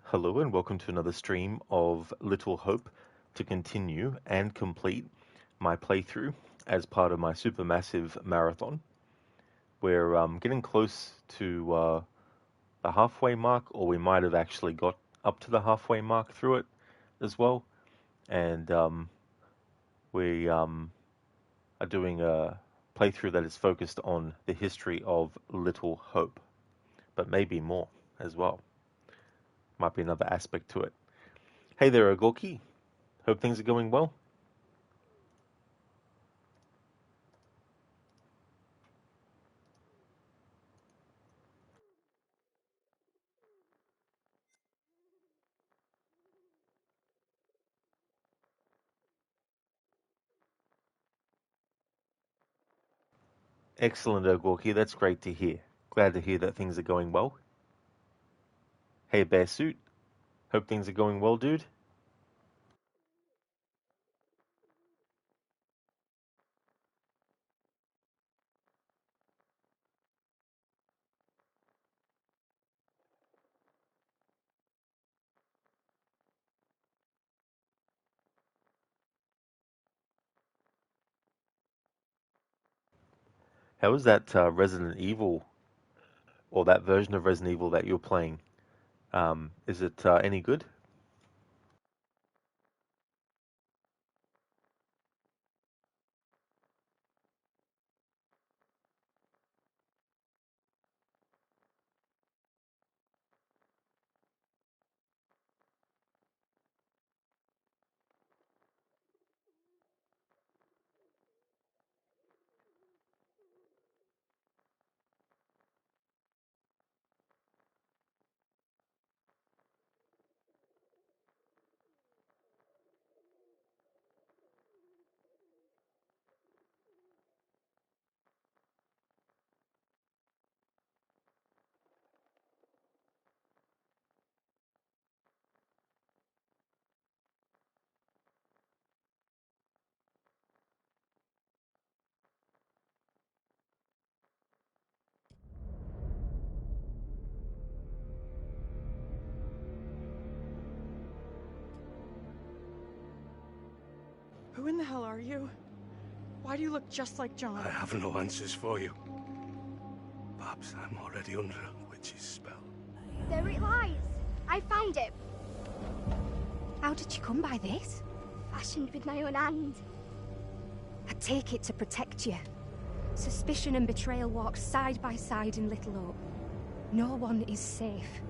Hello and welcome to another stream of Little Hope to continue and complete my playthrough as part of my Supermassive Marathon. We're getting close to the halfway mark, or we might have actually got up to the halfway mark through it as well. And we are doing a playthrough that is focused on the history of Little Hope, but maybe more as well. Might be another aspect to it. Hey there, Agorki. Hope things are going well. Excellent, Ogorki. That's great to hear. Glad to hear that things are going well. Hey, Bear Suit. Hope things are going well, dude. How is that Resident Evil, or that version of Resident Evil that you're playing? Is it any good? Who in the hell are you? Why do you look just like John? I have no answers for you. Perhaps I'm already under a witch's spell. There it lies. I found it. How did you come by this? Fashioned with my own hand. I take it to protect you. Suspicion and betrayal walk side by side in Little Hope. No one is safe.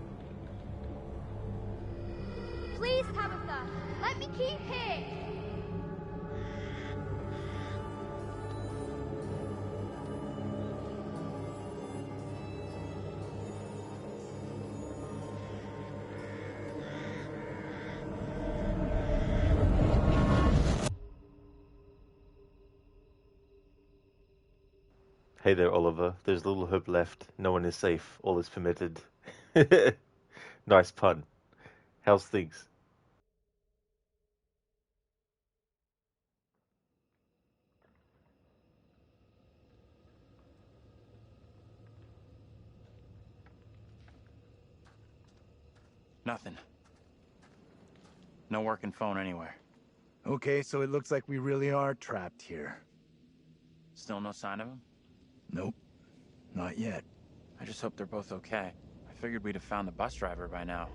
Please, Tabitha, let me keep here. Hey there, Oliver. There's little hope left. No one is safe. All is permitted. Nice pun. How's things? Nothing. No working phone anywhere. Okay, so it looks like we really are trapped here. Still no sign of him? Nope, not yet. I just hope they're both okay. I figured we'd have found the bus driver by now.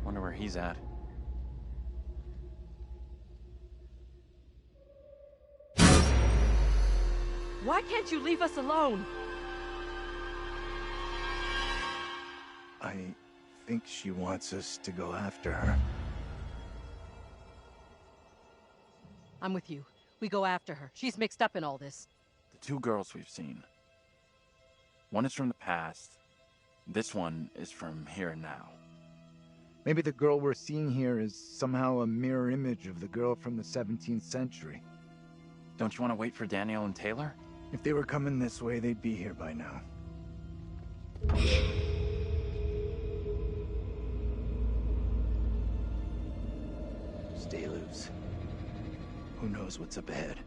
Wonder where he's at. Why can't you leave us alone? I think she wants us to go after her. I'm with you. We go after her. She's mixed up in all this. The two girls we've seen. One is from the past. This one is from here and now. Maybe the girl we're seeing here is somehow a mirror image of the girl from the 17th century. Don't you want to wait for Daniel and Taylor? If they were coming this way, they'd be here by now. Stay loose. Who knows what's up ahead?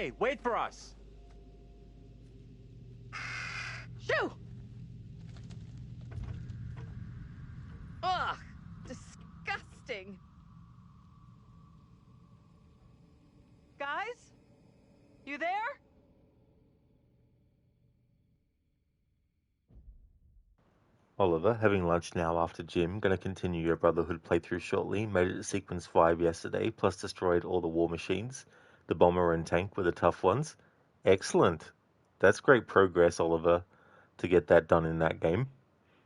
Hey, wait for us! Shoo! Ugh! Disgusting! Guys? You there? Oliver, having lunch now after gym, gonna continue your Brotherhood playthrough shortly. Made it to sequence 5 yesterday, plus destroyed all the war machines. The bomber and tank were the tough ones. Excellent. That's great progress, Oliver, to get that done in that game.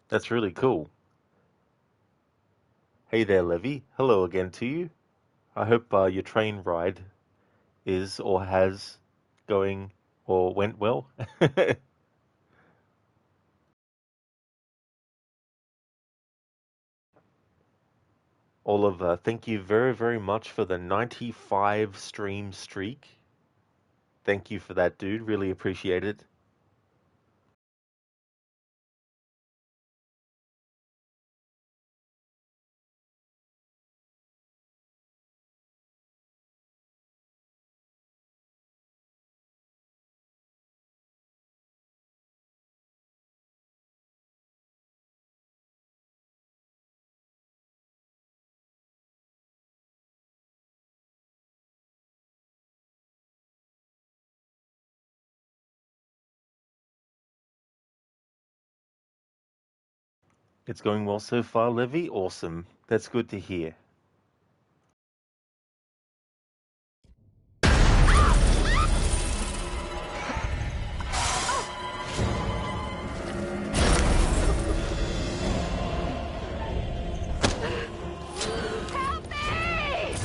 That's really cool. Hey there, Levy. Hello again to you. I hope your train ride is or has going or went well. Oliver, thank you very, very much for the 95 stream streak. Thank you for that, dude. Really appreciate it. It's going well so far, Levy. Awesome. That's good to hear. Help me!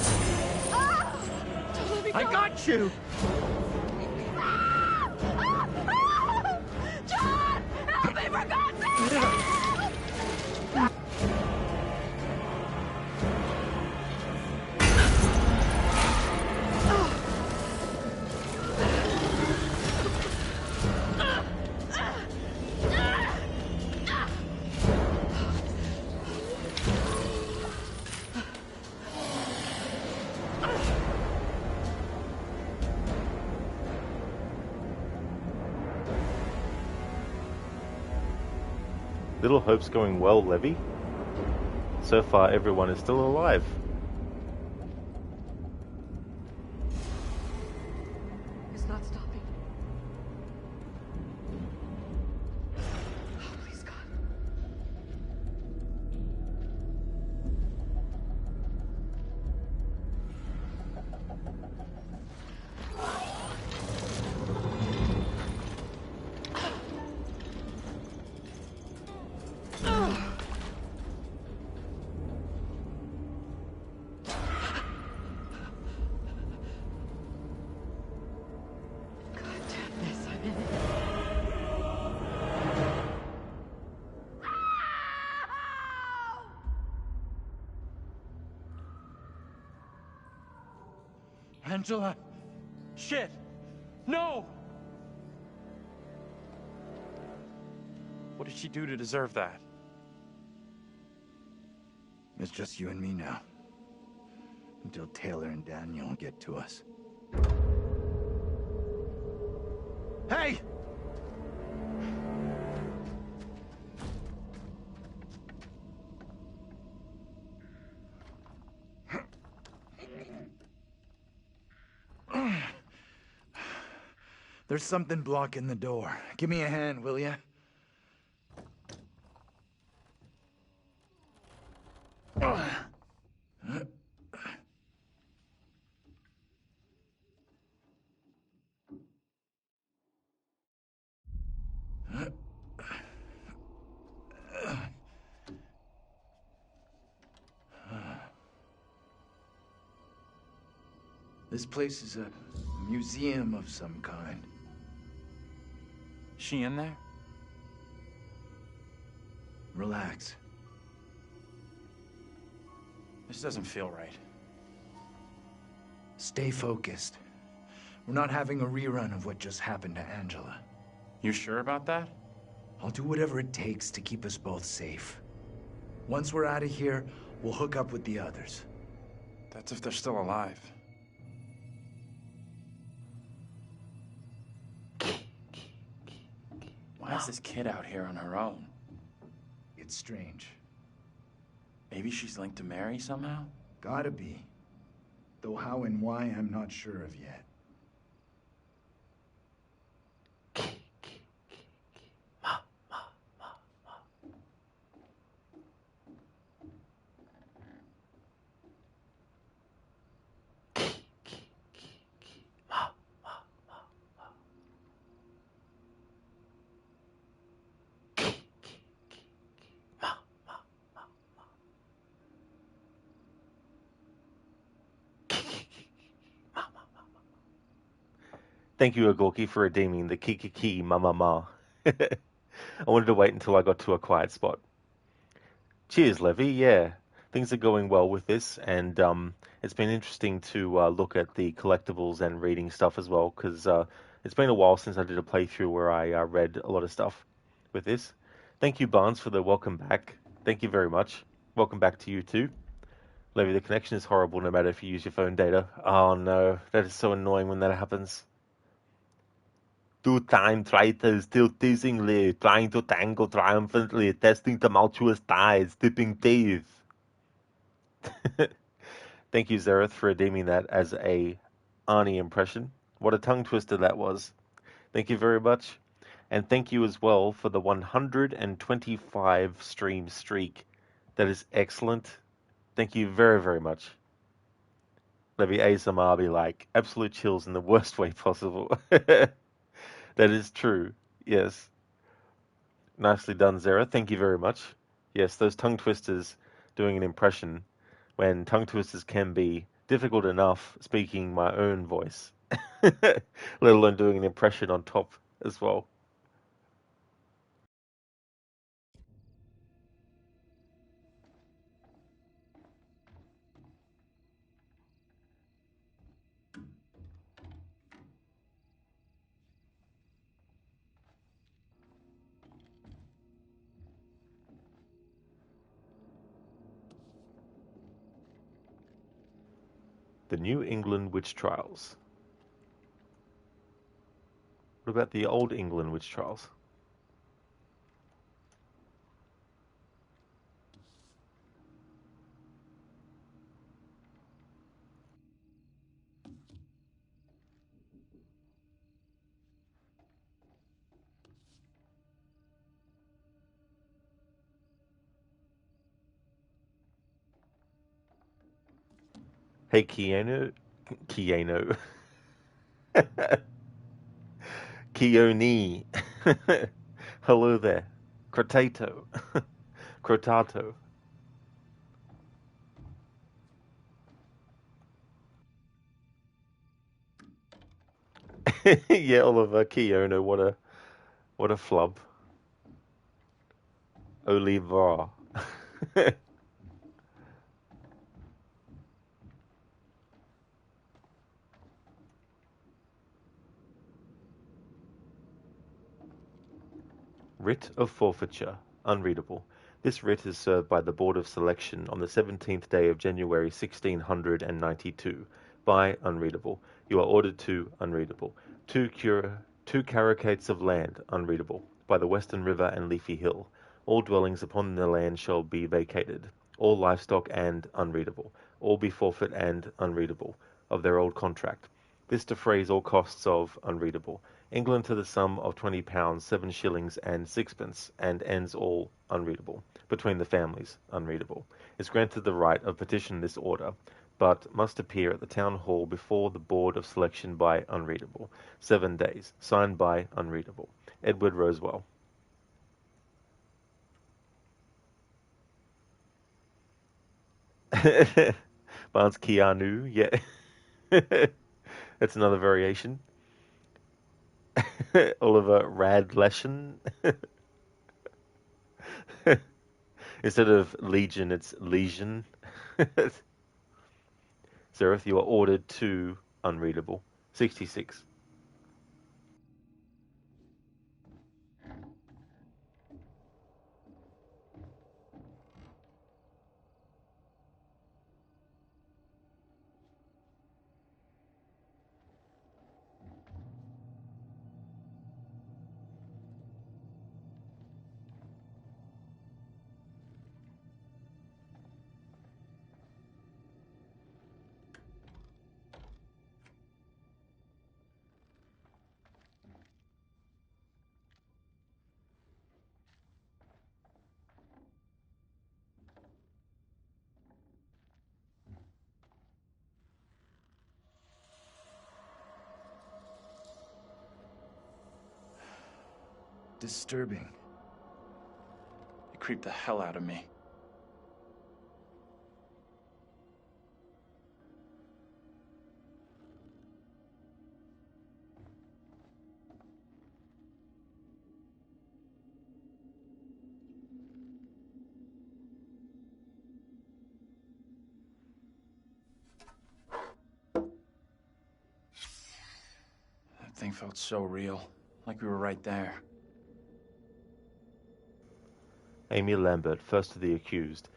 I got you! John! Help me, for God's sake! Little Hope's going well, Levy. So far, everyone is still alive. It's not stopping. Oh, please, God. God damn this, I'm in it. Angela! Shit! No! What did she do to deserve that? It's just you and me now. Until Taylor and Daniel get to us. Hey! There's something blocking the door. Give me a hand, will ya? This place is a museum of some kind. She in there? Relax. This doesn't feel right. Stay focused. We're not having a rerun of what just happened to Angela. You sure about that? I'll do whatever it takes to keep us both safe. Once we're out of here, we'll hook up with the others. That's if they're still alive. Why is this kid out here on her own? It's strange. Maybe she's linked to Mary somehow? Gotta be. Though how and why I'm not sure of yet. Thank you, Agorki, for redeeming the Kikiki Mama Ma. I wanted to wait until I got to a quiet spot. Cheers, Levy. Yeah, things are going well with this, and it's been interesting to look at the collectibles and reading stuff as well, because it's been a while since I did a playthrough where I read a lot of stuff with this. Thank you, Barnes, for the welcome back. Thank you very much. Welcome back to you too. Levy, the connection is horrible no matter if you use your phone data. Oh no, that is so annoying when that happens. Two-time traitors still teasingly, trying to tangle triumphantly, testing tumultuous ties, dipping teeth. Thank you, Zareth, for redeeming that as a Arnie impression. What a tongue twister that was. Thank you very much. And thank you as well for the 125 stream streak. That is excellent. Thank you very, very much. Levy ASMR be like, absolute chills in the worst way possible. That is true. Yes. Nicely done, Zara. Thank you very much. Yes, those tongue twisters doing an impression when tongue twisters can be difficult enough speaking my own voice, let alone doing an impression on top as well. The New England Witch Trials. What about the Old England Witch Trials? Hey, Keanu. Keanu. Keone. Hello there. Crotato. Crotato. Yeah, Oliver Keono, what a flub. Oliver. Writ of Forfeiture. Unreadable. This writ is served by the Board of Selection on the 17th day of January 1692. By unreadable. You are ordered to unreadable. Two carucates of land unreadable. By the Western River and Leafy Hill. All dwellings upon the land shall be vacated. All livestock and unreadable. All be forfeit and unreadable. Of their old contract. This defrays all costs of unreadable. England to the sum of £20, 7 shillings and 6pence, and ends all unreadable. Between the families, unreadable. Is granted the right of petition this order, but must appear at the town hall before the Board of Selection by unreadable. 7 days. Signed by unreadable. Edward Rosewell. Barnes Keanu, yeah. That's another variation. Oliver Radleshen. Instead of Legion, it's Legion. Zereth, you are ordered to unreadable. 66. disturbing. It creeped the hell out of me. That thing felt so real, like we were right there. Amy Lambert, first of the accused.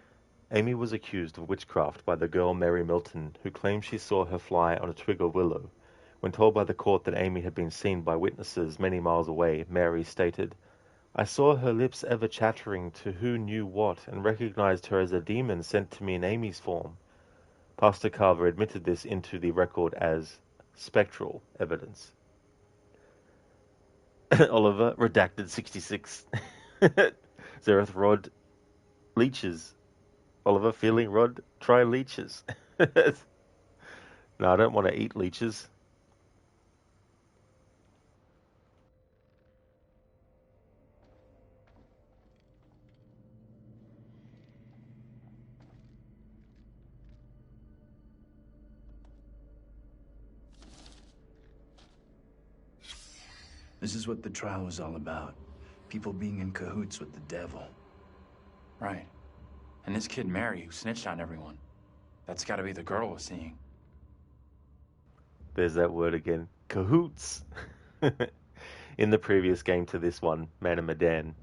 Amy was accused of witchcraft by the girl Mary Milton, who claimed she saw her fly on a twig of willow. When told by the court that Amy had been seen by witnesses many miles away, Mary stated, "I saw her lips ever chattering to who knew what, and recognized her as a demon sent to me in Amy's form." Pastor Carver admitted this into the record as spectral evidence. Oliver, redacted 66. Zereth Rod, leeches. Oliver, feeling Rod, try leeches. No, I don't want to eat leeches. This is what the trial was all about. People being in cahoots with the devil. Right. And this kid Mary, who snitched on everyone. That's gotta be the girl we're seeing. There's that word again. Cahoots. In the previous game to this one, Man and Medan,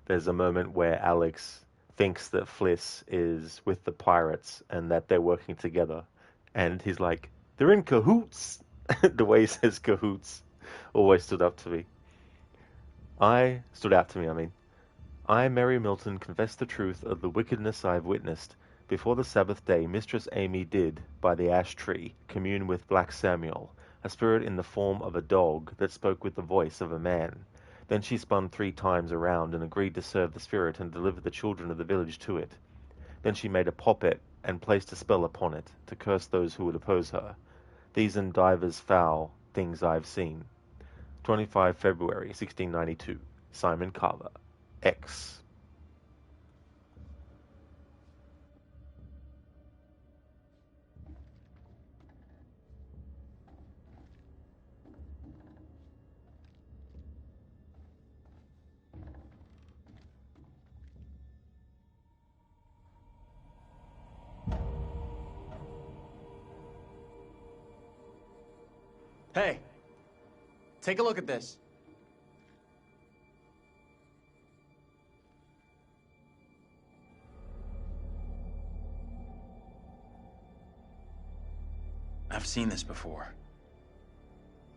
there's a moment where Alex thinks that Fliss is with the pirates and that they're working together. And he's like, they're in cahoots. The way he says cahoots always stood out to me. I, Mary Milton, confess the truth of the wickedness I have witnessed. Before the Sabbath day, Mistress Amy did, by the ash tree, commune with Black Samuel, a spirit in the form of a dog that spoke with the voice of a man. Then she spun 3 times around and agreed to serve the spirit and deliver the children of the village to it. Then she made a poppet and placed a spell upon it, to curse those who would oppose her. These and divers foul things I've seen. 25 February 1692. Simon Carver. X. Hey! Take a look at this. I've seen this before.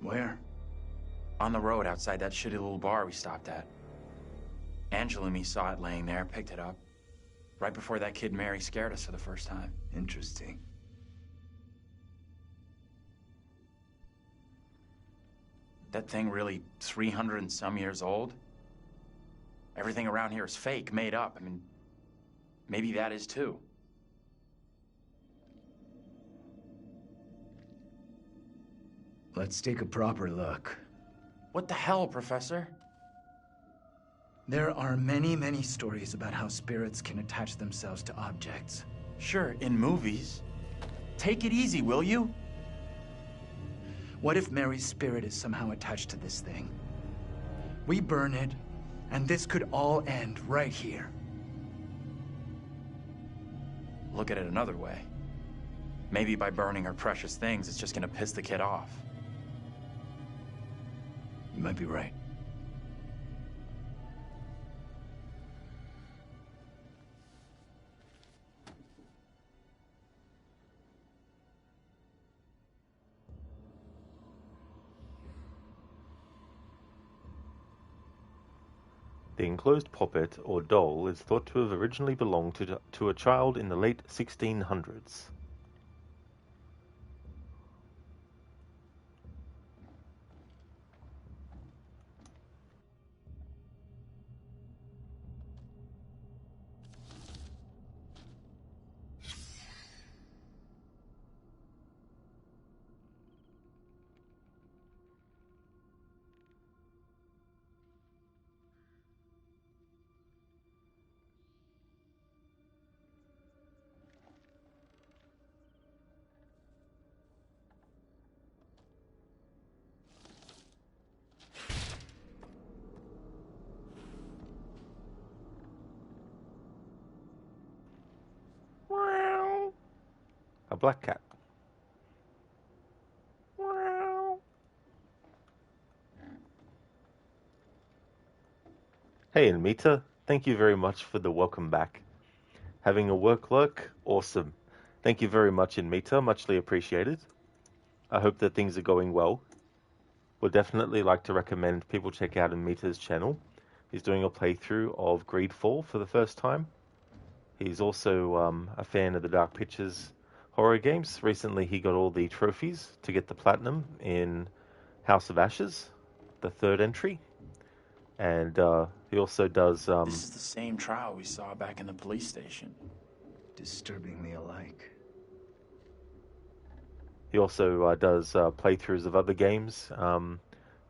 Where? On the road outside that shitty little bar we stopped at. Angela and me saw it laying there, picked it up. Right before that kid Mary scared us for the first time. Interesting. That thing really 300 and some years old? Everything around here is fake, made up. I mean, maybe that is too. Let's take a proper look. What the hell, Professor? There are many, many stories about how spirits can attach themselves to objects. Sure, in movies. Take it easy, will you? What if Mary's spirit is somehow attached to this thing? We burn it, and this could all end right here. Look at it another way. Maybe by burning her precious things, it's just gonna piss the kid off. You might be right. The enclosed poppet, or doll, is thought to have originally belonged to a child in the late 1600s. black cat. Hey, Anmita, thank you very much for the welcome back. Having a work lurk? Awesome. Thank you very much, Anmita. Muchly appreciated. I hope that things are going well. Would definitely like to recommend people check out Anmita's channel. He's doing a playthrough of Greedfall for the first time. He's also a fan of the Dark Pictures horror games. Recently, he got all the trophies to get the platinum in House of Ashes, the third entry. And he also does... This is the same trial we saw back in the police station. Disturbingly alike. He also does playthroughs of other games,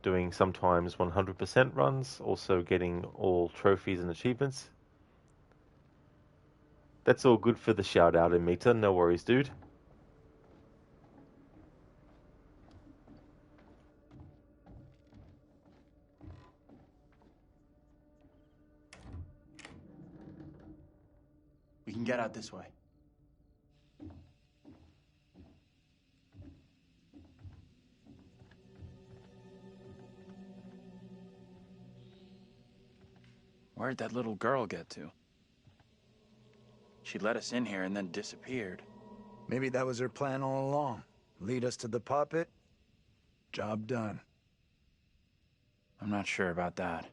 doing sometimes 100% runs, also getting all trophies and achievements. That's all good for the shout out, Amita. No worries, dude. We can get out this way. Where'd that little girl get to? She let us in here and then disappeared. Maybe that was her plan all along. Lead us to the puppet. Job done. I'm not sure about that.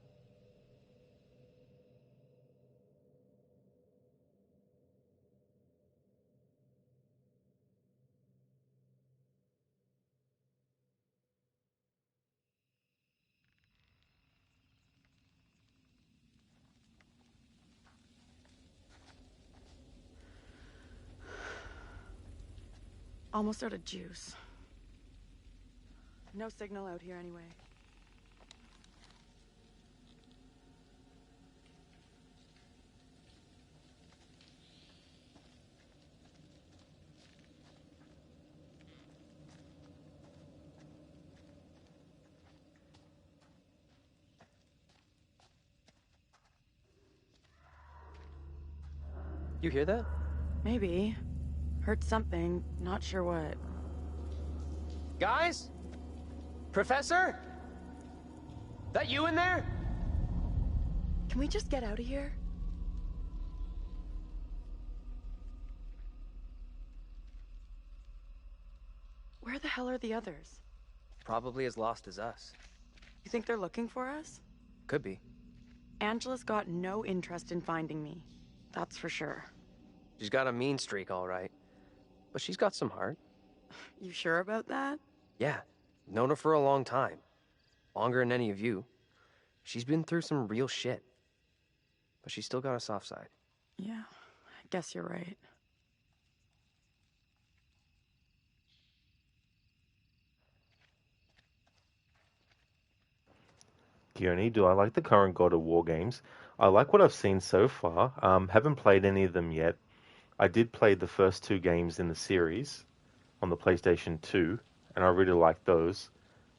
Almost out of juice. No signal out here anyway. You hear that? Maybe. Heard something, not sure what. Guys? Professor? That you in there? Can we just get out of here? Where the hell are the others? Probably as lost as us. You think they're looking for us? Could be. Angela's got no interest in finding me. That's for sure. She's got a mean streak, all right. But she's got some heart. You sure about that? Yeah, known her for a long time. Longer than any of you. She's been through some real shit. But she's still got a soft side. Yeah, I guess you're right. Kearney, do I like the current God of War games? I like what I've seen so far. Haven't played any of them yet. I did play the first two games in the series on the PlayStation 2, and I really liked those.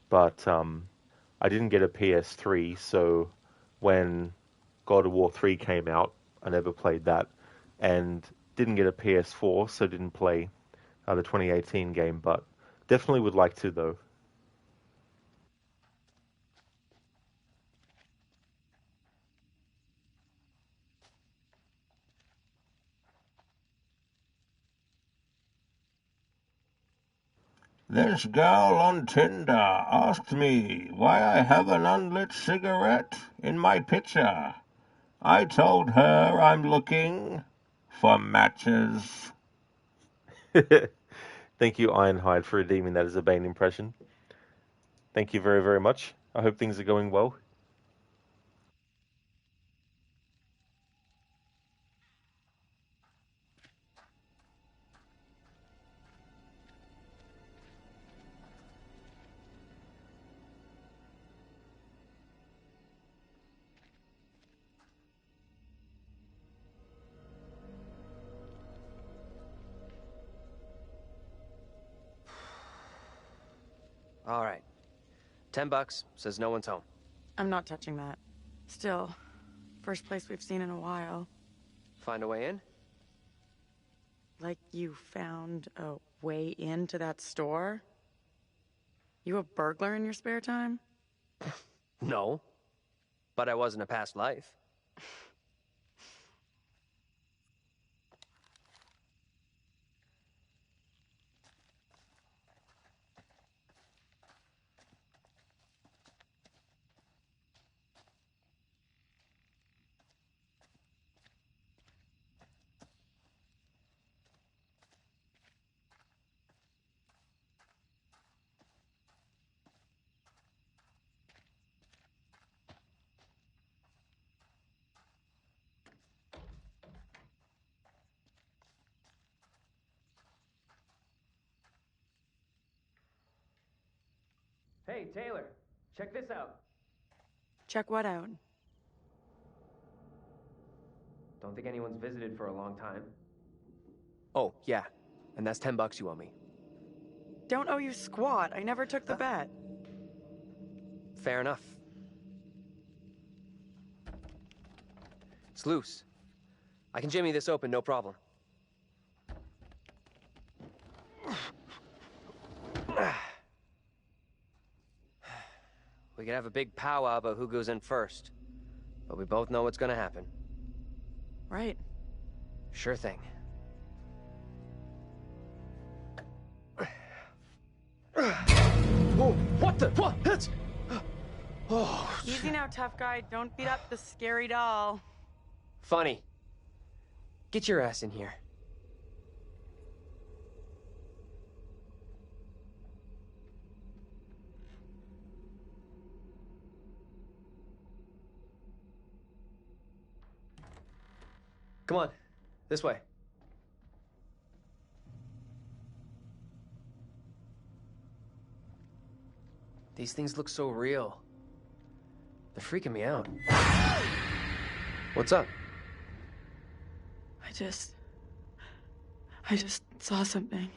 But I didn't get a PS3, so when God of War 3 came out, I never played that. And didn't get a PS4, so didn't play the 2018 game, but definitely would like to, though. This girl on Tinder asked me why I have an unlit cigarette in my picture. I told her I'm looking for matches. Thank you, Ironhide, for redeeming that as a Bane impression. Thank you very, very much. I hope things are going well. All right. $10, says no one's home. I'm not touching that. Still, first place we've seen in a while. Find a way in? Like you found a way into that store? You a burglar in your spare time? No, but I was in a past life. Hey, Taylor, check this out. Check what out? Don't think anyone's visited for a long time. Oh, yeah. And that's $10 you owe me. Don't owe you squat. I never took the bet. Fair enough. It's loose. I can jimmy this open, no problem. We could have a big powwow about who goes in first. But we both know what's gonna happen. Right. Sure thing. Whoa, what the? What? That's... Oh. Easy now, tough guy. Don't beat up the scary doll. Funny. Get your ass in here. Come on, this way. These things look so real. They're freaking me out. What's up? I just saw something.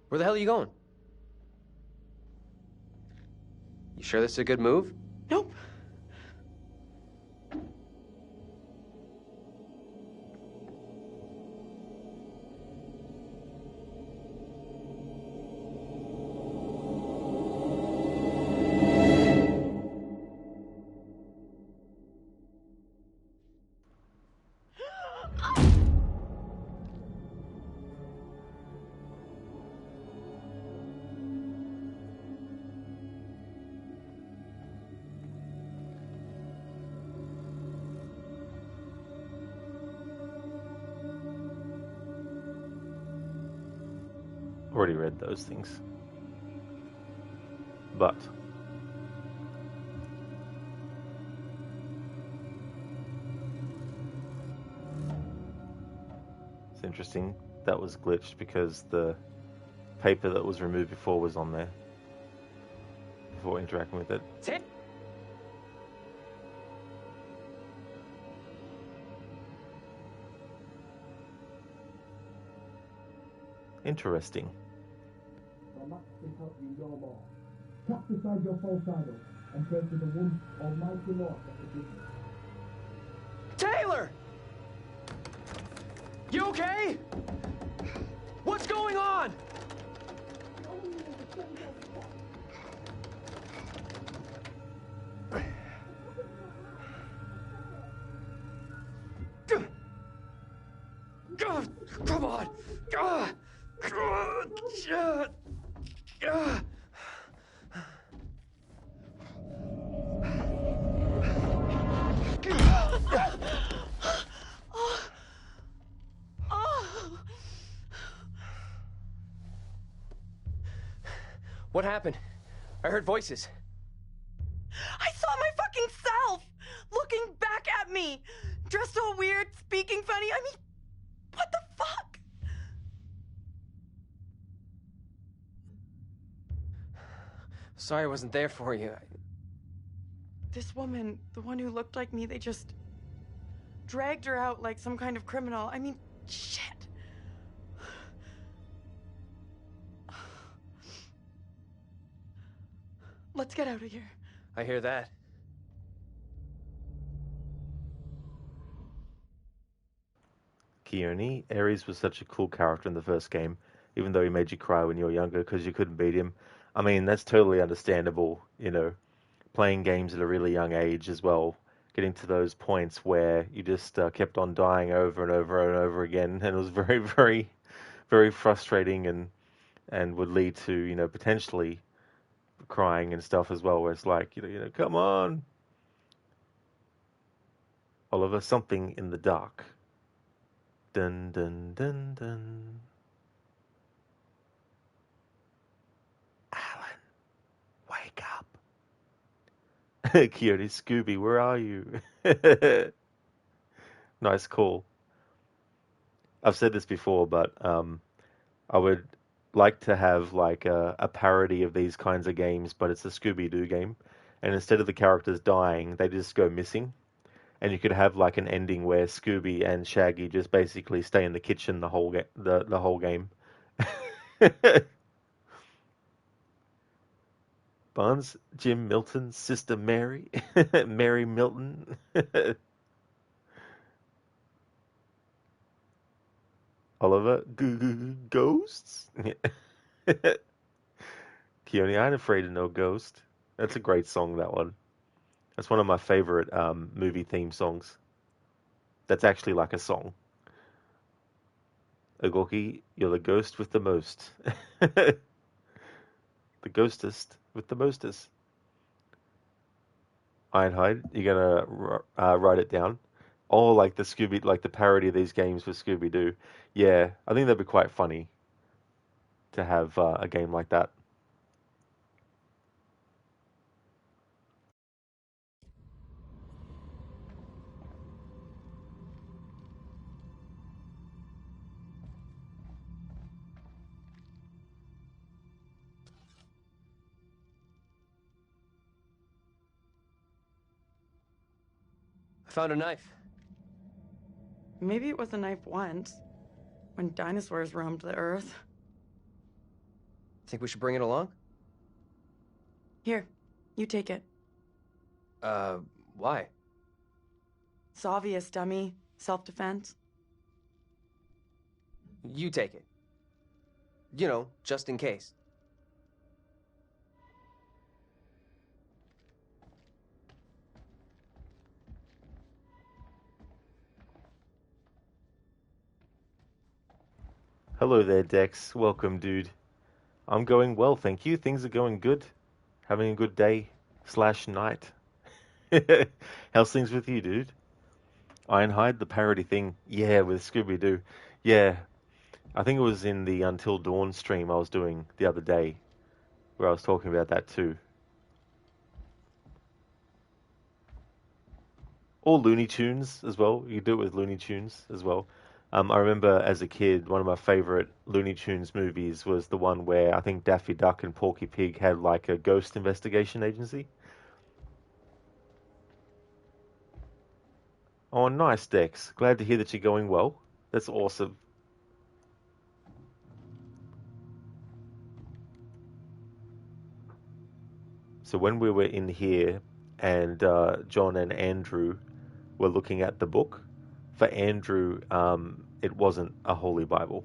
Where the hell are you going? You sure this is a good move? Nope. Already read those things. But it's interesting that was glitched because the paper that was removed before was on there before interacting with it. Interesting. Cast aside your false idol and pray to the one almighty Lord that forgives you. Taylor! You okay? What's going on? Come on! What happened? I heard voices. I saw my fucking self looking back at me, dressed all weird, speaking funny. I mean, what the fuck? Sorry I wasn't there for you. This woman, the one who looked like me, they just dragged her out like some kind of criminal. I mean, shit. Let's get out of here. I hear that. Keone. Ares was such a cool character in the first game, even though he made you cry when you were younger because you couldn't beat him. I mean, that's totally understandable, playing games at a really young age as well, getting to those points where you just kept on dying over and over and over again, and it was very, very, very frustrating and would lead to, potentially crying and stuff as well, where it's like, come on, Oliver, something in the dark. Dun dun dun dun. Alan, wake up. Coyote Scooby, where are you? Nice call. I've said this before, but I would like to have like a parody of these kinds of games, but it's a Scooby-Doo game. And instead of the characters dying, they just go missing. And you could have like an ending where Scooby and Shaggy just basically stay in the kitchen the whole game. Barnes, Jim Milton, Sister Mary, Mary Milton. Oliver, ghosts? Keone, I ain't afraid of no ghost. That's a great song, that one. That's one of my favorite movie theme songs. That's actually like a song. Agoki, you're the ghost with the most. The ghostest with the mostest. Ironhide, you're gonna write it down. Oh, like the Scooby, like the parody of these games for Scooby Doo. Yeah, I think that'd be quite funny to have a game like that. I found a knife. Maybe it was a knife once, when dinosaurs roamed the earth. Think we should bring it along? Here, you take it. Why? It's obvious, dummy. Self-defense. You take it. Just in case. Hello there, Dex. Welcome, dude. I'm going well, thank you. Things are going good. Having a good day / night. How's things with you, dude? Ironhide, the parody thing. Yeah, with Scooby-Doo. Yeah, I think it was in the Until Dawn stream I was doing the other day, where I was talking about that too. Or Looney Tunes as well. You could do it with Looney Tunes as well. I remember as a kid, one of my favorite Looney Tunes movies was the one where I think Daffy Duck and Porky Pig had like a ghost investigation agency. Oh, nice, Dex. Glad to hear that you're going well. That's awesome. So when we were in here and John and Andrew were looking at the book, for Andrew, it wasn't a Holy Bible.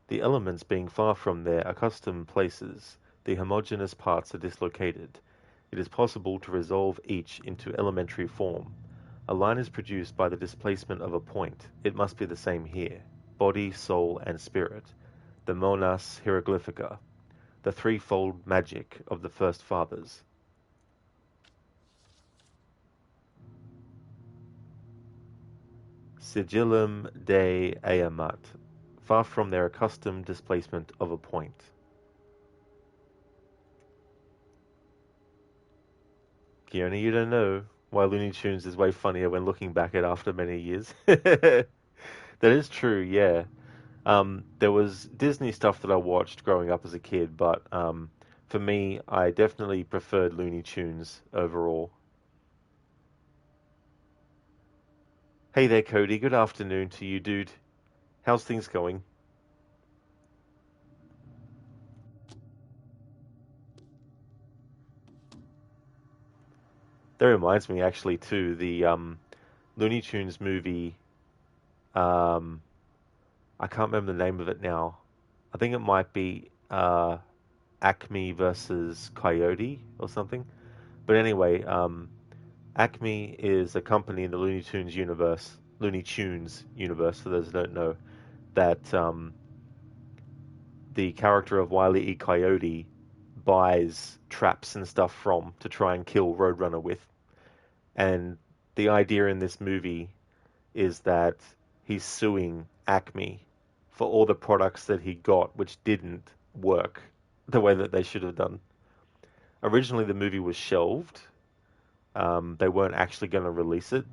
The elements being far from their accustomed places, the homogeneous parts are dislocated. It is possible to resolve each into elementary form. A line is produced by the displacement of a point. It must be the same here. Body, soul, and spirit. The monas hieroglyphica. The threefold magic of the first fathers. Sigillum Dei Ayamat. Far from their accustomed displacement of a point. Keone, you don't know why Looney Tunes is way funnier when looking back at after many years. That is true, yeah. There was Disney stuff that I watched growing up as a kid, but for me, I definitely preferred Looney Tunes overall. Hey there, Cody. Good afternoon to you, dude. How's things going? That reminds me, actually, too, the Looney Tunes movie. Um, I can't remember the name of it now. I think it might be Acme versus Coyote or something. But anyway, Acme is a company in the Looney Tunes universe, for those who don't know, that the character of Wile E. Coyote buys traps and stuff from to try and kill Roadrunner with. And the idea in this movie is that he's suing Acme for all the products that he got which didn't work the way that they should have done. Originally, the movie was shelved. They weren't actually going to release it.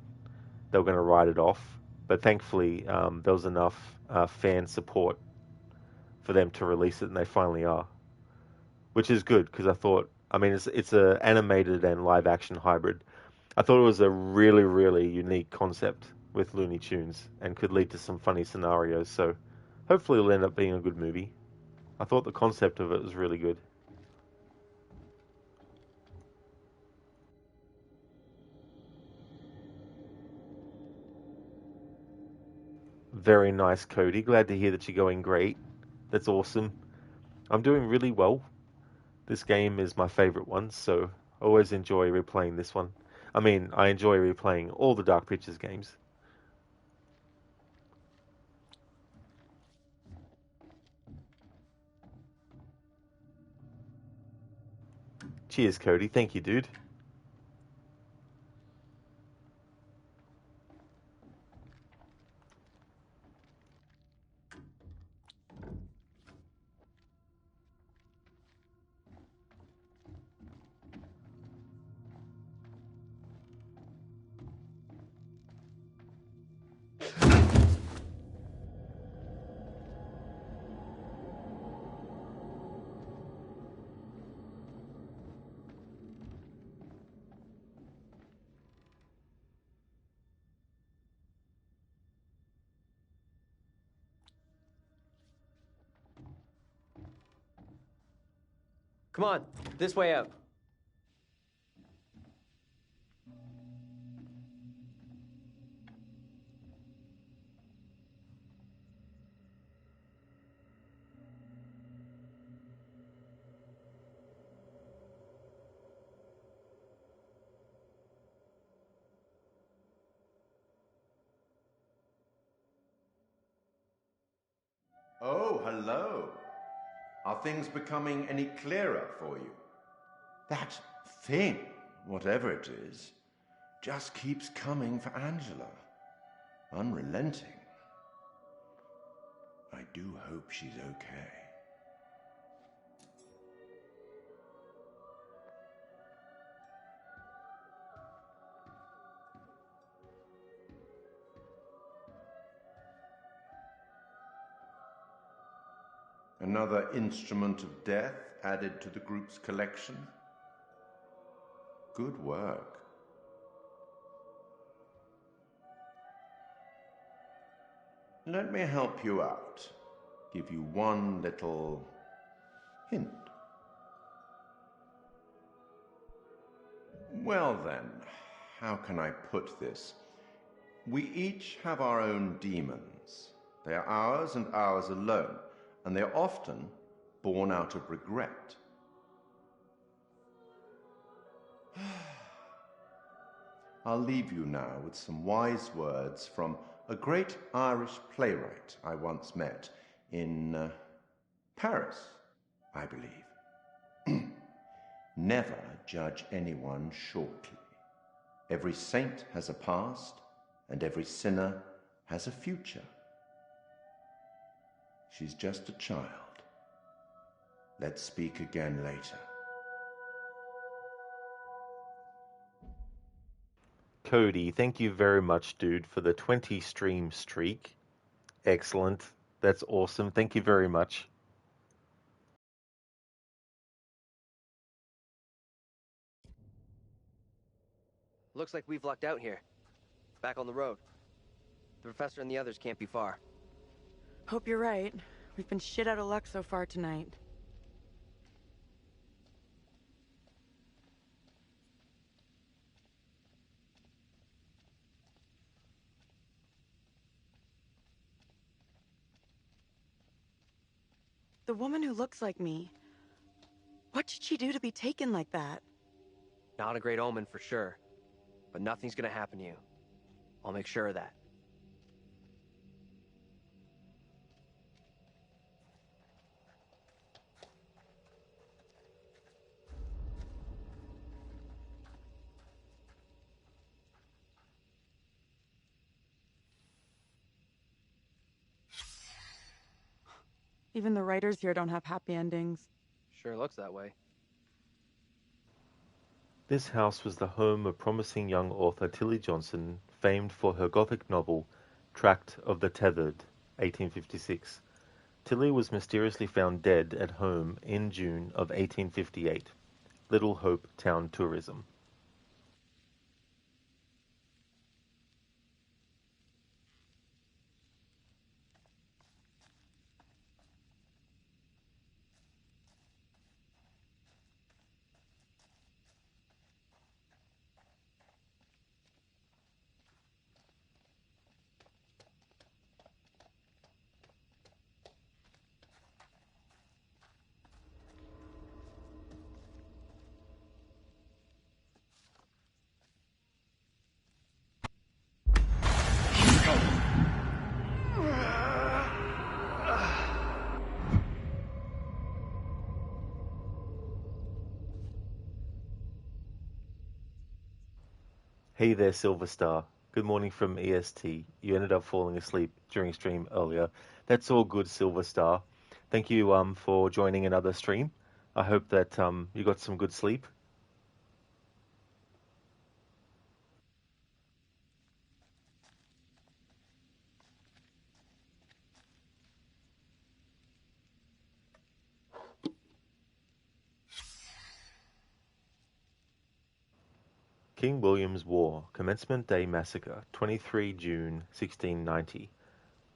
They were going to write it off. But thankfully, there was enough fan support for them to release it, and they finally are. Which is good, because I mean, it's a animated and live action hybrid. I thought it was a really, really unique concept with Looney Tunes and could lead to some funny scenarios. So hopefully it'll end up being a good movie. I thought the concept of it was really good. Very nice, Cody. Glad to hear that you're going great. That's awesome. I'm doing really well. This game is my favorite one, so I always enjoy replaying this one. I mean, I enjoy replaying all the Dark Pictures games. Cheers, Cody. Thank you, dude. Come on, this way out. Oh, hello. Are things becoming any clearer for you? That thing, whatever it is, just keeps coming for Angela. Unrelenting. I do hope she's okay. Another instrument of death added to the group's collection? Good work. Let me help you out. Give you one little hint. Well then, how can I put this? We each have our own demons. They are ours and ours alone, and they are often born out of regret. I'll leave you now with some wise words from a great Irish playwright I once met in Paris, I believe. Never judge anyone shortly. Every saint has a past, and every sinner has a future. She's just a child. Let's speak again later. Cody, thank you very much, dude, for the 20 stream streak. Excellent. That's awesome. Thank you very much. Looks like we've lucked out here. Back on the road. The professor and the others can't be far. Hope you're right. We've been shit out of luck so far tonight. The woman who looks like me. What did she do to be taken like that? Not a great omen for sure. But nothing's gonna happen to you. I'll make sure of that. Even the writers here don't have happy endings. Sure looks that way. This house was the home of promising young author Tilly Johnson, famed for her Gothic novel Tract of the Tethered, 1856. Tilly was mysteriously found dead at home in June of 1858. Little Hope Town Tourism. Hey there, Silver Star. Good morning from EST. You ended up falling asleep during stream earlier. That's all good, Silver Star. Thank you for joining another stream. I hope that you got some good sleep. King William's War, Commencement Day Massacre, 23 June 1690.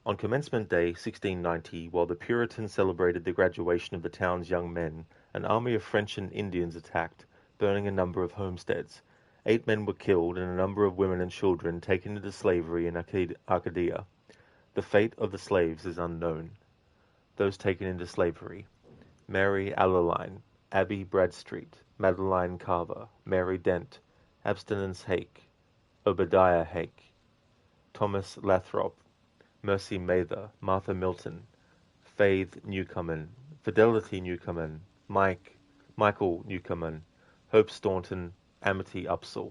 On Commencement Day 1690, while the Puritans celebrated the graduation of the town's young men, an army of French and Indians attacked, burning a number of homesteads. 8 men were killed and a number of women and children taken into slavery in Arcadia. The fate of the slaves is unknown. Those taken into slavery: Mary Alleline, Abby Bradstreet, Madeline Carver, Mary Dent, Abstinence Hake, Obadiah Hake, Thomas Lathrop, Mercy Mather, Martha Milton, Faith Newcomen, Fidelity Newcomen, Michael Newcomen, Hope Staunton, Amity Upsall.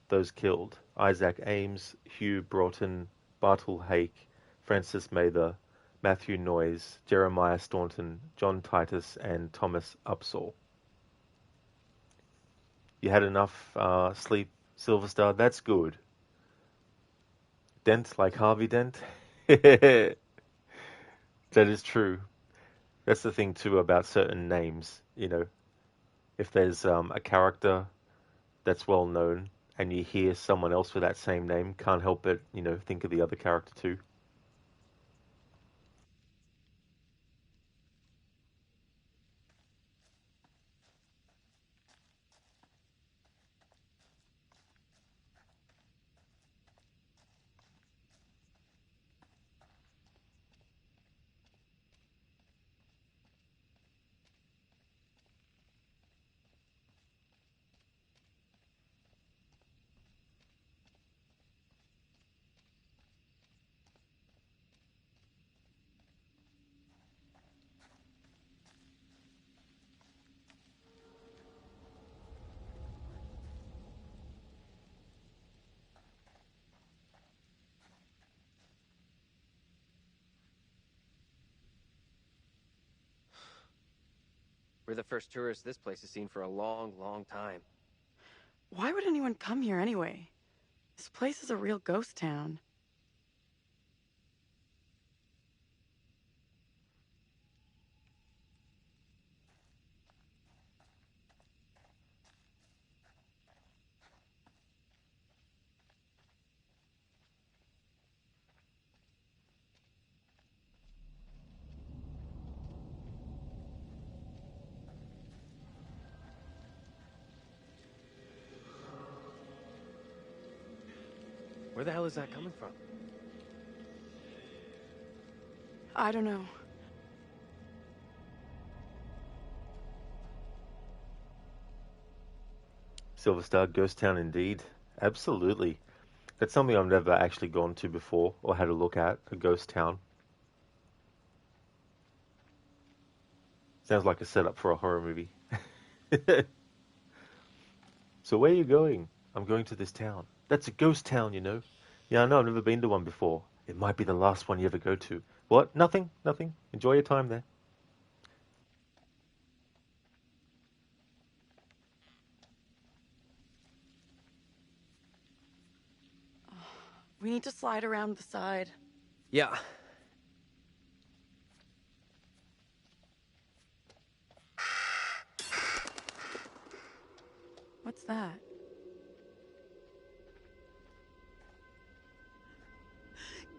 Those killed: Isaac Ames, Hugh Broughton, Bartle Hake, Francis Mather, Matthew Noyes, Jeremiah Staunton, John Titus, and Thomas Upsall. You had enough sleep, Silver Star? That's good. Dent like Harvey Dent? That is true. That's the thing too about certain names, if there's a character that's well known and you hear someone else with that same name, can't help but, think of the other character too. We're the first tourists this place has seen for a long, long time. Why would anyone come here anyway? This place is a real ghost town. Where the hell is that coming from? I don't know. Silver Star, Ghost Town indeed. Absolutely. That's something I've never actually gone to before or had a look at, a ghost town. Sounds like a setup for a horror movie. So where are you going? I'm going to this town. That's a ghost town, you know. Yeah, I know, I've never been to one before. It might be the last one you ever go to. What? Nothing, nothing. Enjoy your time there. We need to slide around the side. Yeah. What's that?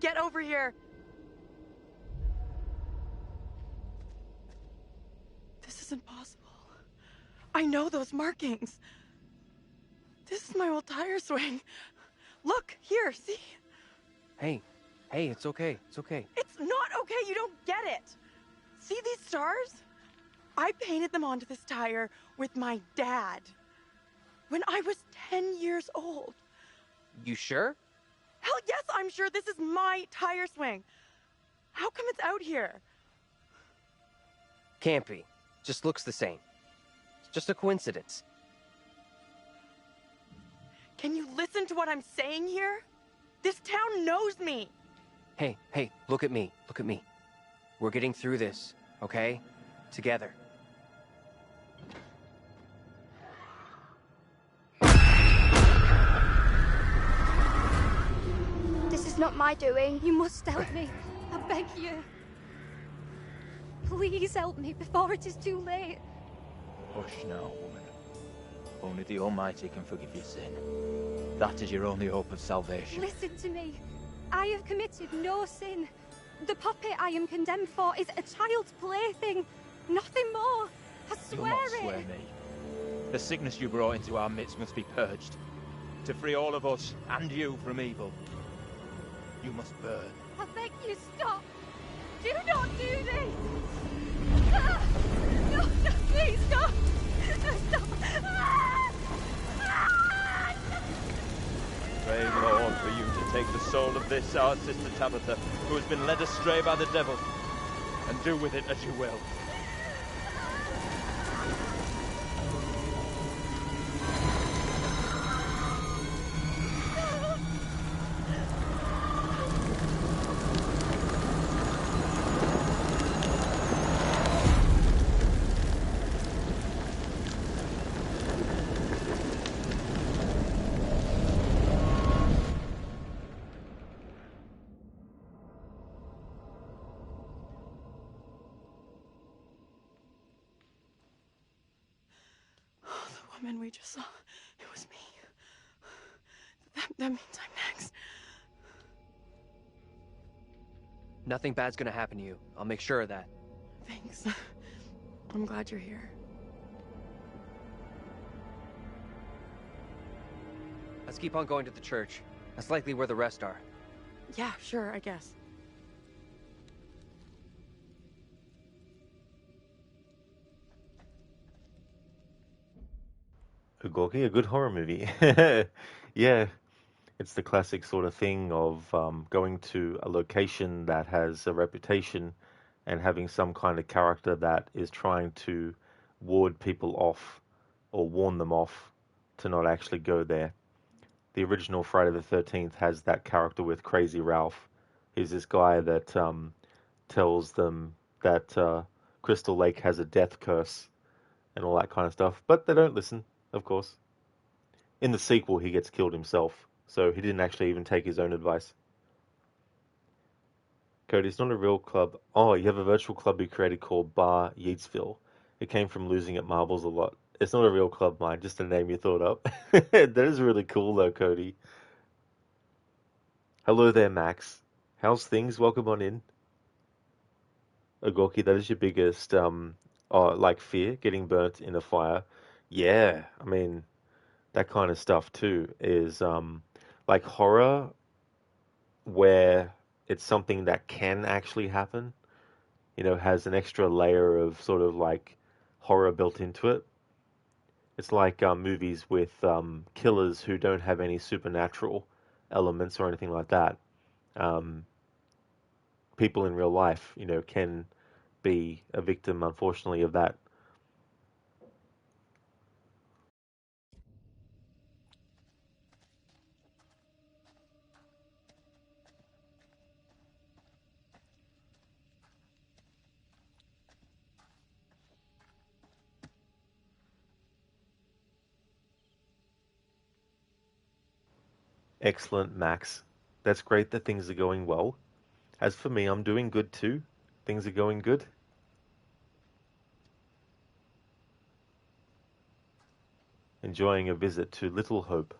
Get over here! This isn't possible. I know those markings. This is my old tire swing. Look, here, see? Hey, it's okay. It's okay. It's not okay, you don't get it. See these stars? I painted them onto this tire with my dad when I was 10 years old. You sure? Hell yes, I'm sure this is my tire swing. How come it's out here? Can't be. Just looks the same. It's just a coincidence. Can you listen to what I'm saying here? This town knows me. Hey, look at me. Look at me. We're getting through this, okay? Together. This is not my doing. You must help me. I beg you. Please help me before it is too late. Hush now, woman. Only the Almighty can forgive your sin. That is your only hope of salvation. Listen to me. I have committed no sin. The puppet I am condemned for is a child's plaything. Nothing more. I You'll swear not swear it. me. The sickness you brought into our midst must be purged. To free all of us, and you, from evil, you must burn. I beg you, stop. Do not do this. No, please, stop. Stop. Pray, Lord, for you to take the soul of this, our sister Tabitha, who has been led astray by the devil, and do with it as you will. The woman we just saw, it was me. That means I'm next. Nothing bad's gonna happen to you. I'll make sure of that. Thanks. I'm glad you're here. Let's keep on going to the church. That's likely where the rest are. Yeah, sure, I guess. Gorky, a good horror movie. Yeah, it's the classic sort of thing of going to a location that has a reputation and having some kind of character that is trying to ward people off or warn them off to not actually go there. The original Friday the 13th has that character with Crazy Ralph. He's this guy that tells them that Crystal Lake has a death curse and all that kind of stuff, but they don't listen, of course. In the sequel, he gets killed himself, so he didn't actually even take his own advice. Cody, it's not a real club. Oh, you have a virtual club you created called Bar Yeatsville. It came from losing at marbles a lot. It's not a real club, mine, just a name you thought up. That is really cool, though, Cody. Hello there, Max. How's things? Welcome on in. Ogorki, that is your biggest, fear, getting burnt in a fire. Yeah, I mean, that kind of stuff too is, like horror where it's something that can actually happen, has an extra layer of sort of like horror built into it. It's like movies with killers who don't have any supernatural elements or anything like that. Um, People in real life, can be a victim, unfortunately, of that. Excellent, Max. That's great that things are going well. As for me, I'm doing good too. Things are going good. Enjoying a visit to Little Hope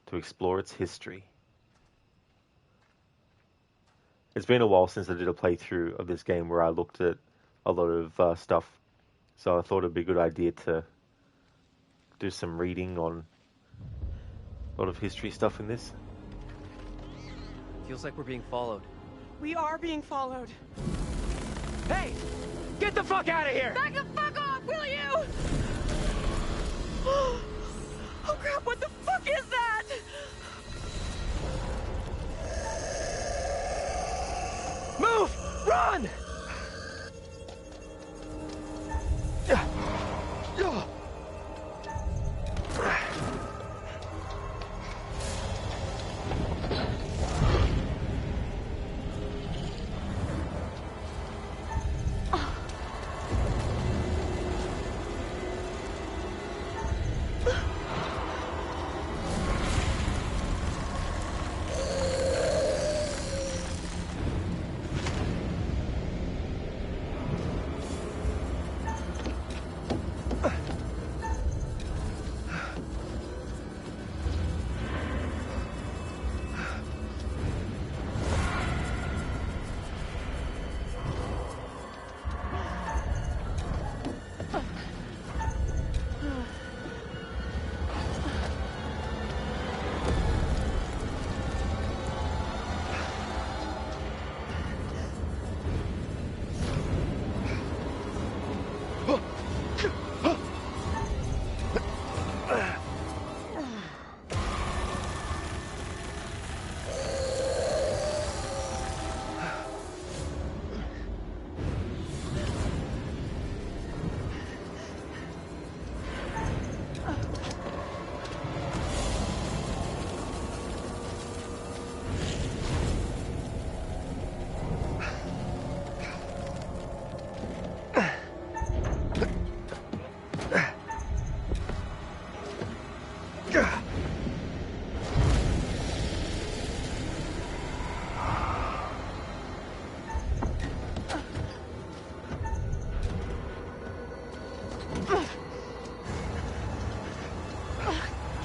to explore its history. It's been a while since I did a playthrough of this game where I looked at a lot of stuff, so I thought it'd be a good idea to do some reading on a lot of history stuff in this. Feels like we're being followed. We are being followed. Hey! Get the fuck out of here! Back the fuck off, will you? Oh crap, what the fuck is that? Move! Run!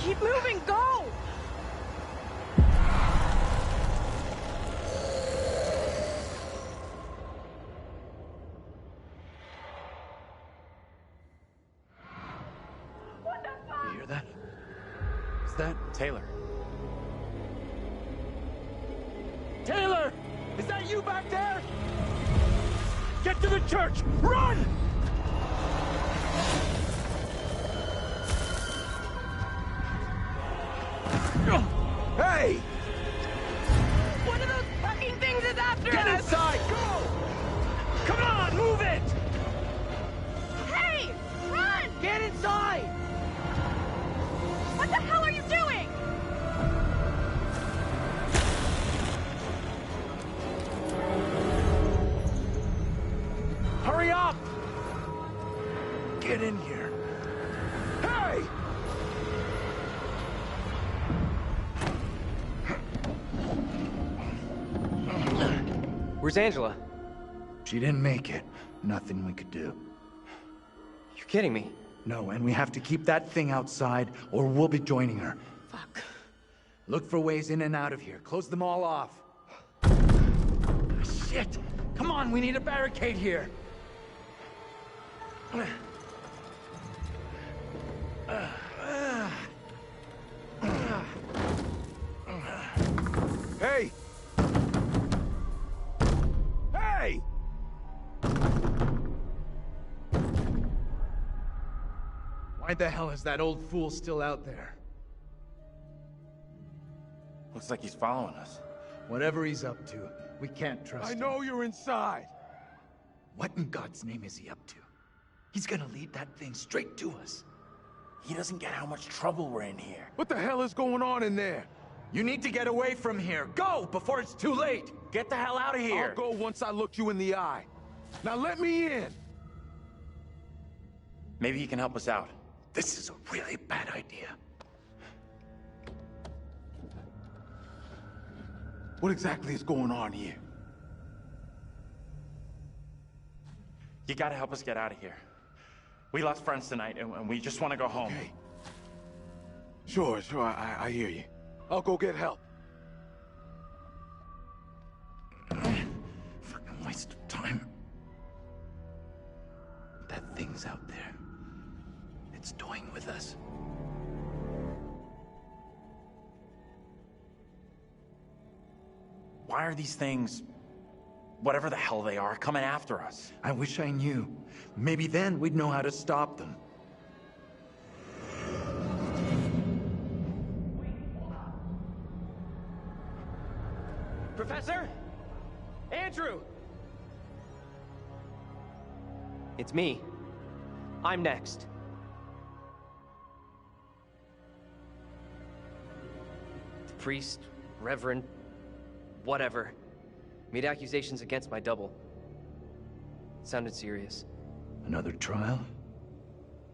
Keep moving, go! What the fuck? You hear that? Is that Taylor? Taylor! Is that you back there? Get to the church! Run! Hey! One of those fucking things is after us! Get inside! Go! Come on, move it! Hey! Run! Get inside! What the hell are you doing? Hurry up! get in here? Hey! Where's Angela? She didn't make it. Nothing we could do. You're kidding me. No, and we have to keep that thing outside, or we'll be joining her. Fuck. Look for ways in and out of here. Close them all off. Shit! Come on, we need a barricade here. Hey! Hey! Why Why the hell is that old fool still out there? Looks like he's following us. Whatever he's up to, we can't trust him. I know you're inside. What in God's name is he up to? He's gonna lead that thing straight to us. He doesn't get how much trouble we're in here. What the hell is going on in there? You need to get away from here. Go before it's too late. Get the hell out of here. I'll go once I look you in the eye. Now let me in. Maybe he can help us out. This is a really bad idea. What exactly is going on here? You gotta help us get out of here. We lost friends tonight, and we just want to go home. Okay. Sure, I hear you. I'll go get help. Freaking waste of time. That thing's out there. It's toying with us. Why are these things, whatever the hell they are, coming after us? I wish I knew. Maybe then we'd know how to stop them. Professor? Andrew! It's me. I'm next. The priest, reverend, whatever, made accusations against my double. It sounded serious. Another trial?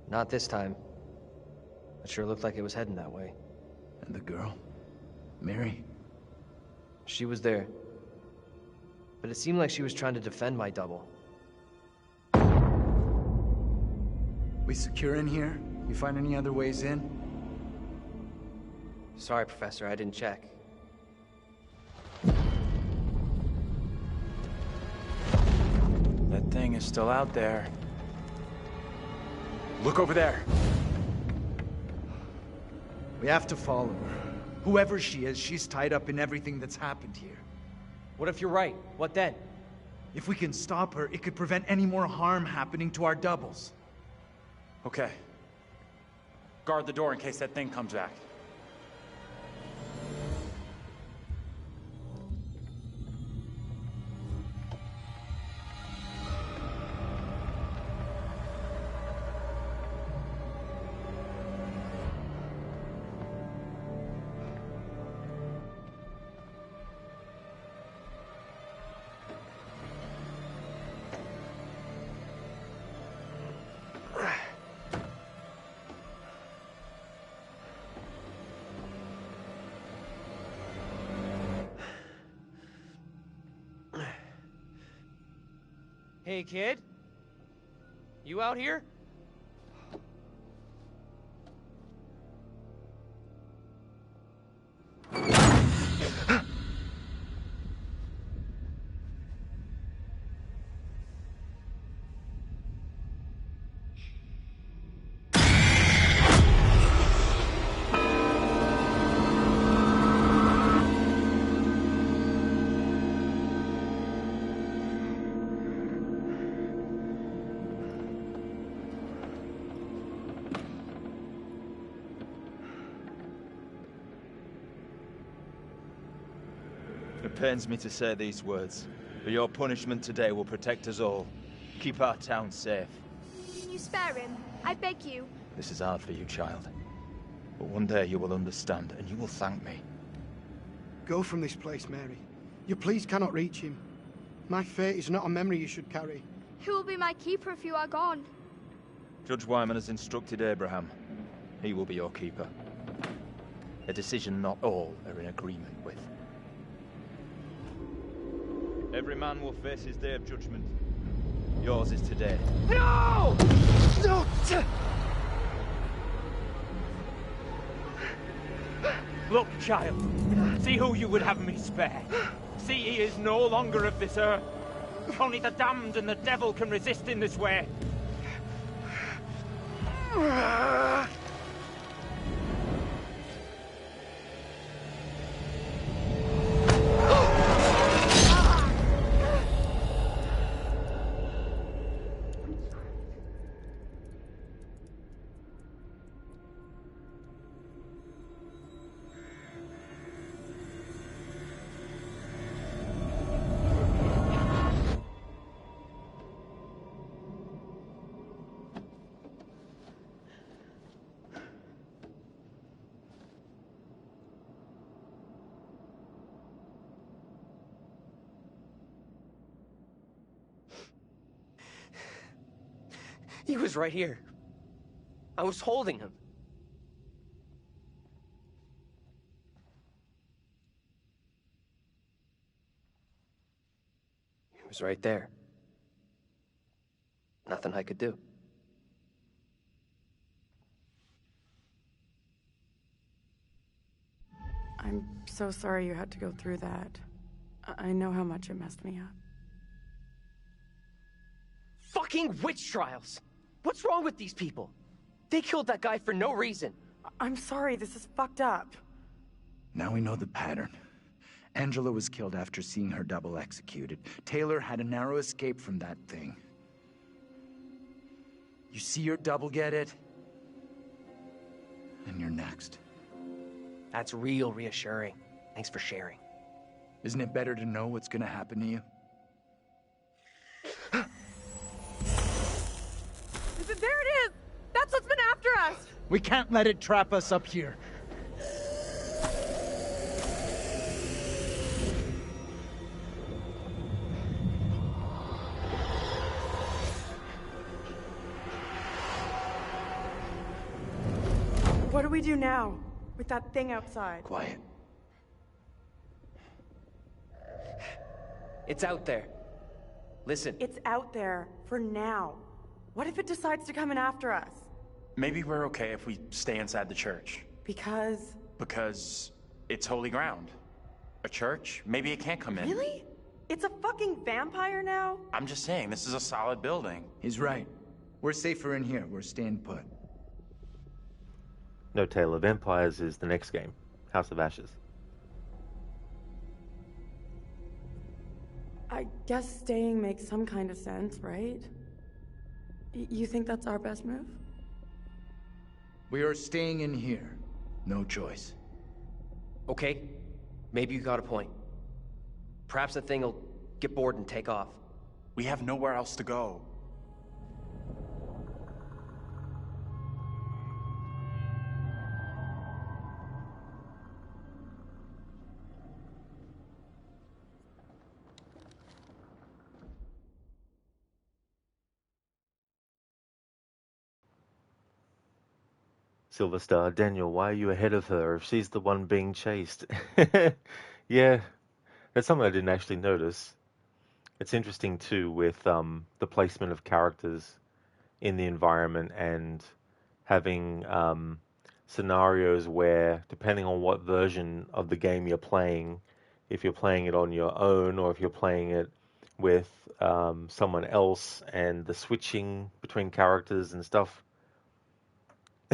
Not this time. It sure looked like it was heading that way. And the girl? Mary? She was there. But it seemed like she was trying to defend my double. We secure in here? You find any other ways in? Sorry, Professor, I didn't check. That thing is still out there. Look over there. We have to follow her. Whoever she is, she's tied up in everything that's happened here. What if you're right? What then? If we can stop her, it could prevent any more harm happening to our doubles. Okay. Guard the door in case that thing comes back. Hey, kid? You out here? It pains me to say these words, but your punishment today will protect us all. Keep our town safe. Can you spare him? I beg you. This is hard for you, child. But one day you will understand, and you will thank me. Go from this place, Mary. Your pleas cannot reach him. My fate is not a memory you should carry. Who will be my keeper if you are gone? Judge Wyman has instructed Abraham. He will be your keeper. A decision not all are in agreement with. Every man will face his day of judgment. Yours is today. No! No! Look, child. See who you would have me spare. See he is no longer of this earth. Only the damned and the devil can resist in this way. He was right here. I was holding him. He was right there. Nothing I could do. I'm so sorry you had to go through that. I know how much it messed me up. Fucking witch trials! What's wrong with these people? They killed that guy for no reason. I'm sorry, this is fucked up. Now we know the pattern. Angela was killed after seeing her double executed. Taylor had a narrow escape from that thing. You see your double get it? And you're next. That's real reassuring. Thanks for sharing. Isn't it better to know what's gonna happen to you? There it is! That's what's been after us! We can't let it trap us up here. What do we do now with that thing outside? Quiet. It's out there. Listen. It's out there for now. What if it decides to come in after us? Maybe we're okay if we stay inside the church. Because? Because it's holy ground. A church? Maybe it can't come in. Really? It's a fucking vampire now? I'm just saying, this is a solid building. He's right. We're safer in here. We're staying put. No, Taylor, Vampires is the next game. House of Ashes. I guess staying makes some kind of sense, right? You think that's our best move? We are staying in here. No choice. Okay, maybe you got a point. Perhaps the thing will get bored and take off. We have nowhere else to go. Silver Star, Daniel, why are you ahead of her if she's the one being chased? Yeah, that's something I didn't actually notice. It's interesting too with the placement of characters in the environment and having scenarios where, depending on what version of the game you're playing, if you're playing it on your own or if you're playing it with someone else and the switching between characters and stuff.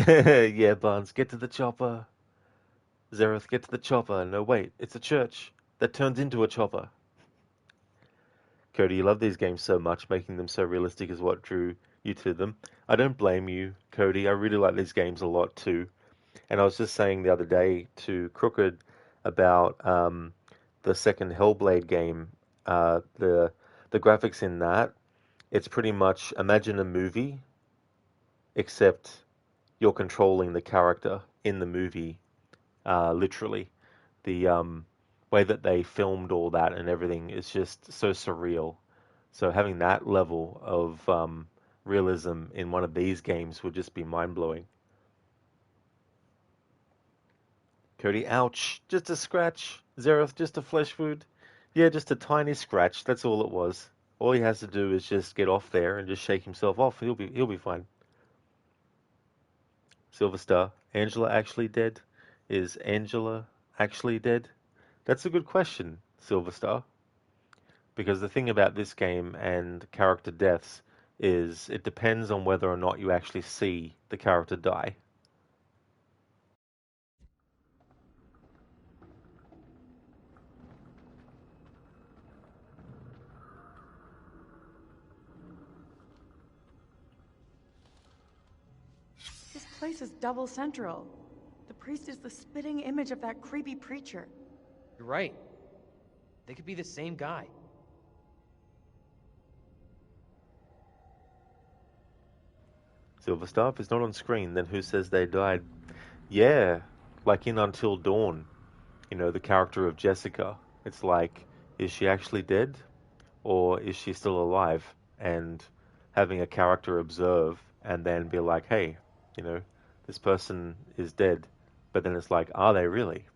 Yeah, Barnes, get to the chopper. Zareth, get to the chopper. No, wait, it's a church that turns into a chopper. Cody, you love these games so much, making them so realistic is what drew you to them. I don't blame you, Cody. I really like these games a lot too. And I was just saying the other day to Crooked about the second Hellblade game. The graphics in that, it's pretty much, imagine a movie, except you're controlling the character in the movie, literally. The way that they filmed all that and everything is just so surreal. So having that level of realism in one of these games would just be mind-blowing. Cody, ouch, just a scratch. Zareth, just a flesh wound. Yeah, just a tiny scratch, that's all it was. All he has to do is just get off there and just shake himself off. He'll be fine. Silver Star, Angela actually dead? Is Angela actually dead? That's a good question, Silver Star. Because the thing about this game and character deaths is it depends on whether or not you actually see the character die. This place is double central. The priest is the spitting image of that creepy preacher. You're right. They could be the same guy. Silver Star, if it's not on screen, then who says they died? Yeah, like in Until Dawn, you know, the character of Jessica. It's like, is she actually dead? Or is she still alive? And having a character observe and then be like, hey, you know, this person is dead. But then it's like, are they really?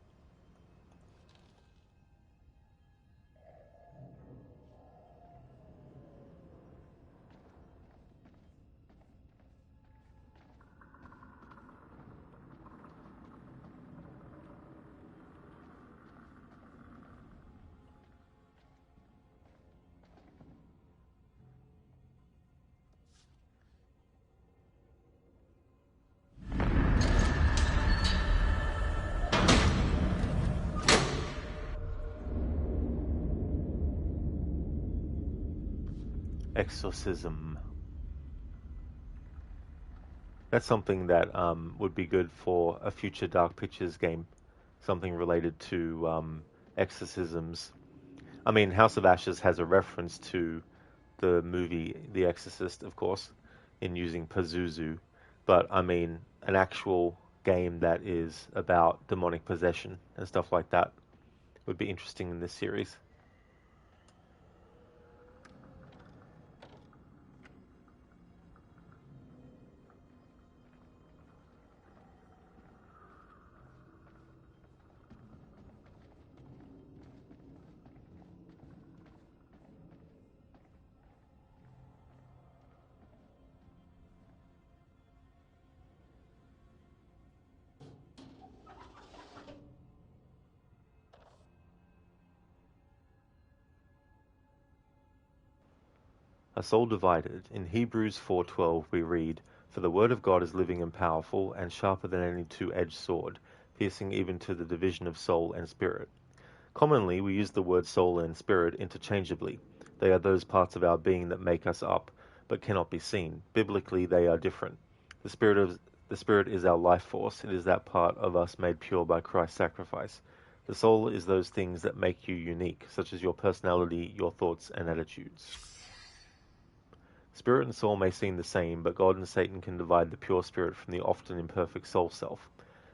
Exorcism. That's something that would be good for a future Dark Pictures game. Something related to exorcisms. I mean, House of Ashes has a reference to the movie The Exorcist, of course, in using Pazuzu. But, I mean, an actual game that is about demonic possession and stuff like that would be interesting in this series. A soul divided. In Hebrews 4:12 we read, "For the word of God is living and powerful, and sharper than any two-edged sword, piercing even to the division of soul and spirit." Commonly, we use the word soul and spirit interchangeably. They are those parts of our being that make us up, but cannot be seen. Biblically, they are different. The spirit is our life force. It is that part of us made pure by Christ's sacrifice. The soul is those things that make you unique, such as your personality, your thoughts, and attitudes. Spirit and soul may seem the same, but God and Satan can divide the pure spirit from the often imperfect soul self.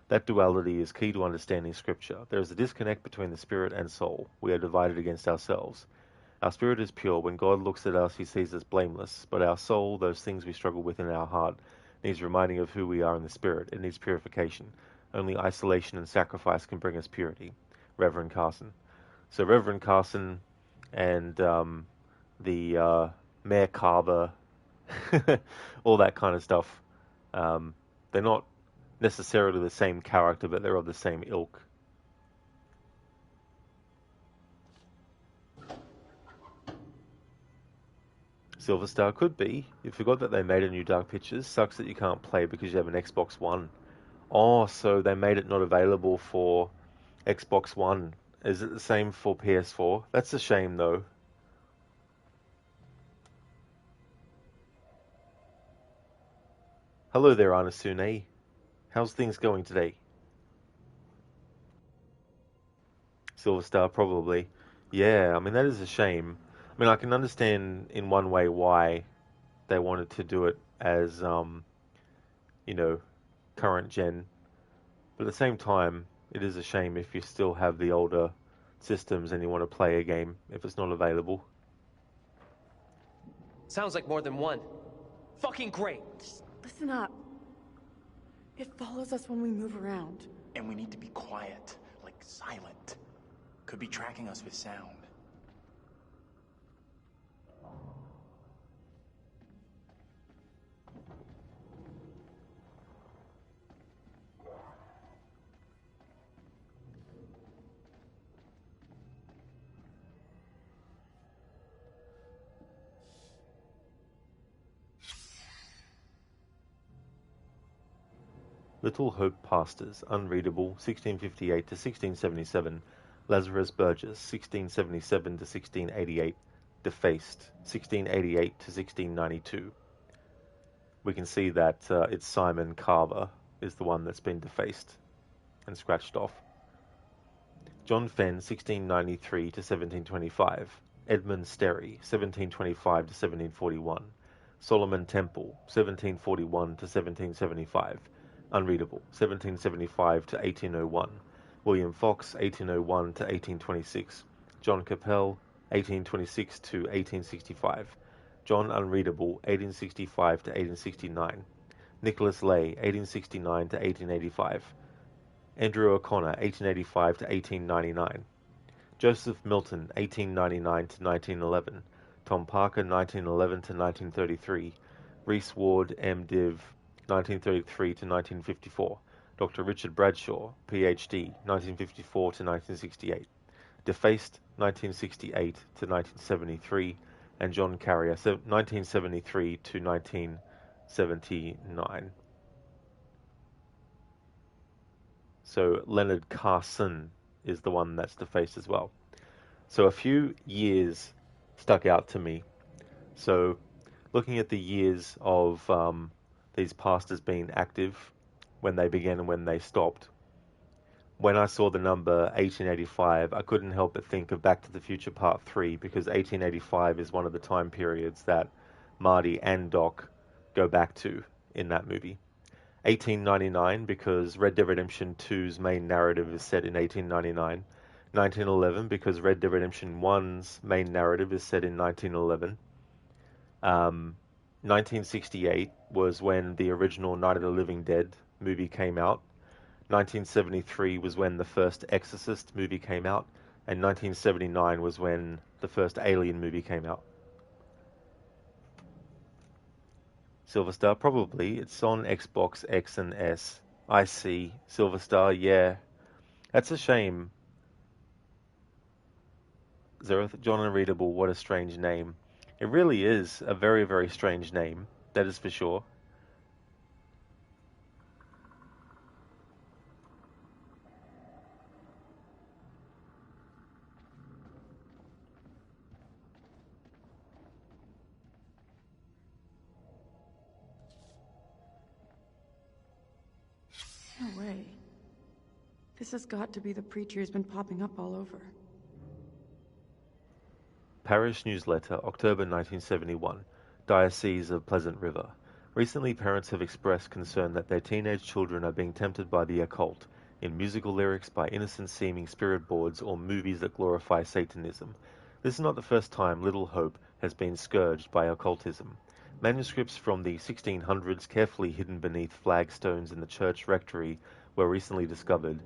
That duality is key to understanding Scripture. There is a disconnect between the spirit and soul. We are divided against ourselves. Our spirit is pure. When God looks at us, he sees us blameless. But our soul, those things we struggle with in our heart, needs reminding of who we are in the spirit. It needs purification. Only isolation and sacrifice can bring us purity. Reverend Carson. So Reverend Carson and the Mayor Carver, all that kind of stuff. They're not necessarily the same character, but they're of the same ilk. Silver Star could be. You forgot that they made a new Dark Pictures. Sucks that you can't play because you have an Xbox One. Oh, so they made it not available for Xbox One. Is it the same for PS4? That's a shame, though. Hello there, Anasune. How's things going today? Silver Star, probably. Yeah, I mean, that is a shame. I mean, I can understand in one way why they wanted to do it as, you know, current gen. But at the same time, it is a shame if you still have the older systems and you want to play a game if it's not available. Sounds like more than one. Fucking great. Just listen up. It follows us when we move around. And we need to be quiet, like silent. Could be tracking us with sound. Little Hope Pastors, unreadable, 1658 to 1677. Lazarus Burgess, 1677 to 1688. Defaced, 1688 to 1692. We can see that it's Simon Carver is the one that's been defaced and scratched off. John Fenn, 1693 to 1725. Edmund Sterry, 1725 to 1741. Solomon Temple, 1741 to 1775. Unreadable, 1775 to 1801. William Fox, 1801 to 1826. John Capel, 1826 to 1865. John Unreadable, 1865 to 1869. Nicholas Lay, 1869 to 1885. Andrew O'Connor, 1885 to 1899. Joseph Milton, 1899 to 1911. Tom Parker, 1911 to 1933. Reese Ward, M.Div., 1933 to 1954. Dr. Richard Bradshaw, Ph.D., 1954 to 1968. Defaced, 1968 to 1973. And John Carrier, 1973 to 1979. So Leonard Carson is the one that's defaced as well. So a few years stuck out to me. So looking at the years of these pastors being active, when they began and when they stopped, when I saw the number 1885, I couldn't help but think of Back to the Future Part 3, because 1885 is one of the time periods that Marty and Doc go back to in that movie. 1899, because Red Dead Redemption 2's main narrative is set in 1899. 1911, because Red Dead Redemption 1's main narrative is set in 1911. 1968 was when the original Night of the Living Dead movie came out. 1973 was when the first Exorcist movie came out. And 1979 was when the first Alien movie came out. Silver Star, probably. It's on Xbox X and S. I see. Silver Star, yeah. That's a shame. Zeroth, John Unreadable, what a strange name. It really is a very, very strange name. That is for sure. No way. This has got to be the preacher who's been popping up all over. Parish Newsletter, October 1971. Diocese of Pleasant River. Recently, parents have expressed concern that their teenage children are being tempted by the occult in musical lyrics, by innocent-seeming spirit boards, or movies that glorify Satanism. This is not the first time Little Hope has been scourged by occultism. Manuscripts from the 1600s, carefully hidden beneath flagstones in the church rectory, were recently discovered.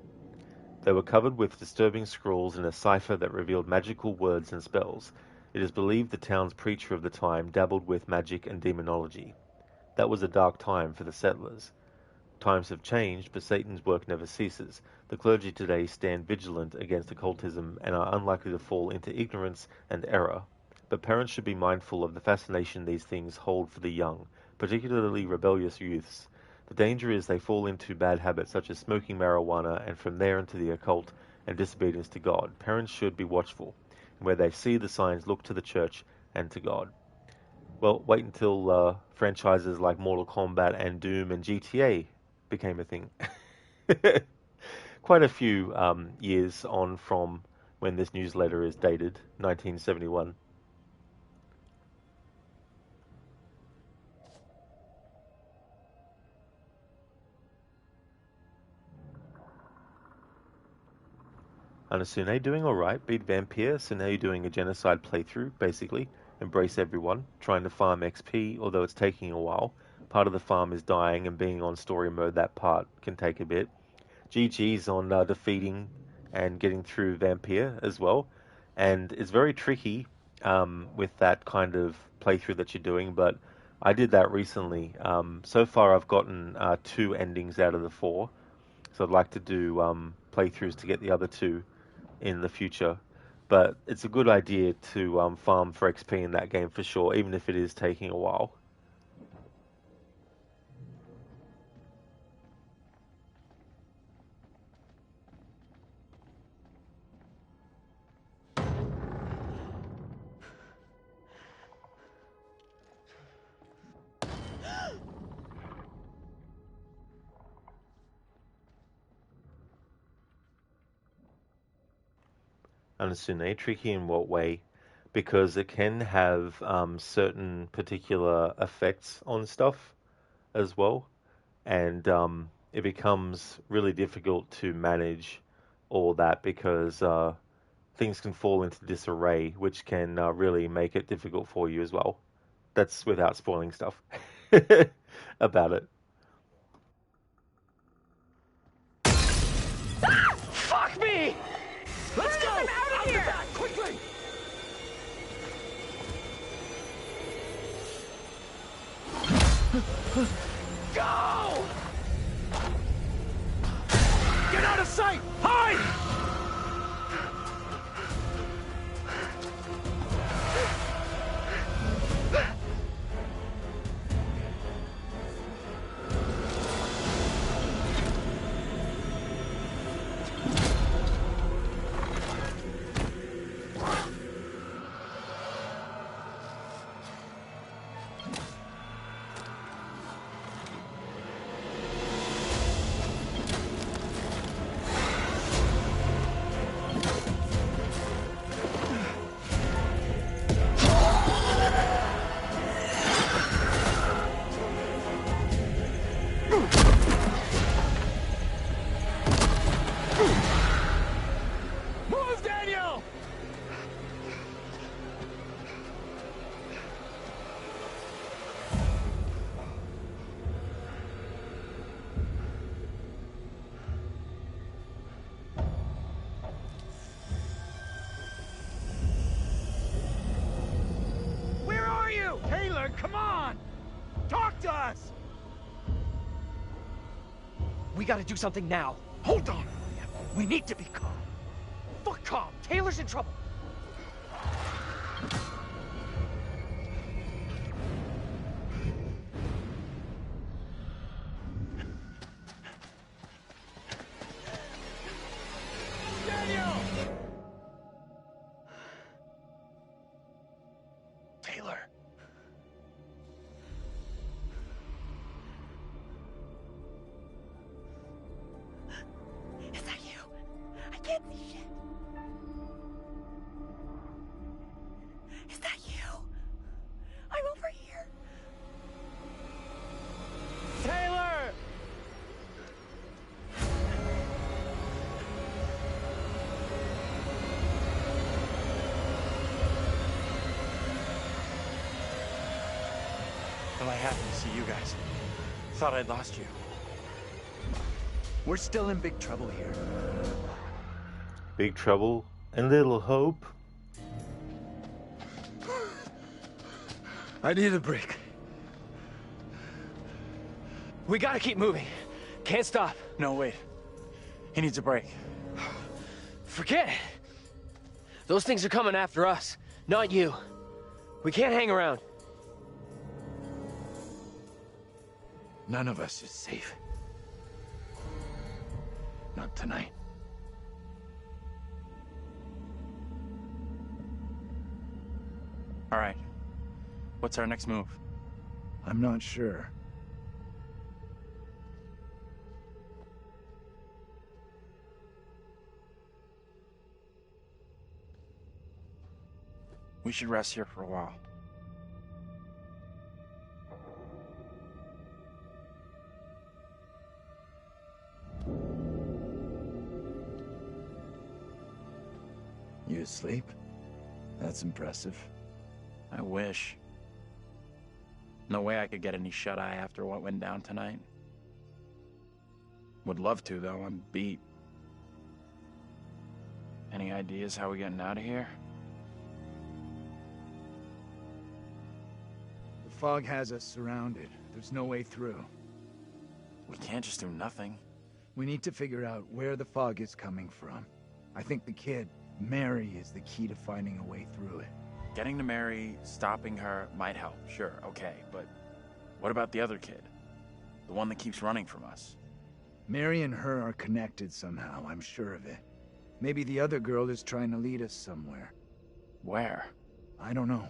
They were covered with disturbing scrawls in a cipher that revealed magical words and spells. It is believed the town's preacher of the time dabbled with magic and demonology. That was a dark time for the settlers. Times have changed, but Satan's work never ceases. The clergy today stand vigilant against occultism and are unlikely to fall into ignorance and error. But parents should be mindful of the fascination these things hold for the young, particularly rebellious youths. The danger is they fall into bad habits such as smoking marijuana, and from there into the occult and disobedience to God. Parents should be watchful, and where they see the signs, look to the church and to God. Well, wait until franchises like Mortal Kombat and Doom and GTA became a thing. Quite a few years on from when this newsletter is dated, 1971. And Sune doing alright, beat Vampire, so now you're doing a genocide playthrough, basically. Embrace everyone, trying to farm XP, although it's taking a while. Part of the farm is dying, and being on story mode, that part can take a bit. GG's on defeating and getting through Vampire as well. And it's very tricky with that kind of playthrough that you're doing, but I did that recently. So far I've gotten 2 endings out of the 4, so I'd like to do playthroughs to get the other 2 in the future. But it's a good idea to farm for XP in that game for sure, even if it is taking a while. And Sune, tricky in what way? Because it can have certain particular effects on stuff as well, and it becomes really difficult to manage all that because things can fall into disarray, which can really make it difficult for you as well. That's without spoiling stuff about it. Fuck me! Let's go! Out the back, quickly! Go! Get out of sight! Hide! Move, Daniel! Where are you? Taylor, come on! Talk to us! We gotta do something now. Hold on! We need to be calm. Fuck calm. Taylor's in trouble. Daniel! Taylor. Is that you? I can't see shit. Is that you? I'm over here. Taylor! Well, I happened to see you guys. Thought I'd lost you. We're still in big trouble here. Big trouble and little hope. I need a break. We gotta keep moving. Can't stop. No, wait. He needs a break. Forget it. Those things are coming after us, not you. We can't hang around. None of us is safe. Not tonight. All right. What's our next move? I'm not sure. We should rest here for a while. You asleep? That's impressive. I wish. No way I could get any shut-eye after what went down tonight. Would love to, though. I'm beat. Any ideas how we're getting out of here? The fog has us surrounded. There's no way through. We can't just do nothing. We need to figure out where the fog is coming from. I think the kid, Mary, is the key to finding a way through it. Getting to Mary, stopping her, might help. Sure, okay, but what about the other kid? The one that keeps running from us? Mary and her are connected somehow, I'm sure of it. Maybe the other girl is trying to lead us somewhere. Where? I don't know.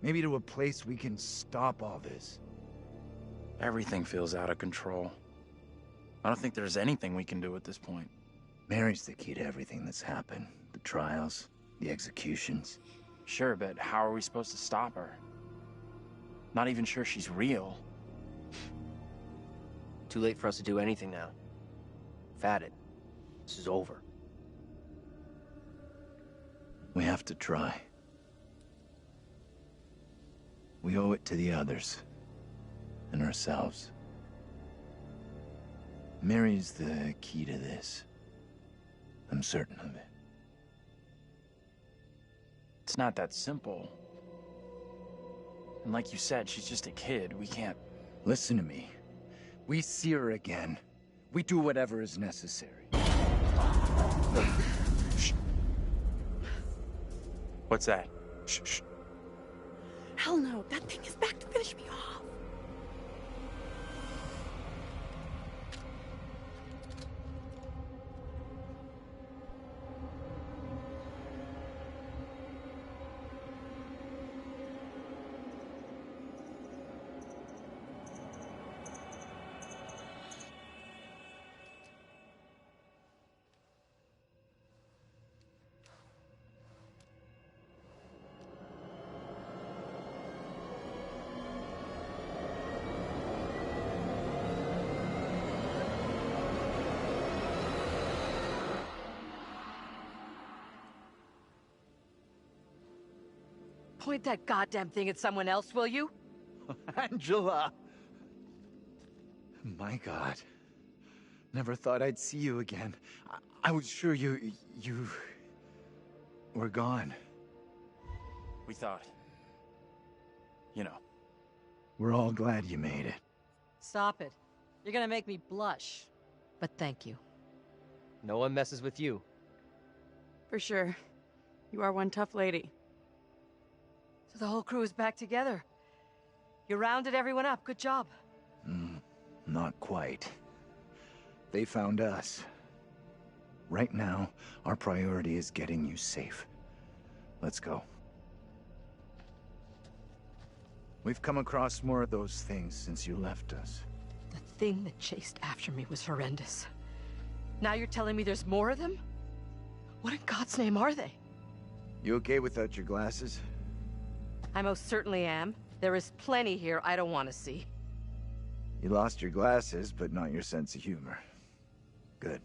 Maybe to a place we can stop all this. Everything feels out of control. I don't think there's anything we can do at this point. Mary's the key to everything that's happened. The trials, the executions. Sure, but how are we supposed to stop her? Not even sure she's real. Too late for us to do anything now. Fatted. This is over. We have to try. We owe it to the others. And ourselves. Mary's the key to this. I'm certain of it. It's not that simple. And like you said, she's just a kid. We can't... Listen to me. We see her again. We do whatever is necessary. Shh. What's that? Shh, shh. Hell no, that thing is back to finish me off. Point that goddamn thing at someone else, will you? Angela! My God. Never thought I'd see you again. I was sure you were gone. We thought... You know. We're all glad you made it. Stop it. You're gonna make me blush. But thank you. No one messes with you. For sure. You are one tough lady. So the whole crew is back together. You rounded everyone up. Good job. Not quite. They found us. Right now, our priority is getting you safe. Let's go. We've come across more of those things since you left us. The thing that chased after me was horrendous. Now you're telling me there's more of them? What in God's name are they? You okay without your glasses? I most certainly am. There is plenty here I don't want to see. You lost your glasses, but not your sense of humor. Good.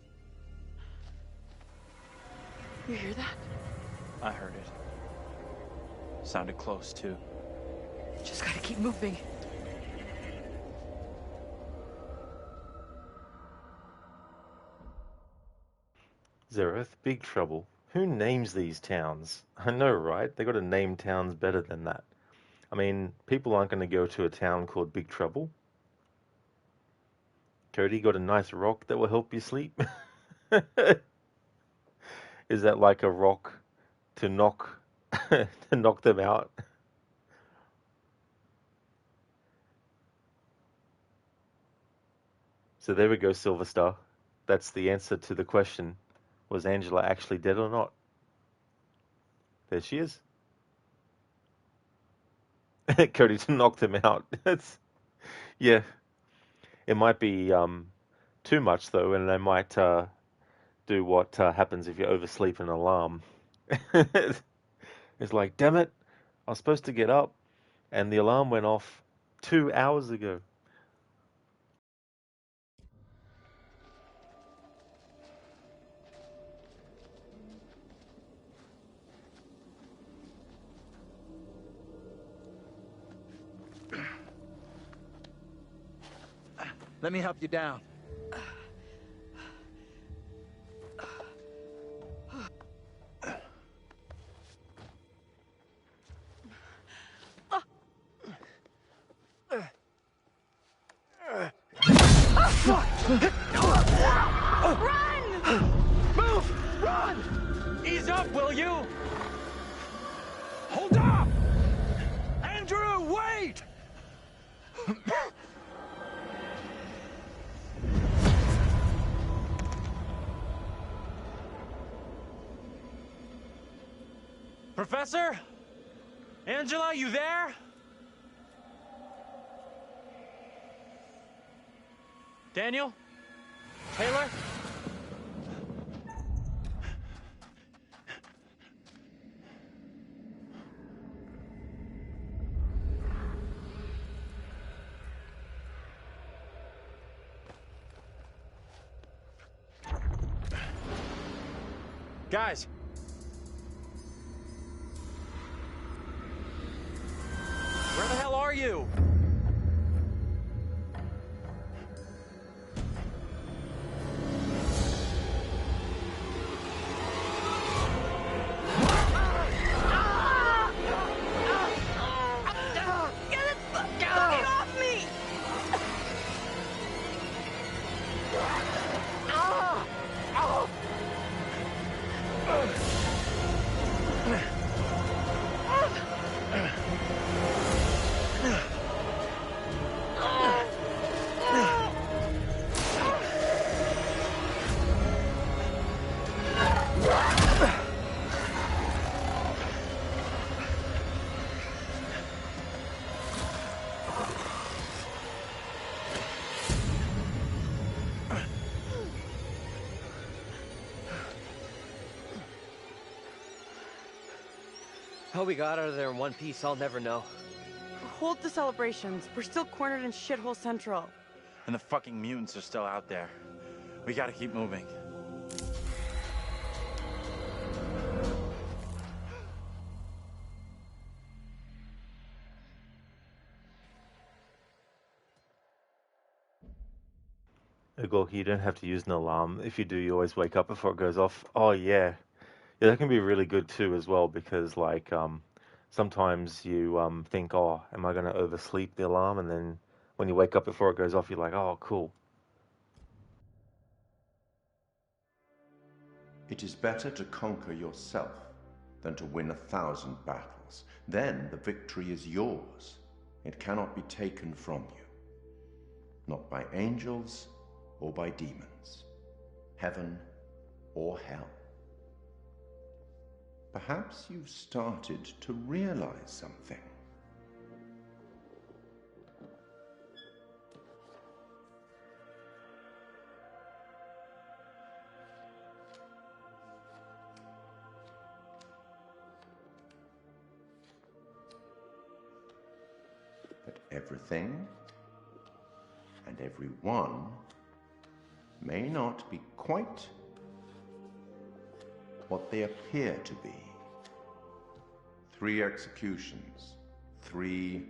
You hear that? I heard it. Sounded close, too. Just gotta keep moving. Zereth, Big Trouble. Who names these towns? I know, right? They got to name towns better than that. I mean, people aren't going to go to a town called Big Trouble. Cody, got a nice rock that will help you sleep? Is that like a rock to knock to knock them out? So there we go, Silver Star. That's the answer to the question. Was Angela actually dead or not? There she is. Cody to knock them out. Yeah. It might be too much though, and they might do what happens if you oversleep an alarm. It's like, damn it, I was supposed to get up, and the alarm went off 2 hours ago. Let me help you down. Run! Move! Run! Ease up, will you? Hold up! Andrew, wait! Professor? Angela, you there? Daniel? Taylor? Guys! Where the hell you? Get it fucking off me! How we got out of there in one piece, I'll never know. Hold the celebrations. We're still cornered in Shithole Central. And the fucking mutants are still out there. We gotta keep moving. Gorky, you don't have to use an alarm. If you do, you always wake up before it goes off. Oh, yeah. Yeah, that can be really good too as well because, like, sometimes you think, oh, am I going to oversleep the alarm? And then when you wake up before it goes off, you're like, oh, cool. It is better to conquer yourself than to win 1,000 battles. Then the victory is yours. It cannot be taken from you. Not by angels or by demons, heaven or hell. Perhaps you've started to realize something. That everything and everyone may not be quite what they appear to be. 3 executions, 3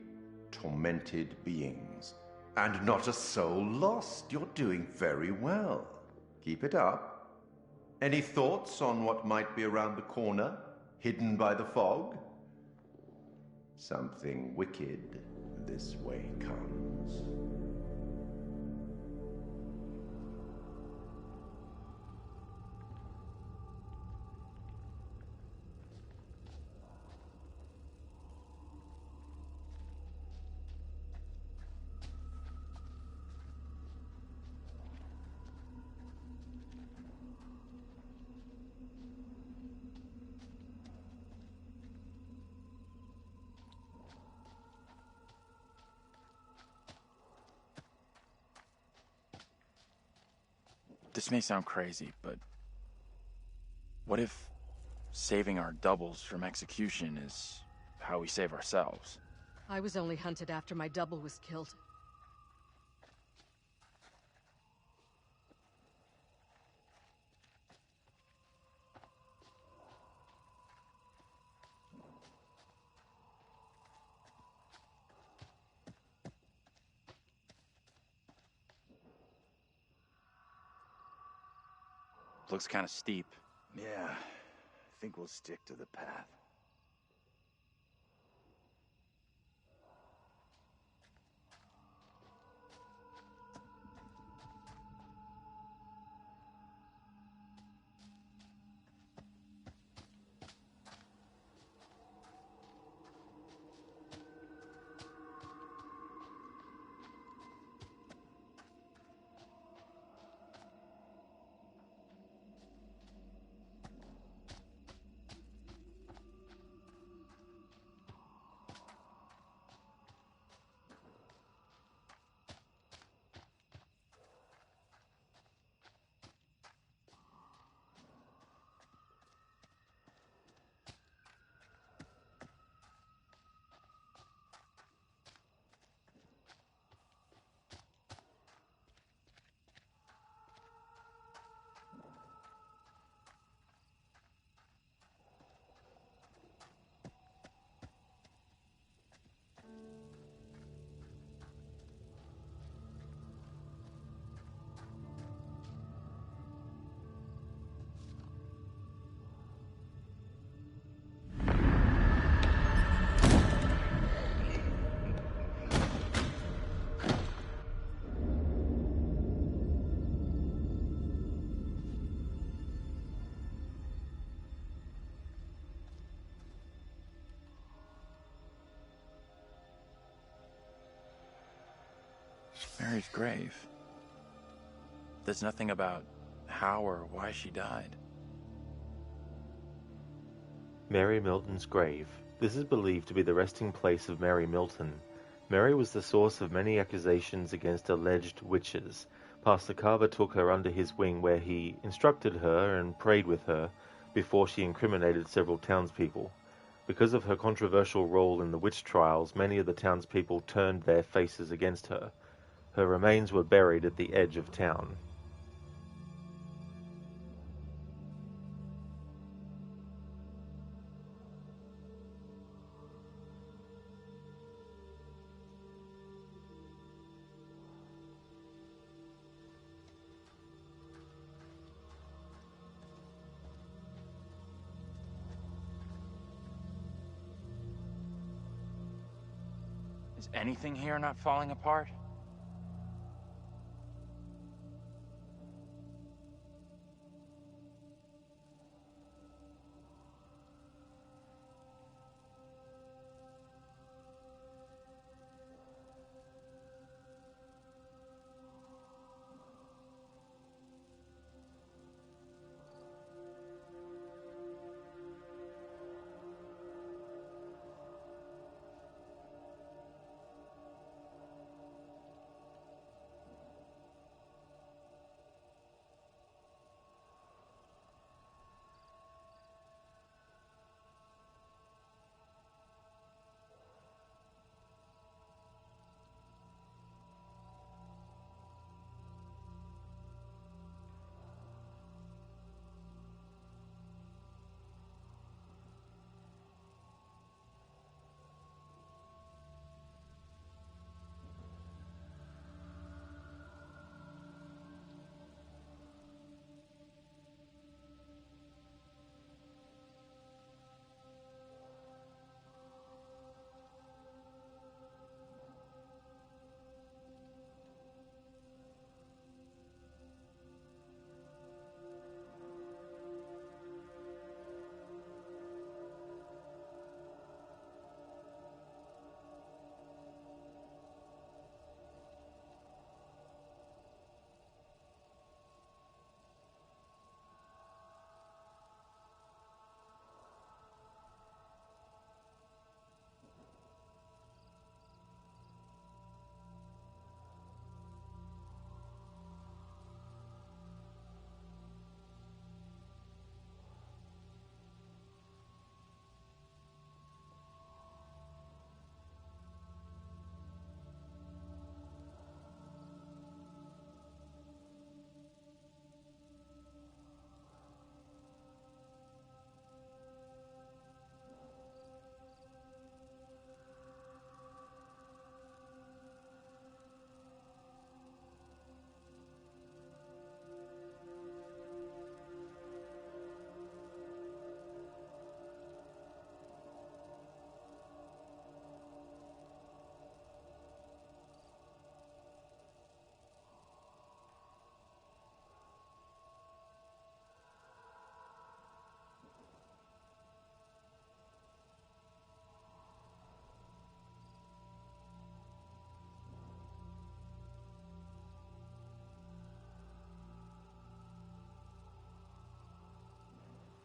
tormented beings, and not a soul lost. You're doing very well. Keep it up. Any thoughts on what might be around the corner, hidden by the fog? Something wicked this way comes. This may sound crazy, but what if saving our doubles from execution is how we save ourselves? I was only hunted after my double was killed. Looks kind of steep. Yeah, I think we'll stick to the path. Mary's grave. There's nothing about how or why she died. Mary Milton's grave. This is believed to be the resting place of Mary Milton. Mary was the source of many accusations against alleged witches. Pastor Carver took her under his wing where he instructed her and prayed with her before she incriminated several townspeople. Because of her controversial role in the witch trials, many of the townspeople turned their faces against her. Her remains were buried at the edge of town. Is anything here not falling apart?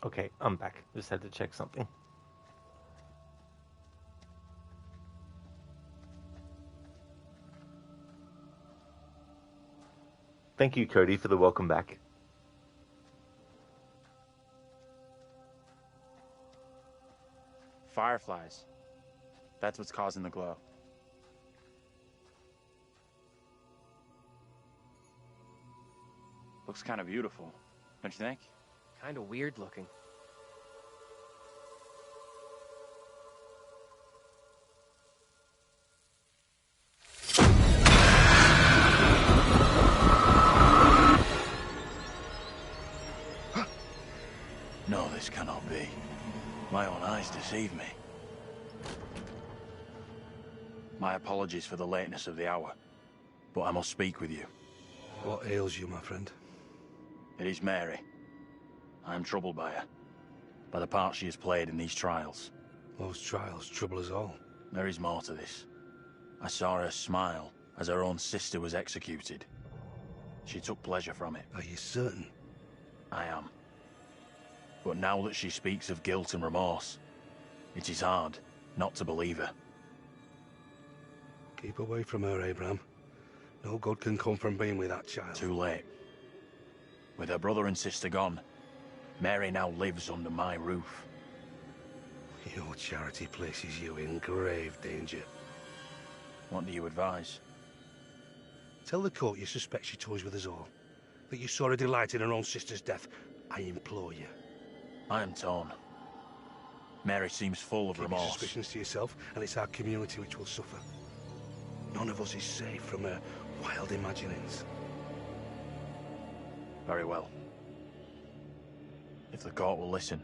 Okay, I'm back. Just had to check something. Thank you, Cody, for the welcome back. Fireflies. That's what's causing the glow. Looks kind of beautiful, don't you think? Kind of weird looking. No, this cannot be. My own eyes deceive me. My apologies for the lateness of the hour, but I must speak with you. What ails you, my friend? It is Mary. I am troubled by her, by the part she has played in these trials. Those trials trouble us all. There is more to this. I saw her smile as her own sister was executed. She took pleasure from it. Are you certain? I am. But now that she speaks of guilt and remorse, it is hard not to believe her. Keep away from her, Abraham. No good can come from being with that child. Too late. With her brother and sister gone, Mary now lives under my roof. Your charity places you in grave danger. What do you advise? Tell the court you suspect she toys with us all. That you saw her delight in her own sister's death. I implore you. I am torn. Mary seems full of Keep your remorse. suspicions to yourself, and it's our community which will suffer. None of us is safe from her wild imaginings. Very well. If the court will listen,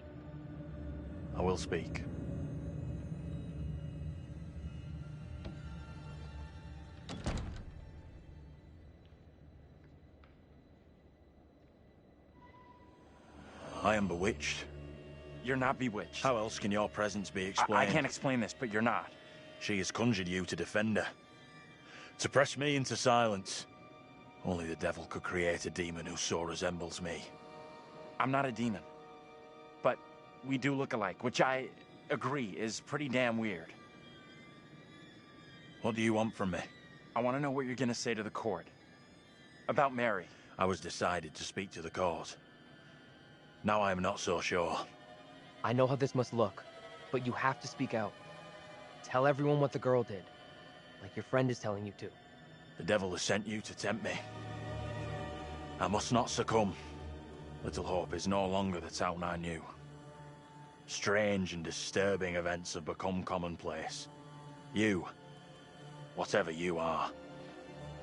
I will speak. I am bewitched. You're not bewitched. How else can your presence be explained? I can't explain this, but you're not. She has conjured you to defend her. To press me into silence. Only the devil could create a demon who so resembles me. I'm not a demon. But we do look alike, which I agree is pretty damn weird. What do you want from me? I want to know what you're going to say to the court. About Mary. I was decided to speak to the court. Now I am not so sure. I know how this must look, but you have to speak out. Tell everyone what the girl did, like your friend is telling you to. The devil has sent you to tempt me. I must not succumb. Little Hope is no longer the town I knew. Strange and disturbing events have become commonplace. You, whatever you are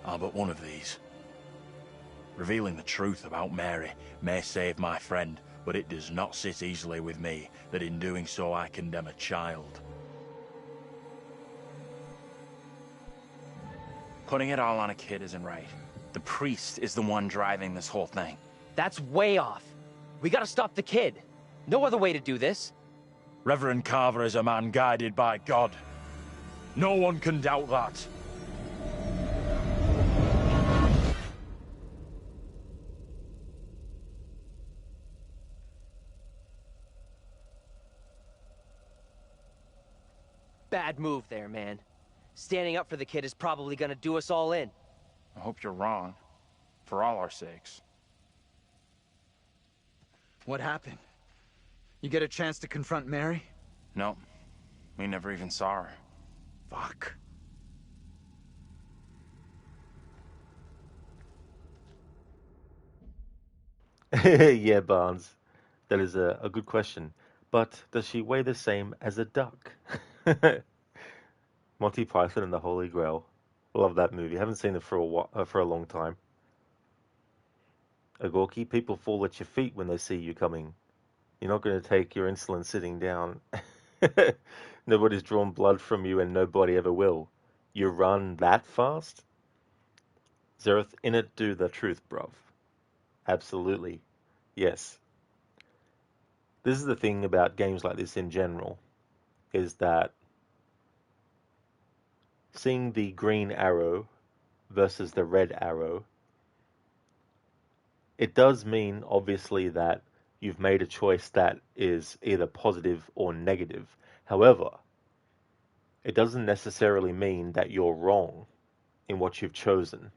but one of these. Revealing the truth about Mary may save my friend, but it does not sit easily with me that in doing so I condemn a child. Putting it all on a kid isn't right. The priest is the one driving this whole thing. That's way off. We gotta stop the kid. No other way to do this. Reverend Carver is a man guided by God. No one can doubt that. Bad move there, man. Standing up for the kid is probably gonna do us all in. I hope you're wrong. For all our sakes. What happened? You get a chance to confront Mary? No. We never even saw her. Fuck. Yeah, Barnes. That is a good question. But does she weigh the same as a duck? Monty Python and the Holy Grail. Love that movie. Haven't seen it for a long time. Agorki, people fall at your feet when they see you coming. You're not going to take your insulin sitting down. Nobody's drawn blood from you and nobody ever will. You run that fast? Zereth, in it do the truth, bruv. Absolutely. Yes. This is the thing about games like this in general, is that seeing the green arrow versus the red arrow, it does mean, obviously, that you've made a choice that is either positive or negative. However, it doesn't necessarily mean that you're wrong in what you've chosen.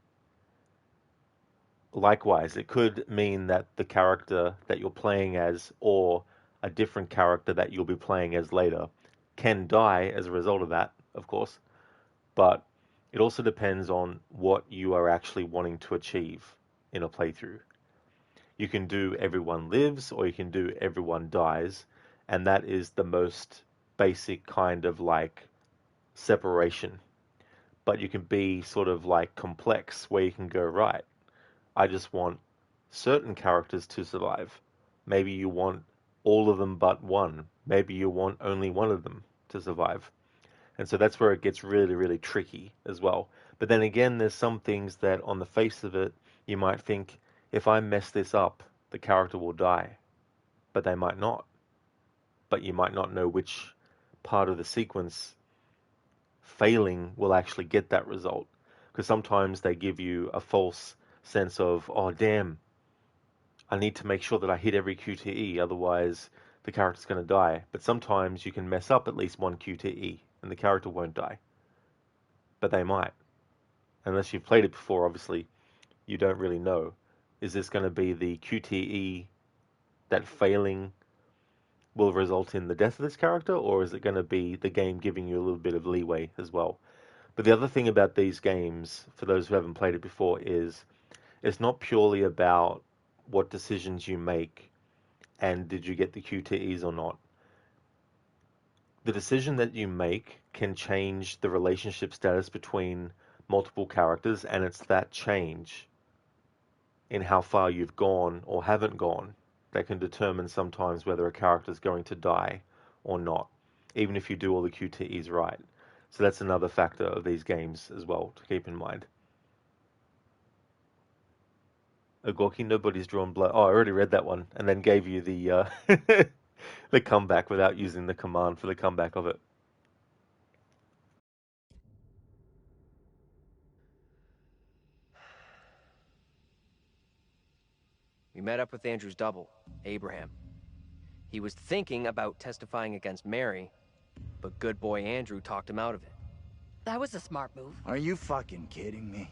Likewise, it could mean that the character that you're playing as, or a different character that you'll be playing as later, can die as a result of that, of course. But it also depends on what you are actually wanting to achieve in a playthrough. You can do everyone lives, or you can do everyone dies, and that is the most basic kind of like separation. But you can be sort of like complex, where you can go, right, I just want certain characters to survive. Maybe you want all of them but one. Maybe you want only one of them to survive. And so that's where it gets really, really tricky as well. But then again, there's some things that on the face of it, you might think, if I mess this up, the character will die. But they might not. But you might not know which part of the sequence failing will actually get that result. because sometimes they give you a false sense of, oh damn, I need to make sure that I hit every QTE, otherwise the character's going to die. But sometimes you can mess up at least one QTE and the character won't die. But they might. Unless you've played it before, obviously, you don't really know. Is this going to be the QTE that failing will result in the death of this character, or is it going to be the game giving you a little bit of leeway as well? But the other thing about these games, for those who haven't played it before, is it's not purely about what decisions you make and did you get the QTEs or not. The decision that you make can change the relationship status between multiple characters, and it's that change in how far you've gone or haven't gone that can determine sometimes whether a character is going to die or not, even if you do all the QTEs right. So that's another factor of these games as well to keep in mind. Agorki, nobody's drawn blood. Oh, I already read that one, and then gave you the the comeback without using the command for the comeback of it. We met up with Andrew's double, Abraham. He was thinking about testifying against Mary, but good boy Andrew talked him out of it. That was a smart move. Are you fucking kidding me?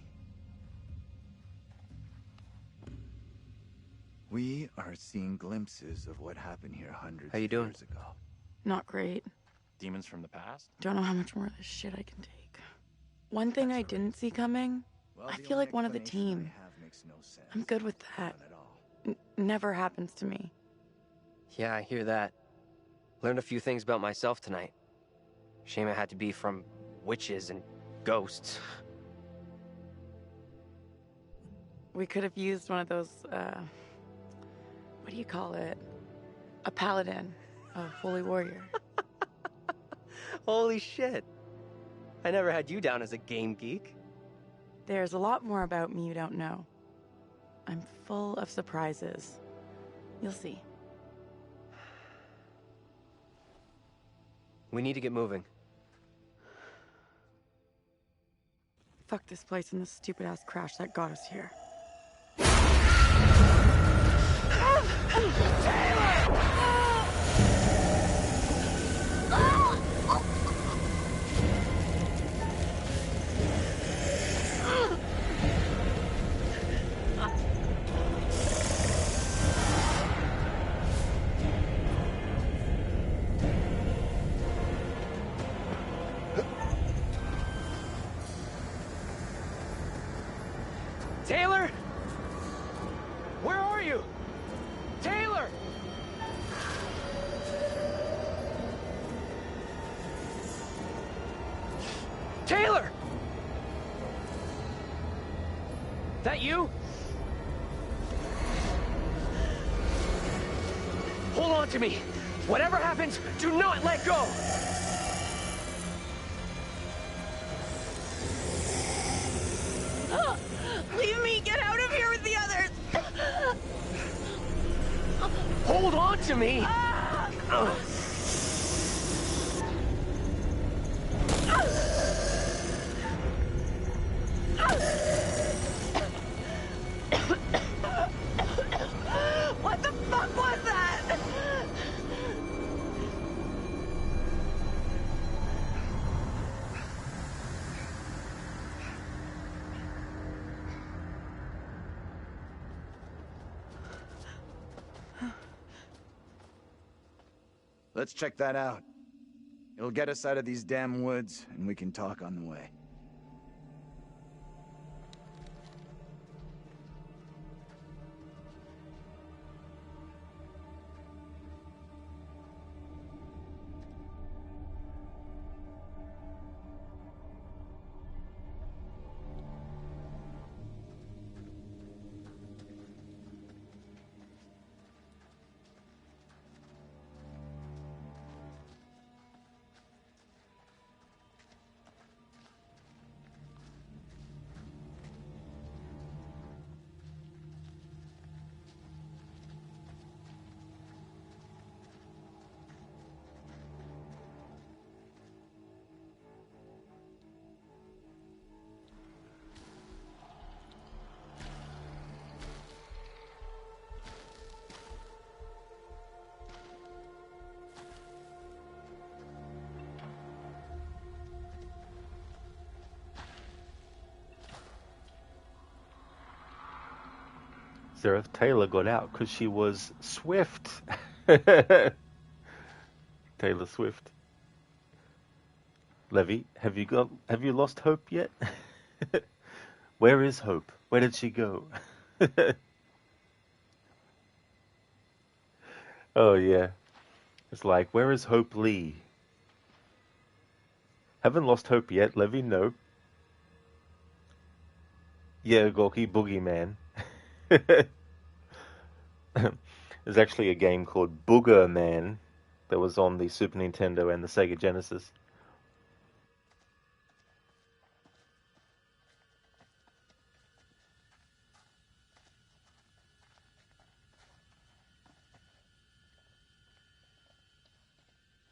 We are seeing glimpses of what happened here hundreds of years ago. Not great. Demons from the past? Don't know how much more of this shit I can take. One thing I didn't see coming, I feel like one of the team. I'm good with that. Never happens to me. Yeah, I hear that. Learned a few things about myself tonight. Shame it had to be from witches and ghosts. We could have used one of those, what do you call it? A paladin, a holy warrior. Holy shit. I never had you down as a game geek. There's a lot more about me you don't know. I'm full of surprises. You'll see. We need to get moving. Fuck this place and the stupid-ass crash that got us here. Taylor? Where are you? Taylor! Taylor! That you? Hold on to me. Whatever happens, do not let go! Leave me! Get out of here with the others! Hold on to me! What the fuck was that? Let's check that out. It'll get us out of these damn woods, and we can talk on the way. Seraph Taylor got out because she was swift. Taylor Swift. Levy, have you lost hope yet? Where is Hope? Where did she go? Oh yeah. It's like, where is Hope Lee? Haven't lost hope yet, Levy? No. Yeah, Gorky Boogeyman. There's actually a game called Booger Man that was on the Super Nintendo and the Sega Genesis.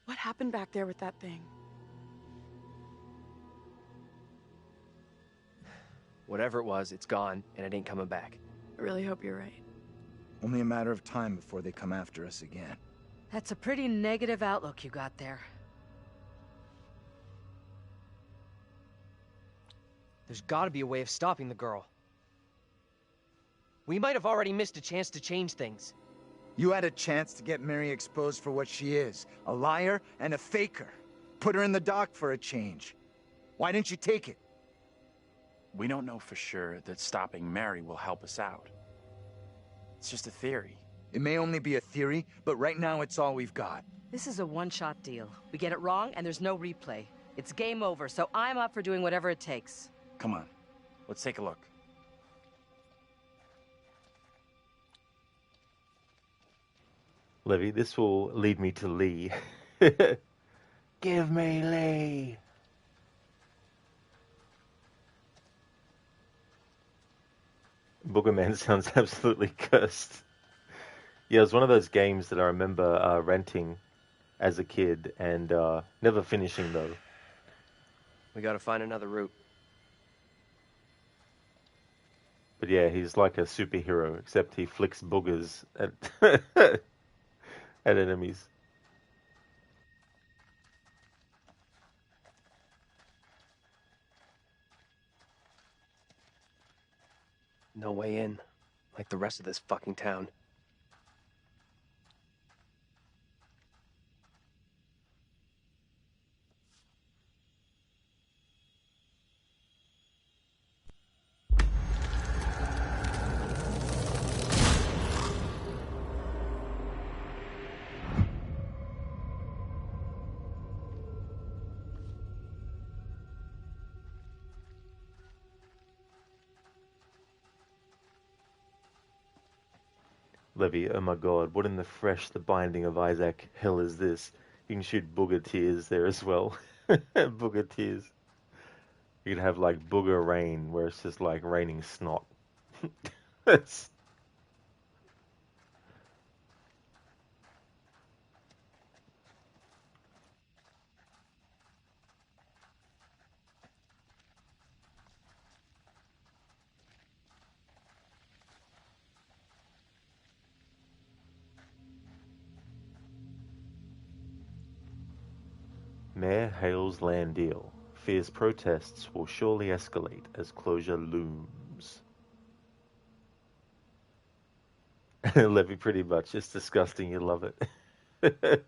What happened back there with that thing? Whatever it was, it's gone, and it ain't coming back. I really hope you're right. Only a matter of time before they come after us again. That's a pretty negative outlook you got there. There's gotta be a way of stopping the girl. We might have already missed a chance to change things. You had a chance to get Mary exposed for what she is. A liar and a faker. Put her in the dock for a change. Why didn't you take it? We don't know for sure that stopping Mary will help us out. It's just a theory. It may only be a theory, but right now it's all we've got. This is a one-shot deal. We get it wrong, and there's no replay. It's game over, so I'm up for doing whatever it takes. Come on, let's take a look. Levy, this will lead me to Lee. Give me Lee. Boogerman sounds absolutely cursed. Yeah, it was one of those games that I remember renting as a kid and never finishing though. We gotta find another route. But yeah, he's like a superhero, except he flicks boogers at at enemies. No way in, like the rest of this fucking town. Levy, oh my god, what in the fresh, the binding of Isaac hell is this? You can shoot booger tears there as well. Booger tears. You could have like booger rain, where it's just like raining snot. That's... Mayor hails land deal. Fears protests will surely escalate as closure looms. Levy, pretty much. It's disgusting. You love it.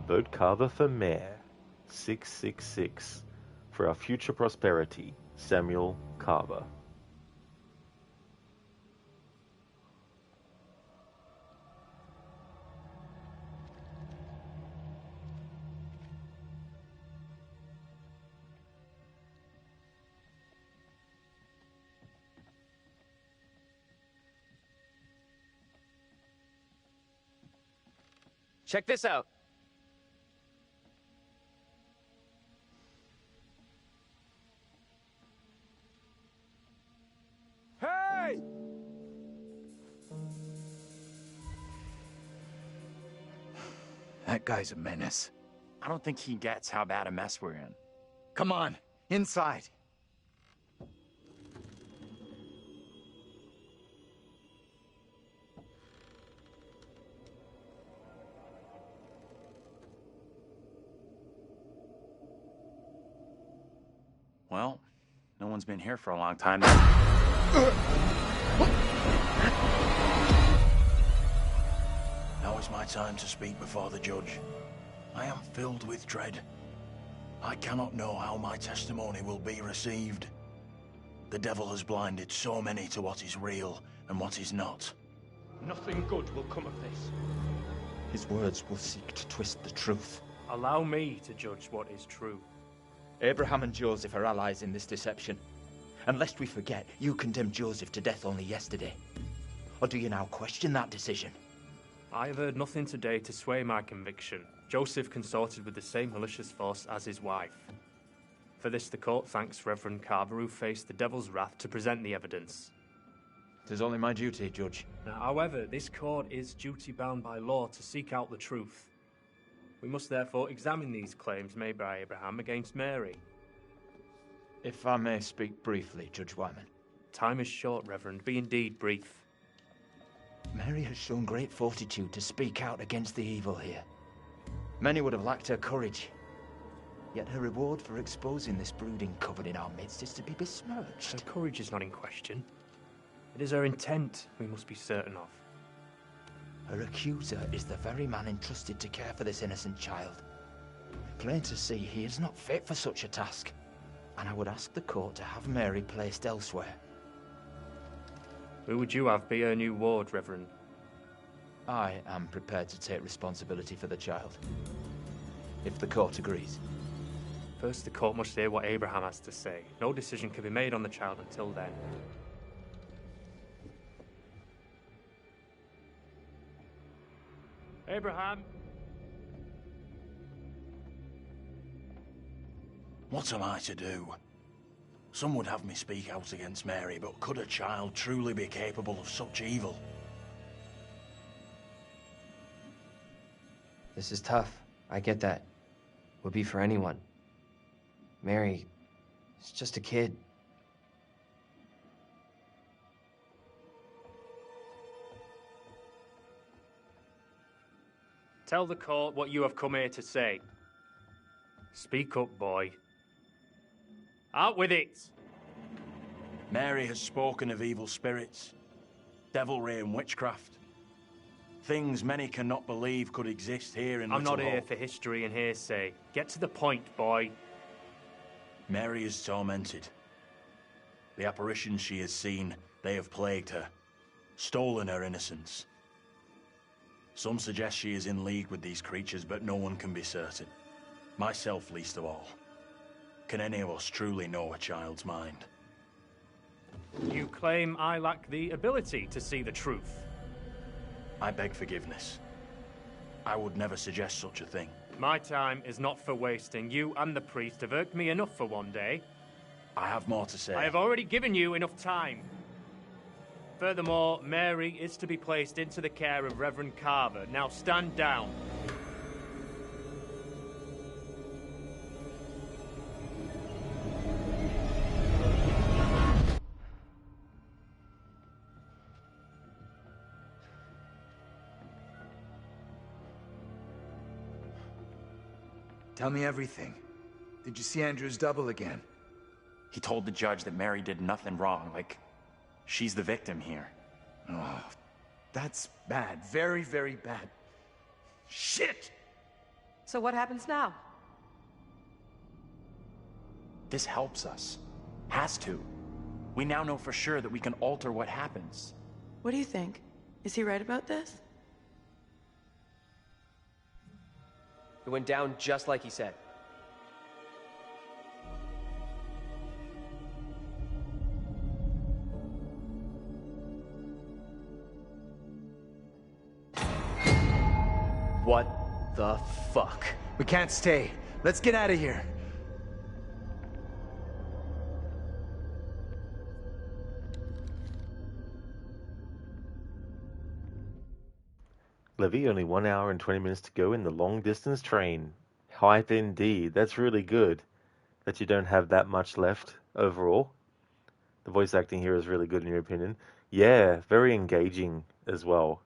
Vote Carver for mayor. 666. For our future prosperity. Samuel Carver. Check this out. Hey! That guy's a menace. I don't think he gets how bad a mess we're in. Come on, inside. Well, no one's been here for a long time. Now is my time to speak before the judge. I am filled with dread. I cannot know how my testimony will be received. The devil has blinded so many to what is real and what is not. Nothing good will come of this. His words will seek to twist the truth. Allow me to judge what is true. Abraham and Joseph are allies in this deception. And lest we forget, you condemned Joseph to death only yesterday. Or do you now question that decision? I have heard nothing today to sway my conviction. Joseph consorted with the same malicious force as his wife. For this the court thanks Reverend Carver, who faced the devil's wrath to present the evidence. It is only my duty, Judge. Now, however, this court is duty-bound by law to seek out the truth. We must therefore examine these claims made by Abraham against Mary. If I may speak briefly, Judge Wyman. Time is short, Reverend. Be indeed brief. Mary has shown great fortitude to speak out against the evil here. Many would have lacked her courage. Yet her reward for exposing this brooding coven in our midst is to be besmirched. Her courage is not in question. It is her intent we must be certain of. Her accuser is the very man entrusted to care for this innocent child. Plain to see, he is not fit for such a task. And I would ask the court to have Mary placed elsewhere. Who would you have be her new ward, Reverend? I am prepared to take responsibility for the child. If the court agrees. First, the court must hear what Abraham has to say. No decision can be made on the child until then. Abraham! What am I to do? Some would have me speak out against Mary, but could a child truly be capable of such evil? This is tough. I get that. Would be for anyone. Mary is just a kid. Tell the court what you have come here to say. Speak up, boy. Out with it! Mary has spoken of evil spirits, devilry and witchcraft. Things many cannot believe could exist here in I'm Little not here Hope. for history and hearsay. Get to the point, boy. Mary is tormented. The apparitions she has seen, they have plagued her, stolen her innocence. Some suggest she is in league with these creatures, but no one can be certain. Myself least of all. Can any of us truly know a child's mind? You claim I lack the ability to see the truth. I beg forgiveness. I would never suggest such a thing. My time is not for wasting. You and the priest have irked me enough for one day. I have more to say. I have already given you enough time. Furthermore, Mary is to be placed into the care of Reverend Carver. Now stand down. Tell me everything. Did you see Andrew's double again? He told the judge that Mary did nothing wrong, like she's the victim here. Oh, that's bad. Very, very bad. Shit! So what happens now? This helps us. Has to. We now know for sure that we can alter what happens. What do you think? Is he right about this? It went down just like he said. What the fuck? We can't stay. Let's get out of here. Levy, only 1 hour and 20 minutes to go in the long-distance train. Hype indeed. That's really good that you don't have that much left overall. The voice acting here is really good in your opinion. Yeah, very engaging as well.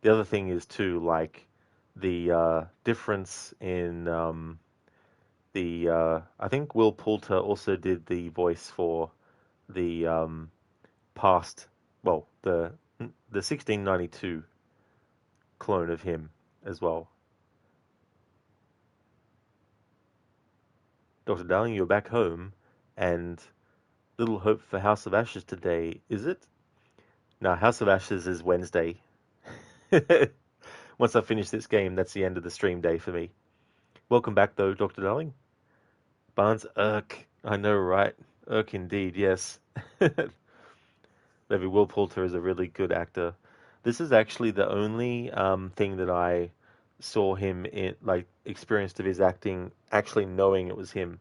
The other thing is too, like, the difference in I think Will Poulter also did the voice for the past, well, the 1692 clone of him as well. Dr. Darling, you're back home, and little hope for House of Ashes today, is it? No, House of Ashes is Wednesday. Once I finish this game, that's the end of the stream day for me. Welcome back, though, Dr. Darling. Barnes, irk. I know, right? Irk indeed, yes. Maybe Will Poulter is a really good actor. This is actually the only thing that I saw him in, like, experienced of his acting, actually knowing it was him.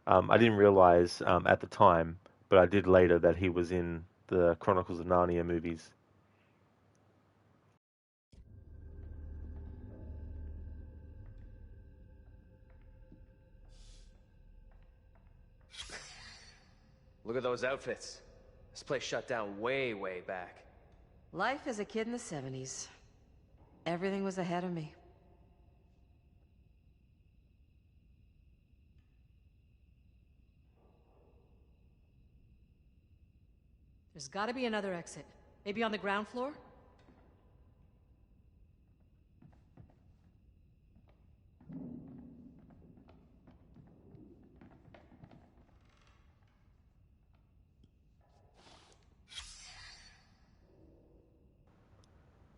I didn't realize at the time, but I did later that he was in the Chronicles of Narnia movies. Look at those outfits. This place shut down way, way back. Life as a kid in the 70s. Everything was ahead of me. There's gotta be another exit. Maybe on the ground floor?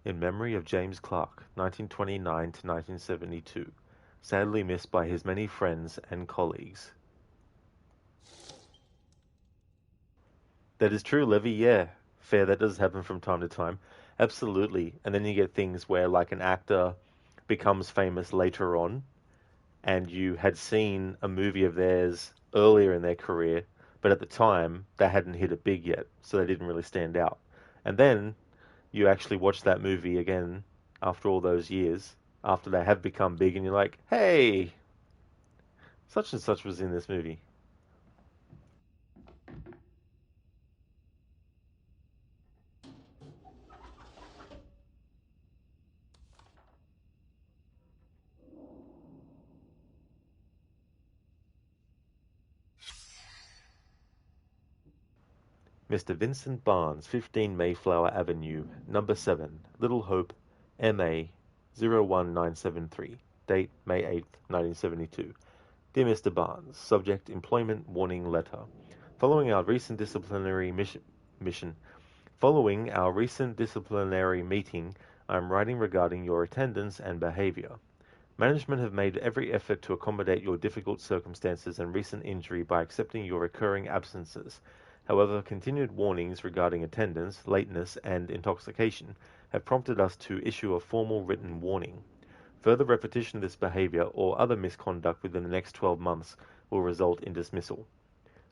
In memory of James Clark, 1929 to 1972, sadly missed by his many friends and colleagues. That is true, Levy, yeah. Fair, that does happen from time to time. Absolutely. And then you get things where, like, an actor becomes famous later on, and you had seen a movie of theirs earlier in their career, but at the time, they hadn't hit it big yet, so they didn't really stand out. And then you actually watch that movie again after all those years, after they have become big, and you're like, hey, such and such was in this movie. Mr. Vincent Barnes, 15 Mayflower Avenue, number 7, Little Hope, MA 01973, date May 8, 1972. Dear Mr. Barnes, subject employment warning letter. Following our recent disciplinary meeting, I am writing regarding your attendance and behavior. Management have made every effort to accommodate your difficult circumstances and recent injury by accepting your recurring absences. However, continued warnings regarding attendance, lateness, and intoxication have prompted us to issue a formal written warning. Further repetition of this behavior or other misconduct within the next 12 months will result in dismissal.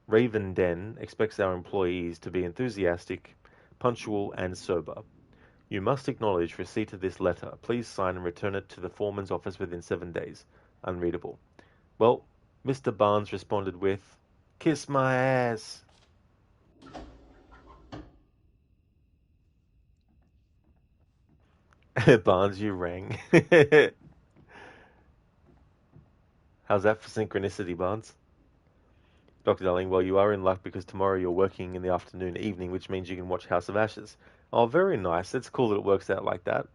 Raven Den expects our employees to be enthusiastic, punctual, and sober. You must acknowledge receipt of this letter. Please sign and return it to the foreman's office within 7 days. Unreadable. Well, Mr. Barnes responded with, "Kiss my ass." Barnes, you rang. How's that for synchronicity, Barnes? Dr. Darling, well, you are in luck because tomorrow you're working in the afternoon, evening, which means you can watch House of Ashes. Oh, very nice. It's cool that it works out like that.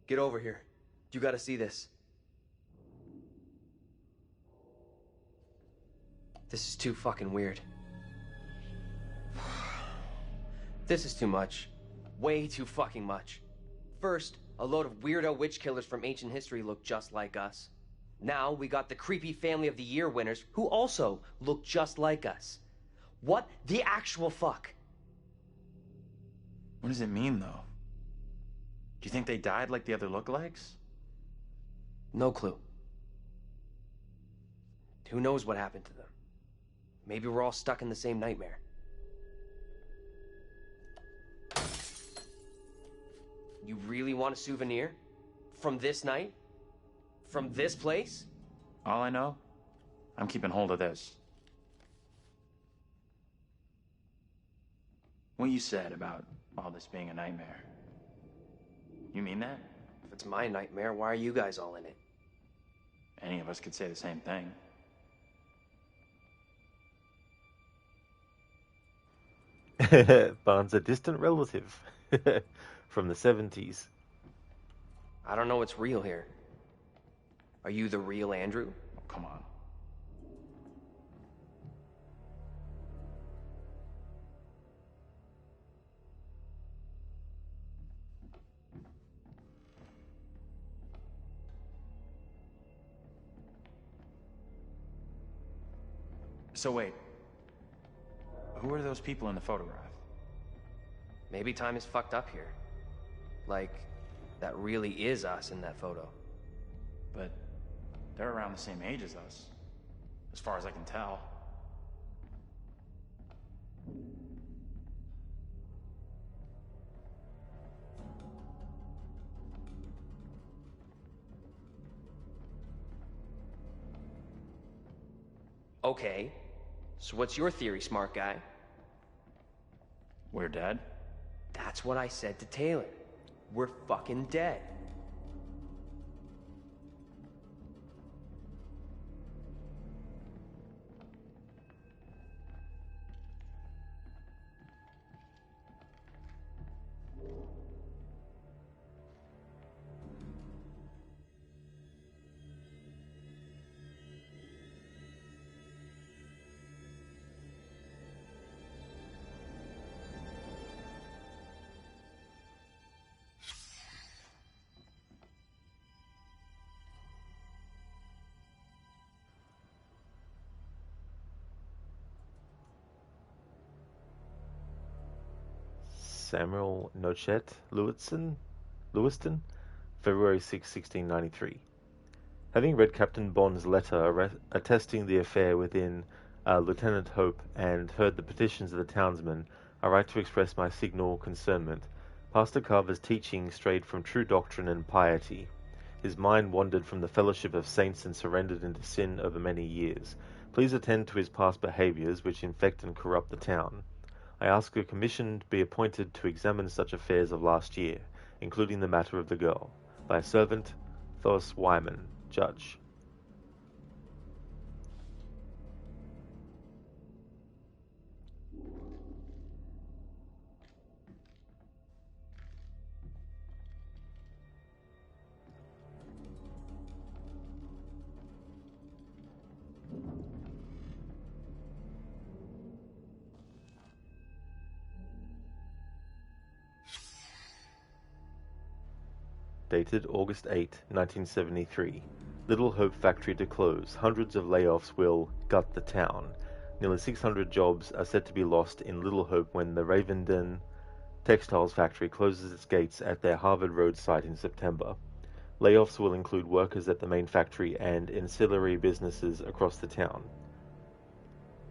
Get over here. You gotta see this. This is too fucking weird. This is too much. Way too fucking much. First, A load of weirdo witch killers from ancient history look just like us. Now we got the creepy Family of the Year winners who also look just like us. What the actual fuck? What does it mean, though? Do you think they died like the other lookalikes? No clue. Who knows what happened to them? Maybe we're all stuck in the same nightmare. You really want a souvenir? From this night? From this place? All I know, I'm keeping hold of this. What you said about all this being a nightmare. You mean that? If it's my nightmare, why are you guys all in it? Any of us could say the same thing. Barnes, a distant relative from the 70s. I don't know what's real here. Are you the real Andrew? Oh, come on. So wait, who are those people in the photograph? Maybe time is fucked up here. Like, that really is us in that photo. But they're around the same age as us, as far as I can tell. Okay, so what's your theory, smart guy? We're dead? That's what I said to Taylor. We're fucking dead. Samuel Nochet Lewiston, February 6, 1693. Having read Captain Bond's letter attesting the affair within Lieutenant Hope and heard the petitions of the townsmen, I write to express my signal concernment. Pastor Carver's teaching strayed from true doctrine and piety. His mind wandered from the fellowship of saints and surrendered into sin over many years. Please attend to his past behaviors, which infect and corrupt the town. I ask a commission be appointed to examine such affairs of last year, including the matter of the girl. Thy servant, Thos Wyman, Judge. Dated August 8, 1973. Little Hope factory to close. Hundreds of layoffs will gut the town. Nearly 600 jobs are said to be lost in Little Hope when the Ravenden textiles factory closes its gates at their Harvard Road site in September. Layoffs will include workers at the main factory and ancillary businesses across the town.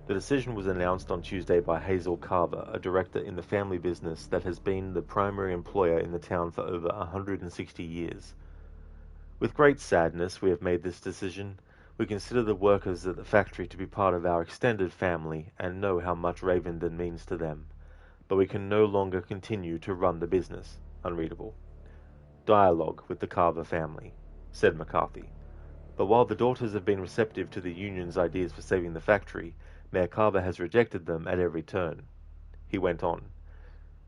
The decision was announced on Tuesday by Hazel Carver, a director in the family business that has been the primary employer in the town for over 160 years. With great sadness, we have made this decision. We consider the workers at the factory to be part of our extended family and know how much Ravenden means to them. But we can no longer continue to run the business. Unreadable. Dialogue with the Carver family, said McCarthy. But while the daughters have been receptive to the union's ideas for saving the factory, Mayor Carver has rejected them at every turn. He went on.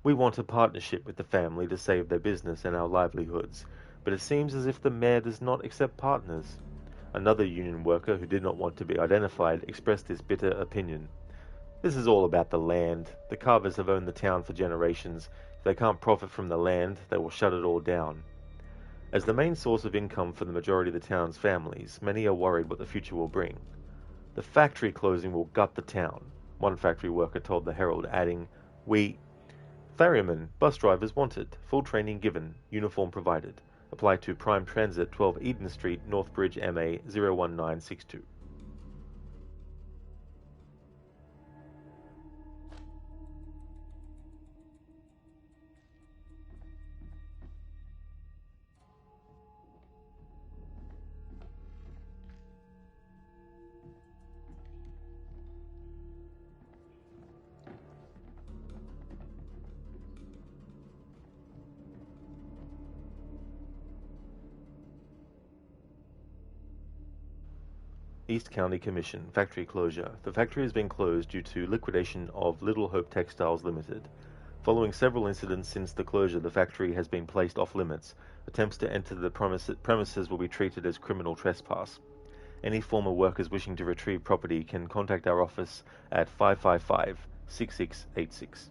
We want a partnership with the family to save their business and our livelihoods, but it seems as if the mayor does not accept partners. Another union worker who did not want to be identified expressed this bitter opinion. This is all about the land. The Carvers have owned the town for generations. If they can't profit from the land, they will shut it all down. As the main source of income for the majority of the town's families, many are worried what the future will bring. The factory closing will gut the town, one factory worker told the Herald, adding, Ferrymen, bus drivers wanted, full training given, uniform provided. Apply to Prime Transit, 12 Eden Street, Northbridge, MA 01962. East County Commission, factory closure. The factory has been closed due to liquidation of Little Hope Textiles Limited. Following several incidents since the closure, the factory has been placed off limits. Attempts to enter the premises will be treated as criminal trespass. Any former workers wishing to retrieve property can contact our office at 555-6686.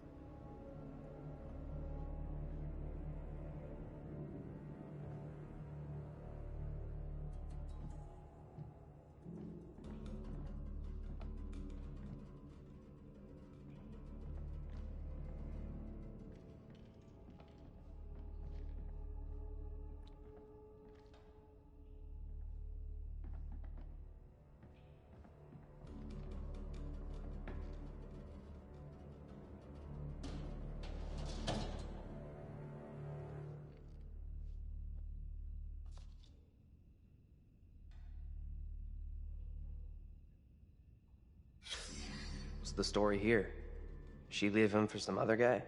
What's the story here? She leave him for some other guy?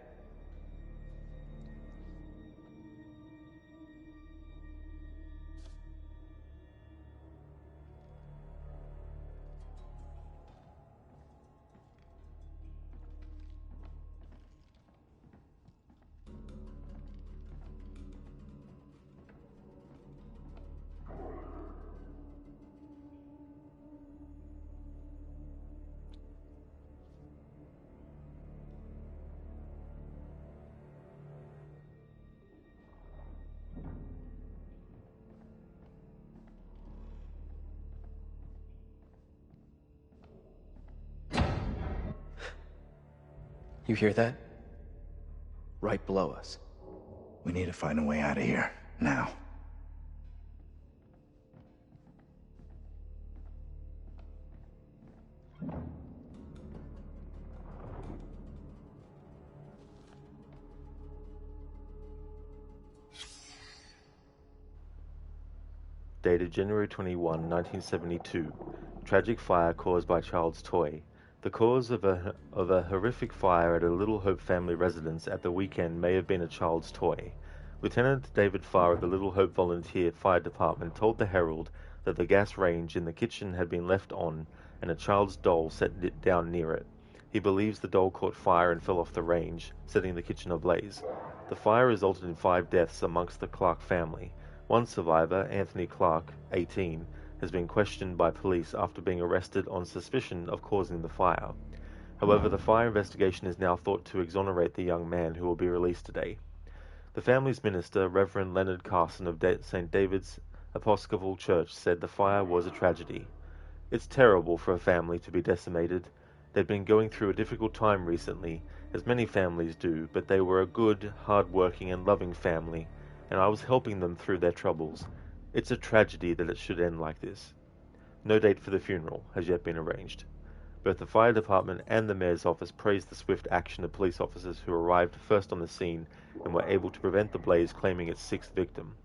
You hear that? Right below us. We need to find a way out of here, now. Dated January 21, 1972. Tragic fire caused by child's toy. The cause of a horrific fire at a Little Hope family residence at the weekend may have been a child's toy. Lieutenant David Farr of the Little Hope Volunteer Fire Department told the Herald that the gas range in the kitchen had been left on and a child's doll set down near it. He believes the doll caught fire and fell off the range, setting the kitchen ablaze. The fire resulted in 5 deaths amongst the Clark family. One survivor, Anthony Clark, 18, has been questioned by police after being arrested on suspicion of causing the fire. However, the fire investigation is now thought to exonerate the young man, who will be released today. The family's minister, Reverend Leonard Carson of St. David's Episcopal Church, said the fire was a tragedy. It's terrible for a family to be decimated. They've been going through a difficult time recently, as many families do, but they were a good, hard-working and loving family, and I was helping them through their troubles. It's a tragedy that it should end like this. No date for the funeral has yet been arranged. Both the fire department and the mayor's office praised the swift action of police officers who arrived first on the scene and were able to prevent the blaze claiming its 6th victim.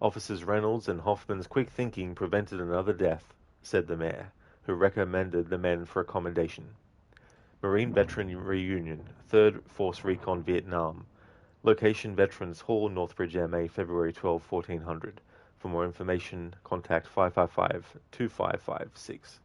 Officers Reynolds and Hoffman's quick thinking prevented another death, said the mayor, who recommended the men for a commendation. Marine Veteran Reunion, 3rd Force Recon Vietnam. Location Veterans Hall, Northbridge, MA, February 12, 1400. For more information, contact 555-2556.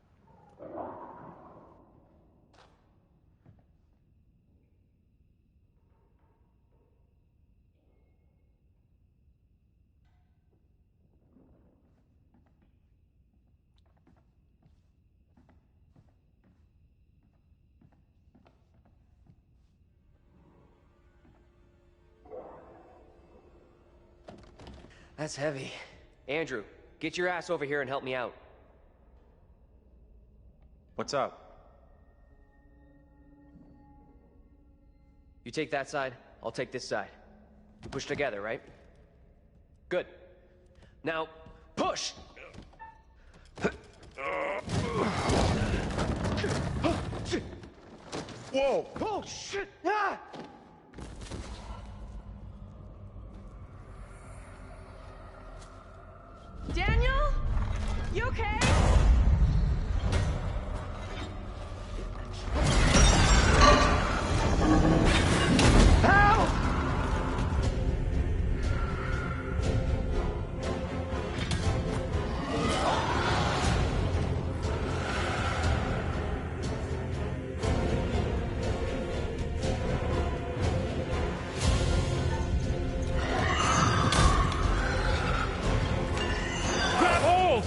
That's heavy. Andrew, get your ass over here and help me out. What's up? You take that side, I'll take this side. We push together, right? Good. Now, push! Whoa! Oh, shit! Ah! Daniel? You okay? Grab hold!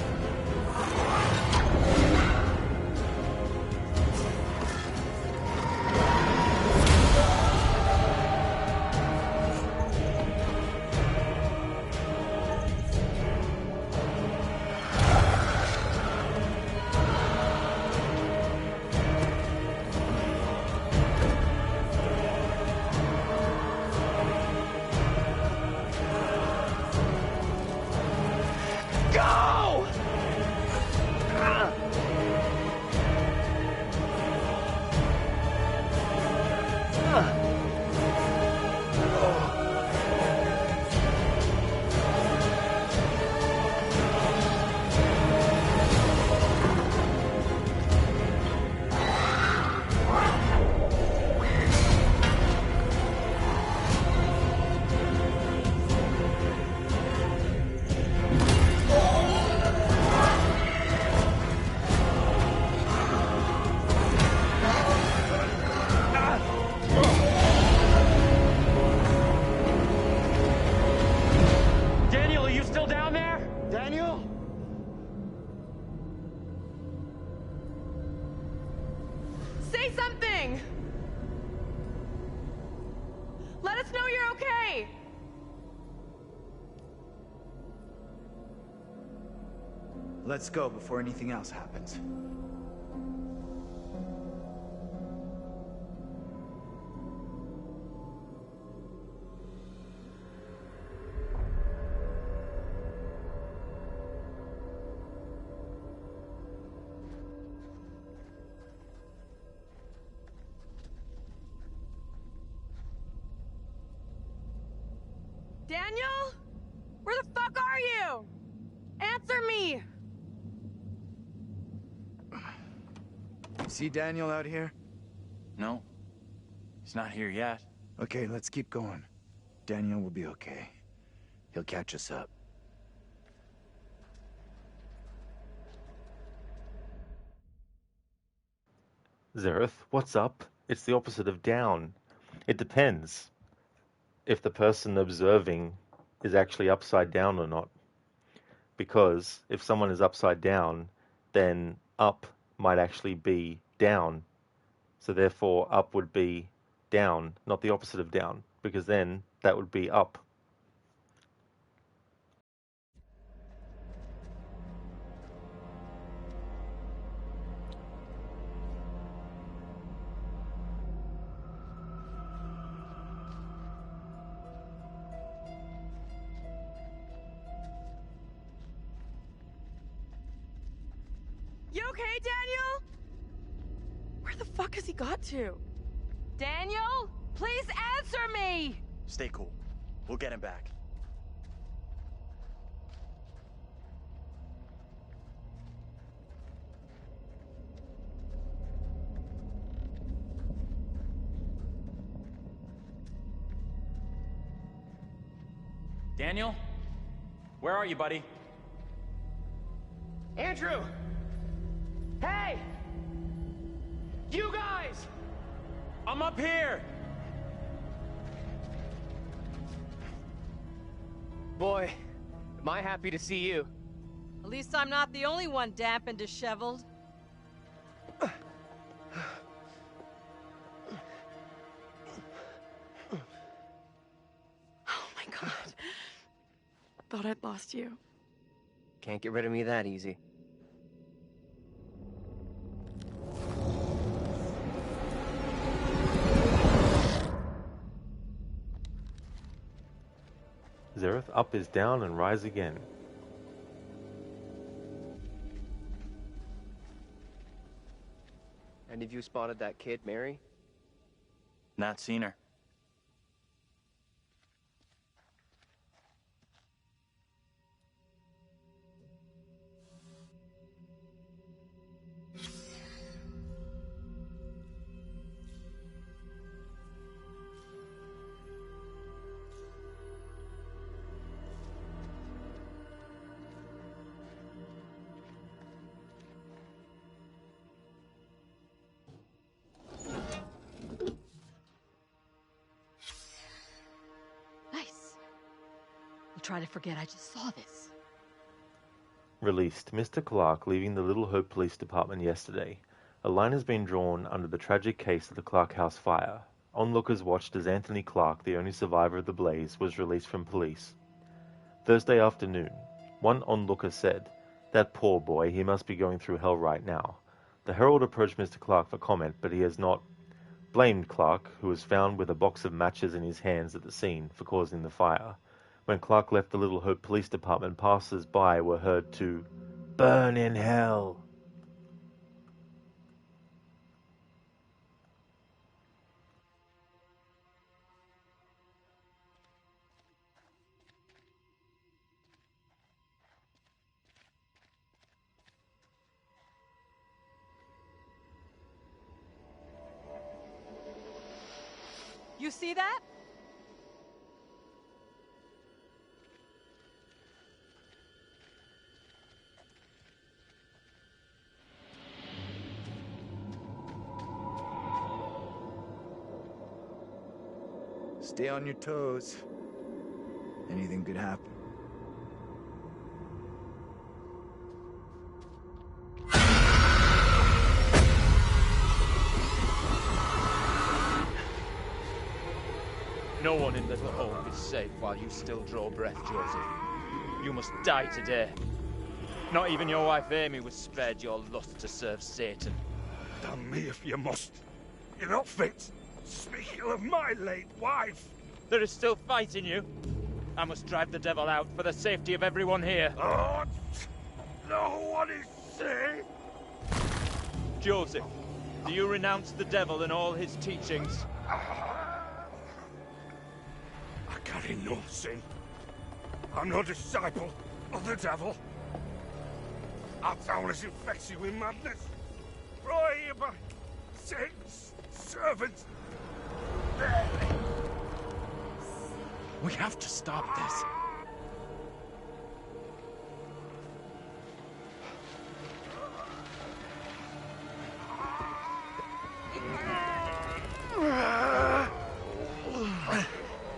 Go! Daniel, are you still down there? Daniel? Say something! Let us know you're okay! Let's go before anything else happens. Daniel? Where the fuck are you? Answer me! See Daniel out here? No. He's not here yet. Okay, let's keep going. Daniel will be okay. He'll catch us up. Zereth, what's up? It's the opposite of down. It depends if the person observing is actually upside down or not. Because if someone is upside down, then up might actually be down. So therefore, up would be down, not the opposite of down, because then that would be up. You okay, Daniel? Where the fuck has he got to? Daniel, please answer me! Stay cool. We'll get him back. Daniel? Where are you, buddy? Andrew! Hey! You guys! I'm up here! Boy, am I happy to see you. At least I'm not the only one damp and disheveled. Oh my god. thought I'd lost you. Can't get rid of me that easy. Zereth, up is down and rise again. Any of you spotted that kid, Mary? Not seen her. Nice. I'll try to forget I just saw this. Released. Mr. Clark leaving the Little Hope Police Department yesterday. A line has been drawn under the tragic case of the Clark House fire. Onlookers watched as Anthony Clark, the only survivor of the blaze, was released from police. Thursday afternoon, one onlooker said, "That poor boy, he must be going through hell right now." The Herald approached Mr. Clark for comment, but he has not blamed Clark, who was found with a box of matches in his hands at the scene, for causing the fire. When Clark left the Little Hope Police Department, passers-by were heard to burn in hell. You see that? Stay on your toes. Anything could happen. No one in Little Hope is safe while you still draw breath, Joseph. You must die today. Not even your wife Amy was spared your lust to serve Satan. Damn me if you must. You're not fit. Speaking of my late wife. There is still fight in you. I must drive the devil out for the safety of everyone here. Oh, no one is safe. Joseph, do you renounce the devil and all his teachings? I carry no sin. I'm no disciple of the devil. Our town is infected with madness. Brought here by Satan's servants. We have to stop this.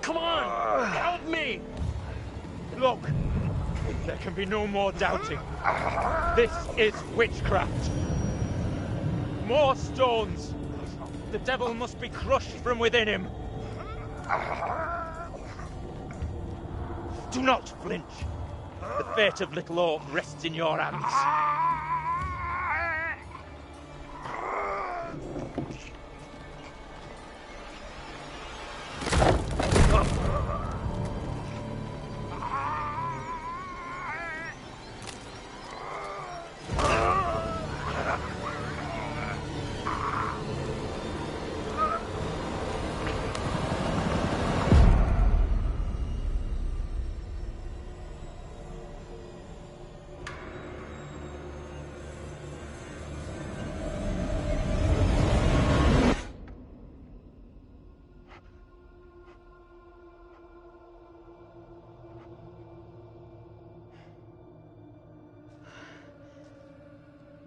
Come on! Help me! Look, there can be no more doubting. This is witchcraft. More stones. The devil must be crushed from within him. Do not flinch. The fate of Little Hope rests in your hands.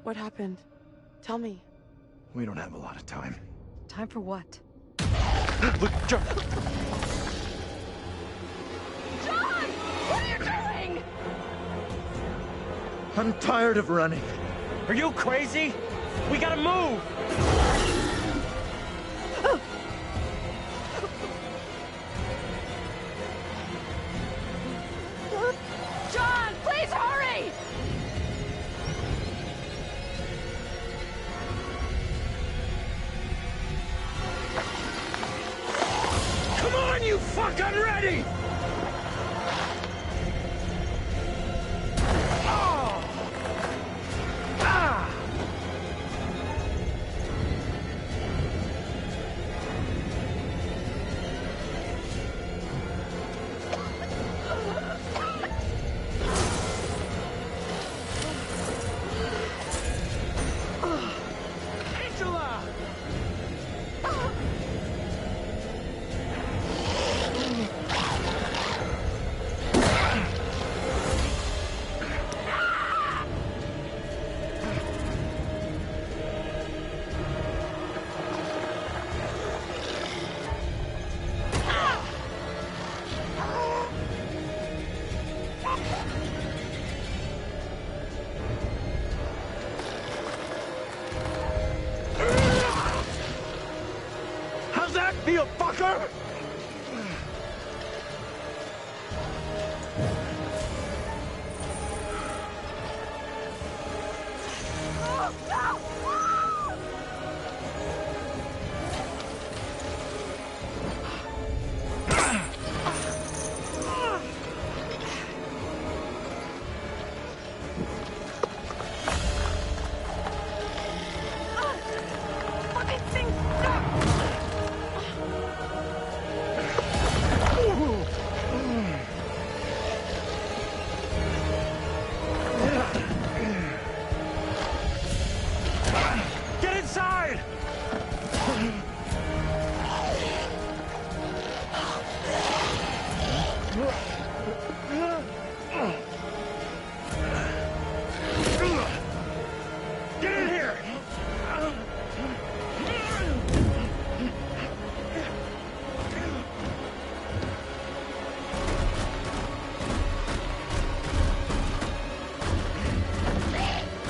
What happened? Tell me. We don't have a lot of time. Time for what? Look, John! John! What are you doing? I'm tired of running. Are you crazy? We gotta move! you fucking ready? How's that feel, fucker? Get inside! Get in here!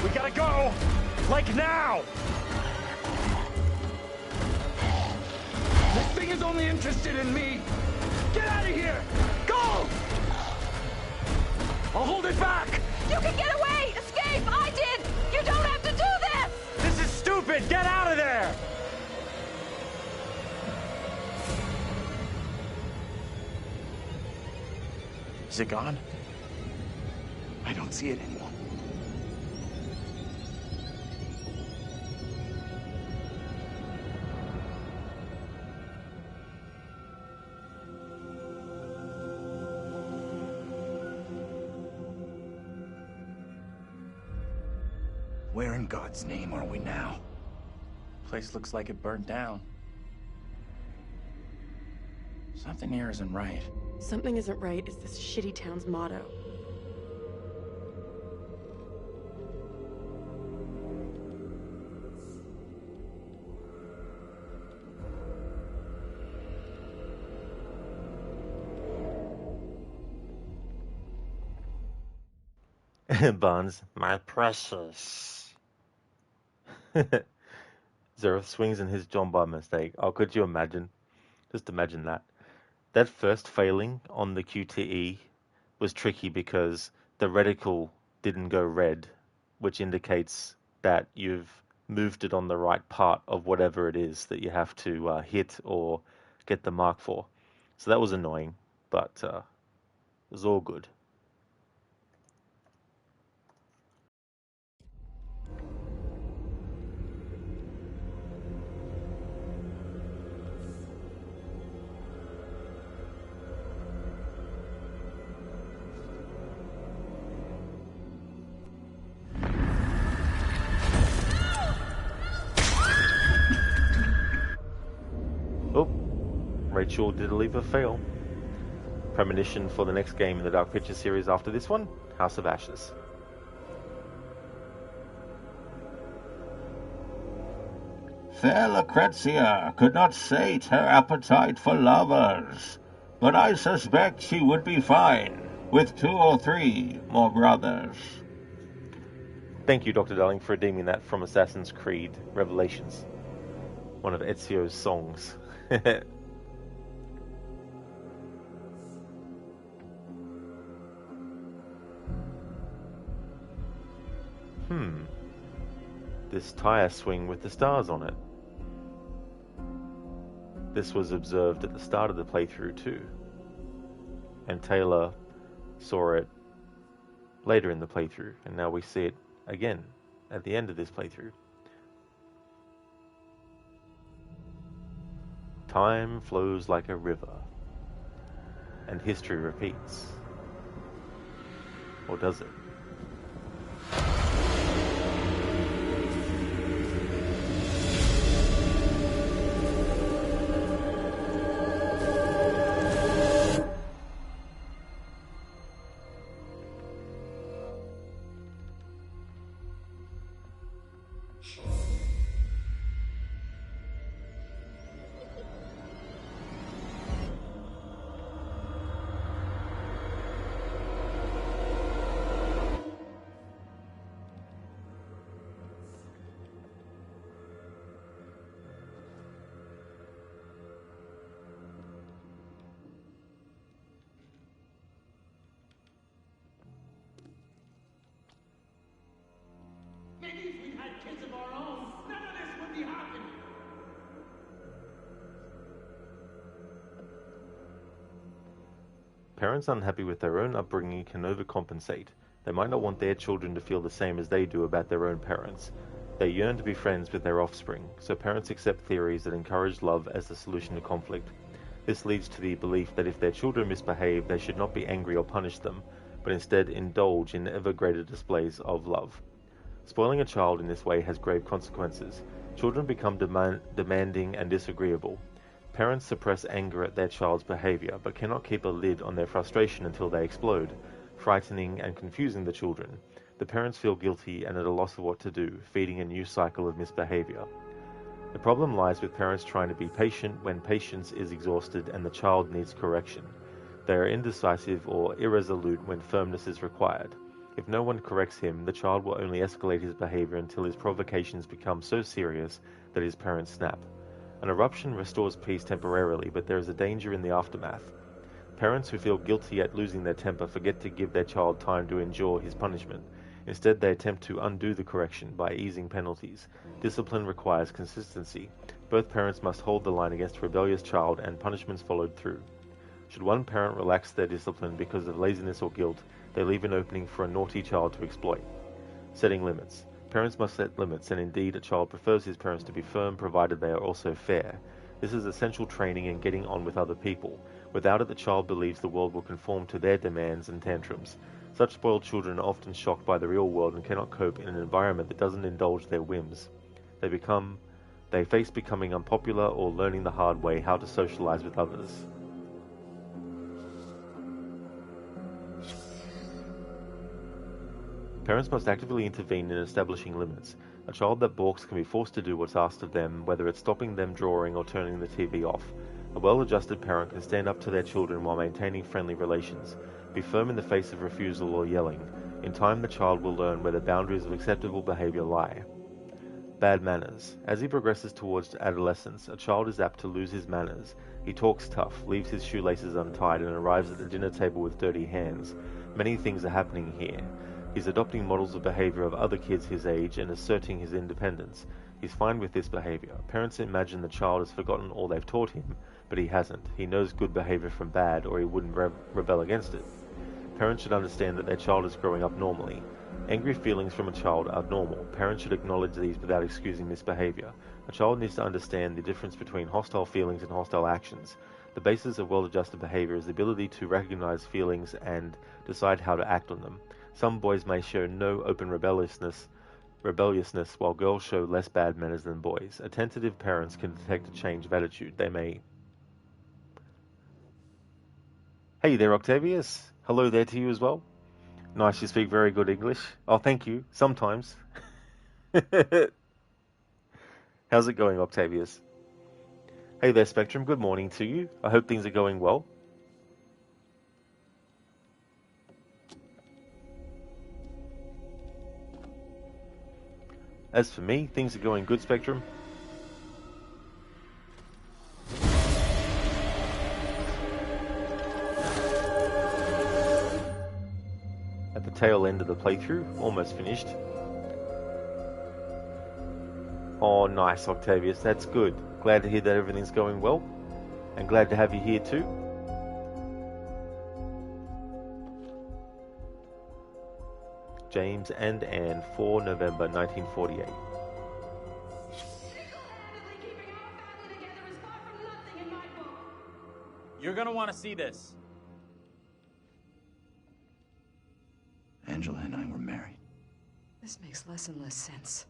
We gotta go! Like now! This thing is only interested in me! Get out of here! Go! I'll hold it back! You can get away! Escape! I did! You don't have to do this! This is stupid! Get out of there! Is it gone? I don't see it anymore. Where in God's name are we now? Place looks like it burnt down. Something here isn't right. Something isn't right is this shitty town's motto. Barnes, my precious. Zereth swings in his John by mistake. Oh, could you imagine? Just imagine that. That first failing on the QTE was tricky because the reticle didn't go red, which indicates that you've moved it on the right part of whatever it is that you have to hit or get the mark for. So that was annoying, but it was all good. Oh, Rachel did leave a fail. Premonition for the next game in the Dark Pictures series after this one, House of Ashes. Fair Lucrezia could not sate her appetite for lovers, but I suspect she would be fine with 2 or 3 more brothers. Thank you, Dr. Darling, for redeeming that from Assassin's Creed Revelations, one of Ezio's songs. This tire swing with the stars on it. this was observed at the start of the playthrough too, and Taylor saw it later in the playthrough, and now we see it again at the end of this playthrough. Time flows like a river, and history repeats. Or does it? Maybe if we had kids of our own, none of this would be happening. Parents unhappy with their own upbringing can overcompensate. They might not want their children to feel the same as they do about their own parents. They yearn to be friends with their offspring, so parents accept theories that encourage love as the solution to conflict. This leads to the belief that if their children misbehave, they should not be angry or punish them, but instead indulge in ever greater displays of love. Spoiling a child in this way has grave consequences. Children become demanding and disagreeable. Parents suppress anger at their child's behavior, but cannot keep a lid on their frustration until they explode, frightening and confusing the children. The parents feel guilty and at a loss of what to do, feeding a new cycle of misbehavior. The problem lies with parents trying to be patient when patience is exhausted and the child needs correction. They are indecisive or irresolute when firmness is required. If no one corrects him, the child will only escalate his behavior until his provocations become so serious that his parents snap. An eruption restores peace temporarily, but there is a danger in the aftermath. Parents who feel guilty at losing their temper forget to give their child time to endure his punishment. Instead, they attempt to undo the correction by easing penalties. Discipline requires consistency. Both parents must hold the line against a rebellious child and punishments followed through. Should one parent relax their discipline because of laziness or guilt, they leave an opening for a naughty child to exploit. Setting limits. Parents must set limits, and indeed a child prefers his parents to be firm, provided they are also fair. This is essential training in getting on with other people. Without it, the child believes the world will conform to their demands and tantrums. Such spoiled children are often shocked by the real world and cannot cope in an environment that doesn't indulge their whims. They face becoming unpopular or learning the hard way how to socialize with others. Parents must actively intervene in establishing limits. A child that balks can be forced to do what's asked of them, whether it's stopping them drawing or turning the TV off. A well-adjusted parent can stand up to their children while maintaining friendly relations. Be firm in the face of refusal or yelling. In time, the child will learn where the boundaries of acceptable behavior lie. Bad manners. As he progresses towards adolescence, a child is apt to lose his manners. He talks tough, leaves his shoelaces untied, and arrives at the dinner table with dirty hands. Many things are happening here. He's adopting models of behavior of other kids his age and asserting his independence. He's fine with this behavior. Parents imagine the child has forgotten all they've taught him, but he hasn't. He knows good behavior from bad, or he wouldn't rebel against it. Parents should understand that their child is growing up normally. Angry feelings from a child are normal. Parents should acknowledge these without excusing misbehavior. A child needs to understand the difference between hostile feelings and hostile actions. The basis of well-adjusted behavior is the ability to recognize feelings and decide how to act on them. Some boys may show no open rebelliousness, while girls show less bad manners than boys. Attentive parents can detect a change of attitude. They may... Hey there, Octavius. Hello there to you as well. Nice, you speak very good English. Oh, thank you. Sometimes. How's it going, Octavius? Hey there, Spectrum. Good morning to you. I hope things are going well. As for me, things are going good, Spectrum. At the tail end of the playthrough, almost finished. Oh, nice, Octavius. That's good. Glad to hear that everything's going well. and glad to have you here too. James and Anne, 4 November 1948. You're gonna want to see this. Angela and I were married. This makes less and less sense.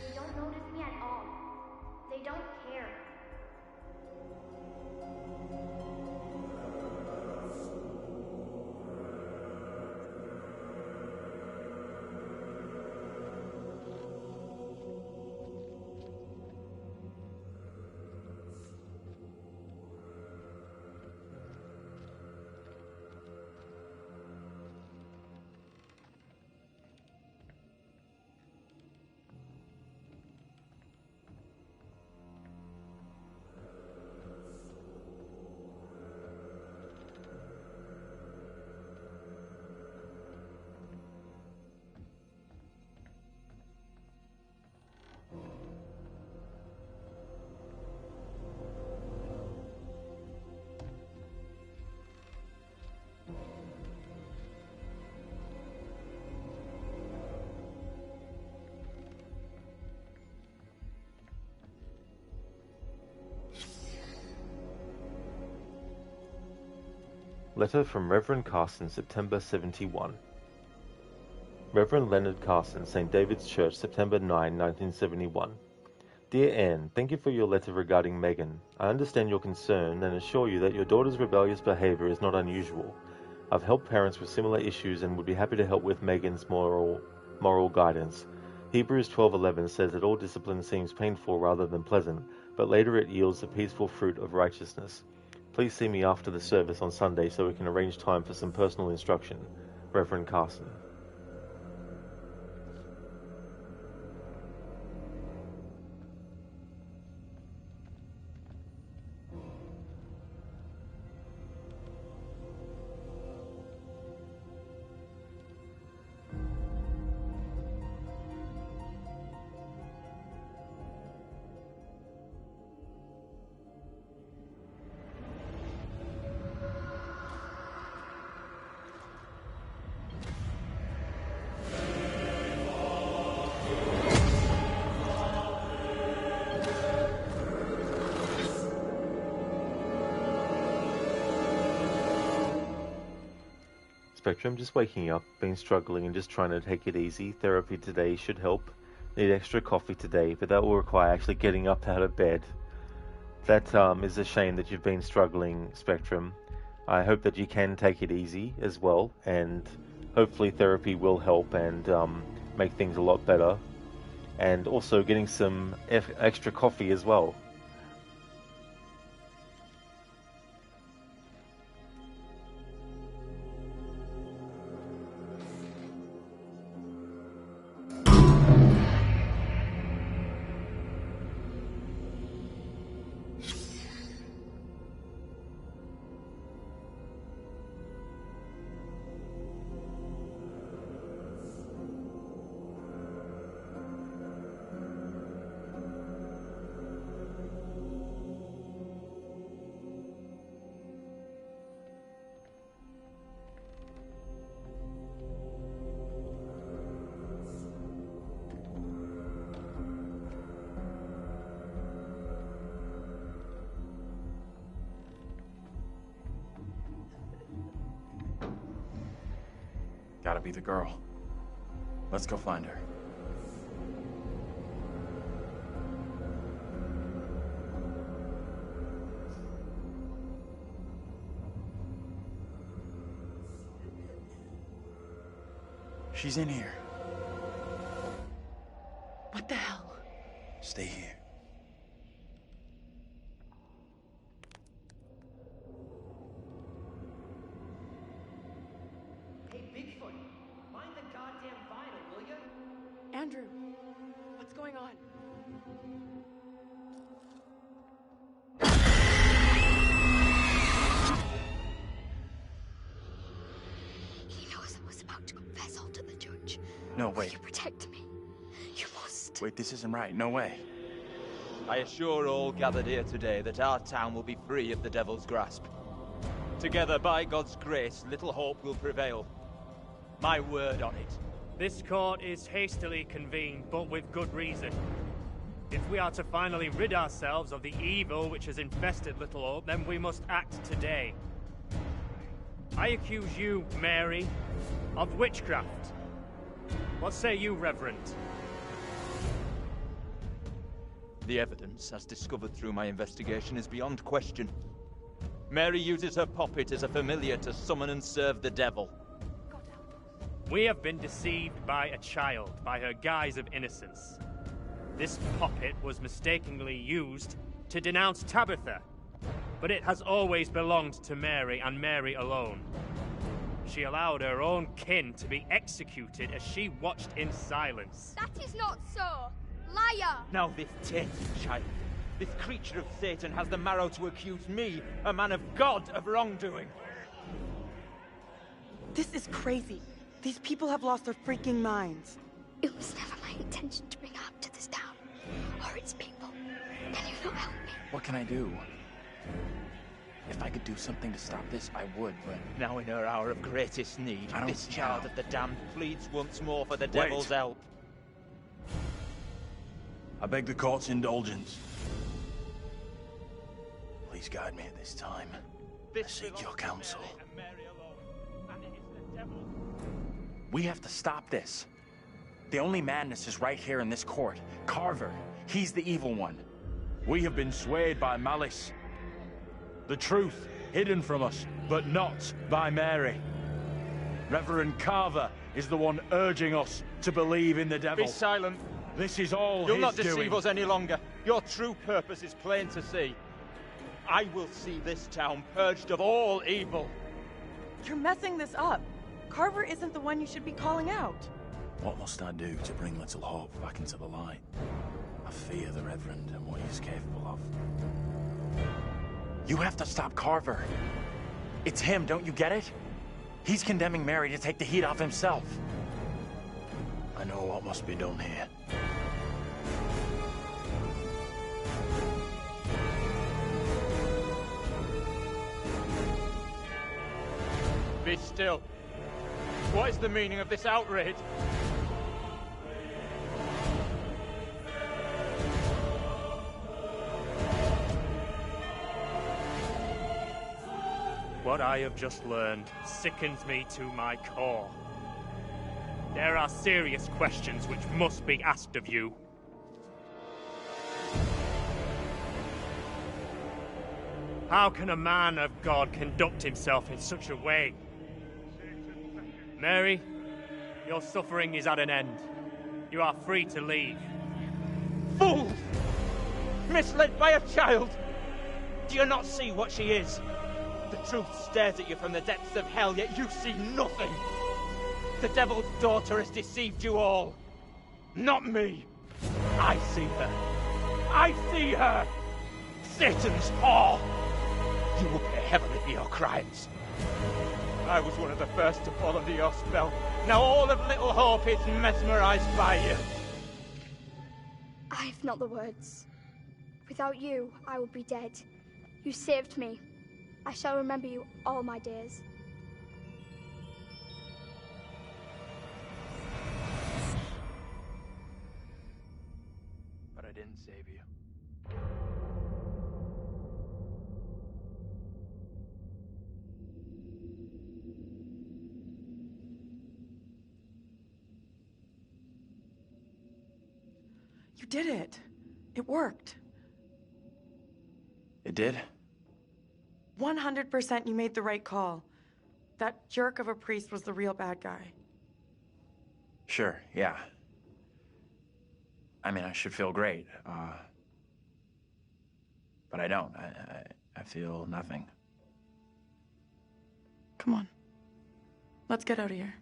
They don't notice me at all. They don't care. Letter from Reverend Carson, September 71. Reverend Leonard Carson, St. David's Church, September 9, 1971. Dear Anne, thank you for your letter regarding Megan. I understand your concern and assure you that your daughter's rebellious behavior is not unusual. I've helped parents with similar issues and would be happy to help with Megan's moral guidance. Hebrews 12:11 says that all discipline seems painful rather than pleasant, but later it yields the peaceful fruit of righteousness. Please see me after the service on Sunday so we can arrange time for some personal instruction. Reverend Carson. Spectrum, just waking up, been struggling and just trying to take it easy. Therapy today should help. Need extra coffee today, but that will require actually getting up out of bed. That is a shame that you've been struggling, Spectrum. I hope that you can take it easy as well, and hopefully therapy will help and make things a lot better. And also getting some extra coffee as well. Gotta be the girl. Let's go find her. She's in here. What the hell? Stay here. Hey, Bigfoot, mind the goddamn vinyl, will you? Andrew, what's going on? He knows I was about to confess all to the judge. No, Will wait. you protect me? You must. Wait, this isn't right. No way. I assure all gathered here today that our town will be free of the devil's grasp. Together, by God's grace, little hope will prevail. My word on it. This court is hastily convened, but with good reason. If we are to finally rid ourselves of the evil which has infested Little Hope, then we must act today. I accuse you, Mary, of witchcraft. What say you, Reverend? The evidence, as discovered through my investigation, is beyond question. Mary uses her puppet as a familiar to summon and serve the devil. We have been deceived by a child, by her guise of innocence. This puppet was mistakenly used to denounce Tabitha, but it has always belonged to Mary and Mary alone. She allowed her own kin to be executed as she watched in silence. That is not so. Liar! Now this tainted child, this creature of Satan, has the marrow to accuse me, a man of God, of wrongdoing. This is crazy. These people have lost their freaking minds. It was never my intention to bring harm to this town or its people. Can you not help me? What can I do? If I could do something to stop this, I would, but... Now in her hour of greatest need, I don't this see child how. of the damned pleads once more for the devil's help. I beg the court's indulgence. Please guide me at this time. I seek your counsel. We have to stop this. The only madness is right here in this court. Carver, he's the evil one. We have been swayed by malice. The truth hidden from us, but not by Mary. Reverend Carver is the one urging us to believe in the devil. Be silent. This is all You'll his not deceive doing. us any longer. Your true purpose is plain to see. I will see this town purged of all evil. You're messing this up. Carver isn't the one you should be calling out. What must I do to bring Little Hope back into the light? I fear the Reverend and what he's capable of. You have to stop Carver. It's him, don't you get it? He's condemning Mary to take the heat off himself. I know what must be done here. Be still. What is the meaning of this outrage? What I have just learned sickens me to my core. There are serious questions which must be asked of you. How can a man of God conduct himself in such a way? Mary, your suffering is at an end. You are free to leave. Fool! Misled by a child! Do you not see what she is? The truth stares at you from the depths of hell, yet you see nothing. The devil's daughter has deceived you all. Not me. I see her. I see her! Satan's whore! You will pay heavily for your crimes. I was one of the first to fall under your spell. Now all of Little Hope is mesmerized by you. I have not the words. Without you, I would be dead. You saved me. I shall remember you all my days. But I didn't save you. You did it. It worked. It did? 100% you made the right call. That jerk of a priest was the real bad guy. Sure, yeah. I mean, I should feel great, but I don't. I feel nothing. Come on. Let's get out of here.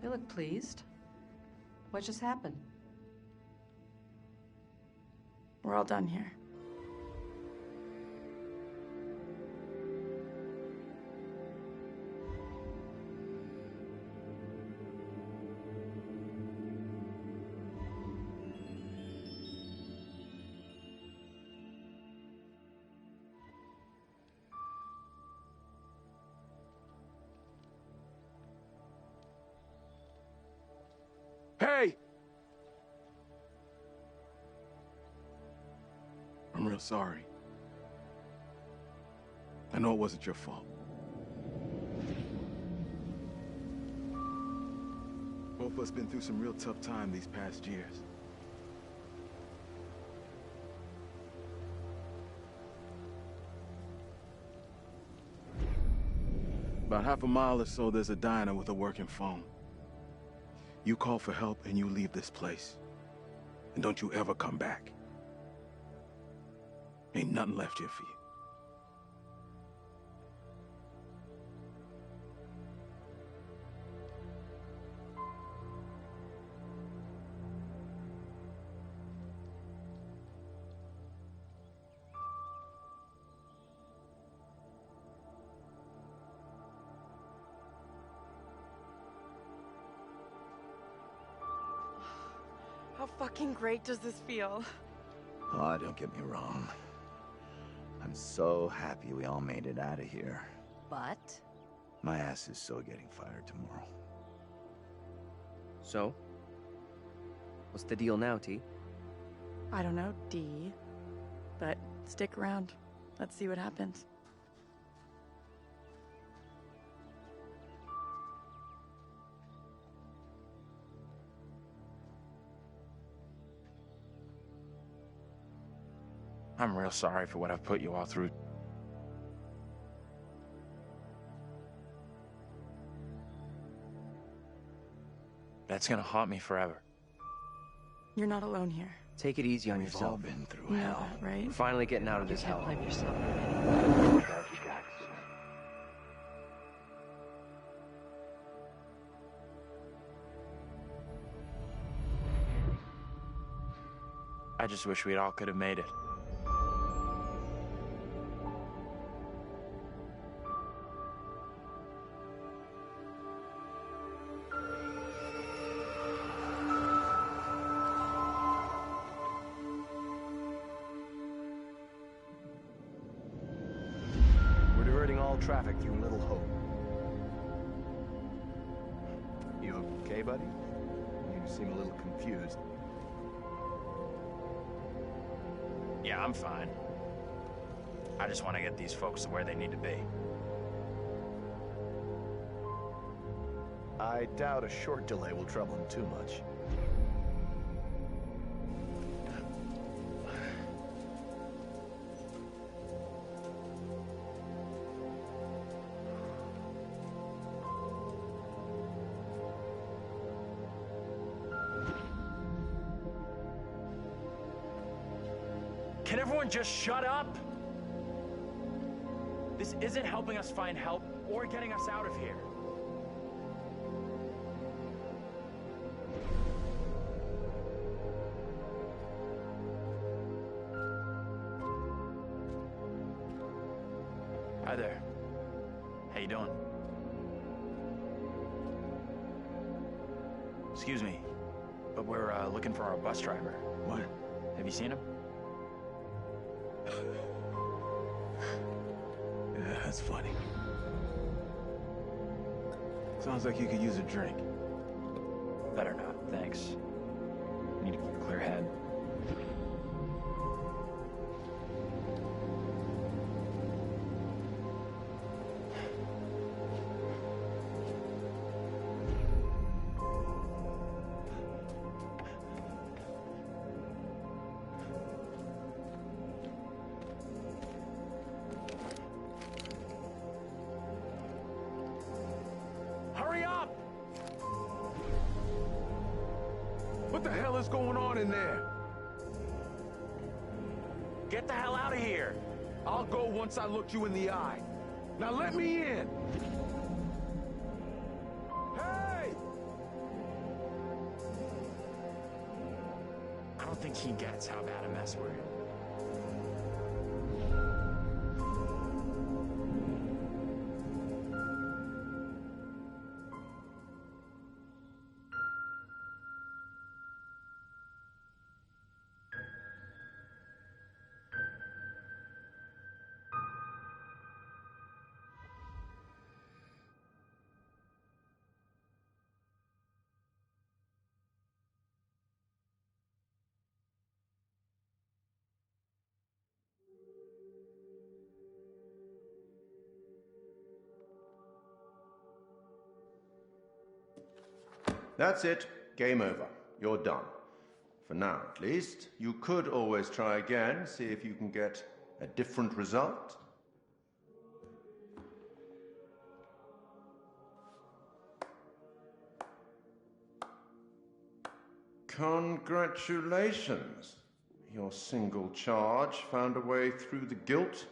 You look pleased. What just happened? We're all done here. Hey! I'm real sorry. I know it wasn't your fault. Both of us been through some real tough time these past years. About half a mile or so, there's a diner with a working phone. You call for help and you leave this place. And don't you ever come back. Ain't nothing left here for you. How fucking great does this feel? Oh, don't get me wrong. I'm so happy we all made it out of here. But? My ass is so getting fired tomorrow. So? What's the deal now, T? I don't know, D. But stick around. Let's see what happens. I'm real sorry for what I've put you all through. That's gonna haunt me forever. You're not alone here. Take it easy on We've yourself. all been through You know hell. that, right? We're finally getting out of this hell. Blame yourself. I just wish we all could have made it. We're diverting all traffic through Little Hope. You okay, buddy? You seem a little confused. Yeah, I'm fine. I just want to get these folks to where they need to be. I doubt a short delay will trouble him too much. Can everyone just shut up? This isn't helping us find help or getting us out of here. Hi there. How you doing? Excuse me, but we're looking for our bus driver. What? Have you seen him? Yeah, that's funny. Sounds like you could use a drink. Better not, thanks. Need a clear head. hell is going on in there? Get the hell out of here! I'll go once I look you in the eye. Now let me in! Hey! I don't think he gets how bad a mess we're in. That's it. Game over. You're done. For now, at least. You could always try again, see if you can get a different result. Congratulations. Your single charge found a way through the guilt,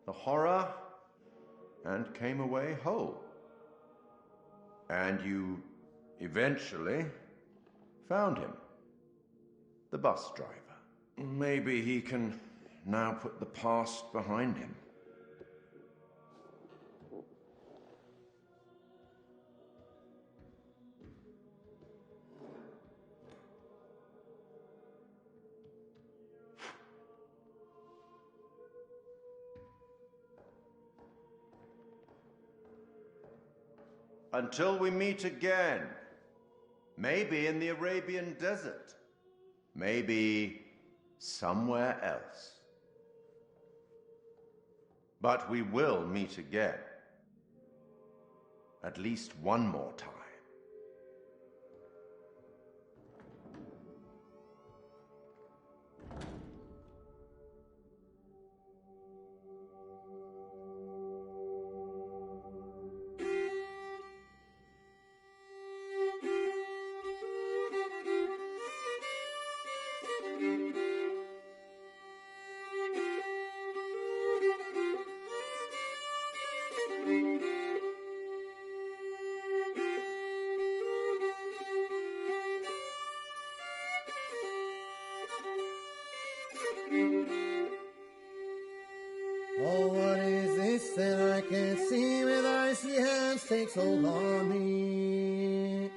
the horror, and came away whole. And you eventually found him, the bus driver. Maybe he can now put the past behind him. Until we meet again. Maybe in the Arabian desert. Maybe somewhere else. But we will meet again. At least one more time. Oh, what is this that I can't see with icy hands takes hold on me?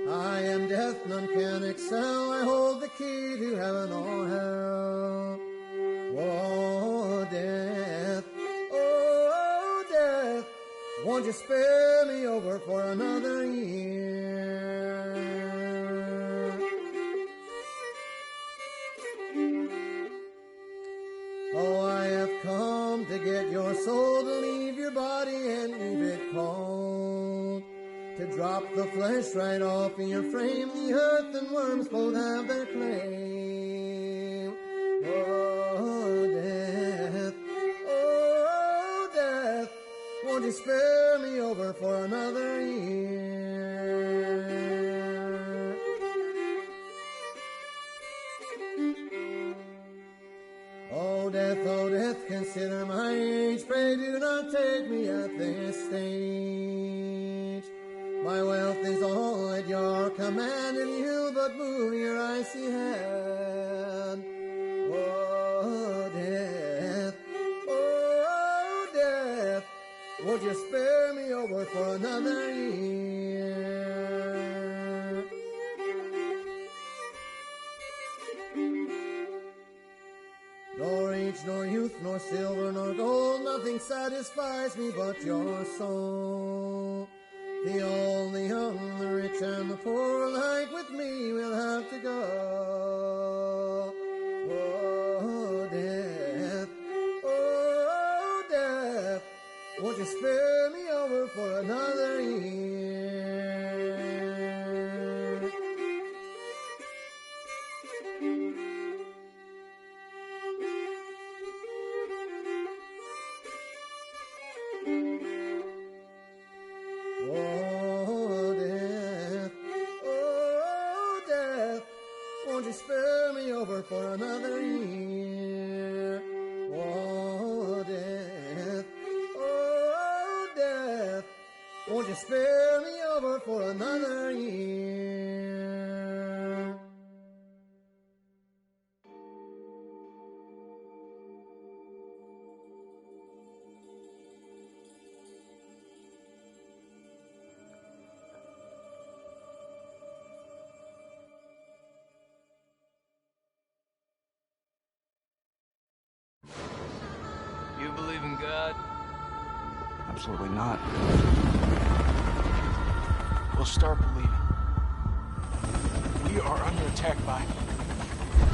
I am death, none can excel. I hold the key to heaven or hell. Oh, death, oh, death, won't you spare me over for another year? Oh, I have come to get your soul, to leave your body and leave it cold, to drop the flesh right off in your frame. The earth and worms both have their claim. Oh, death, won't you spare me over for another year? Oh, death, consider my age. Pray do not take me at this stage. My wealth is all at your command, and you but move your icy hand. Oh, death, won't you spare me over for another year? Nor age, nor youth, nor silver, nor gold, nothing satisfies me but your soul. The old, the young, the rich, and the poor alike with me will have to go. Oh, death, won't you spare me over for another year? you spare me over for another year? You believe in God? Absolutely not. We'll start believing. We are under attack by...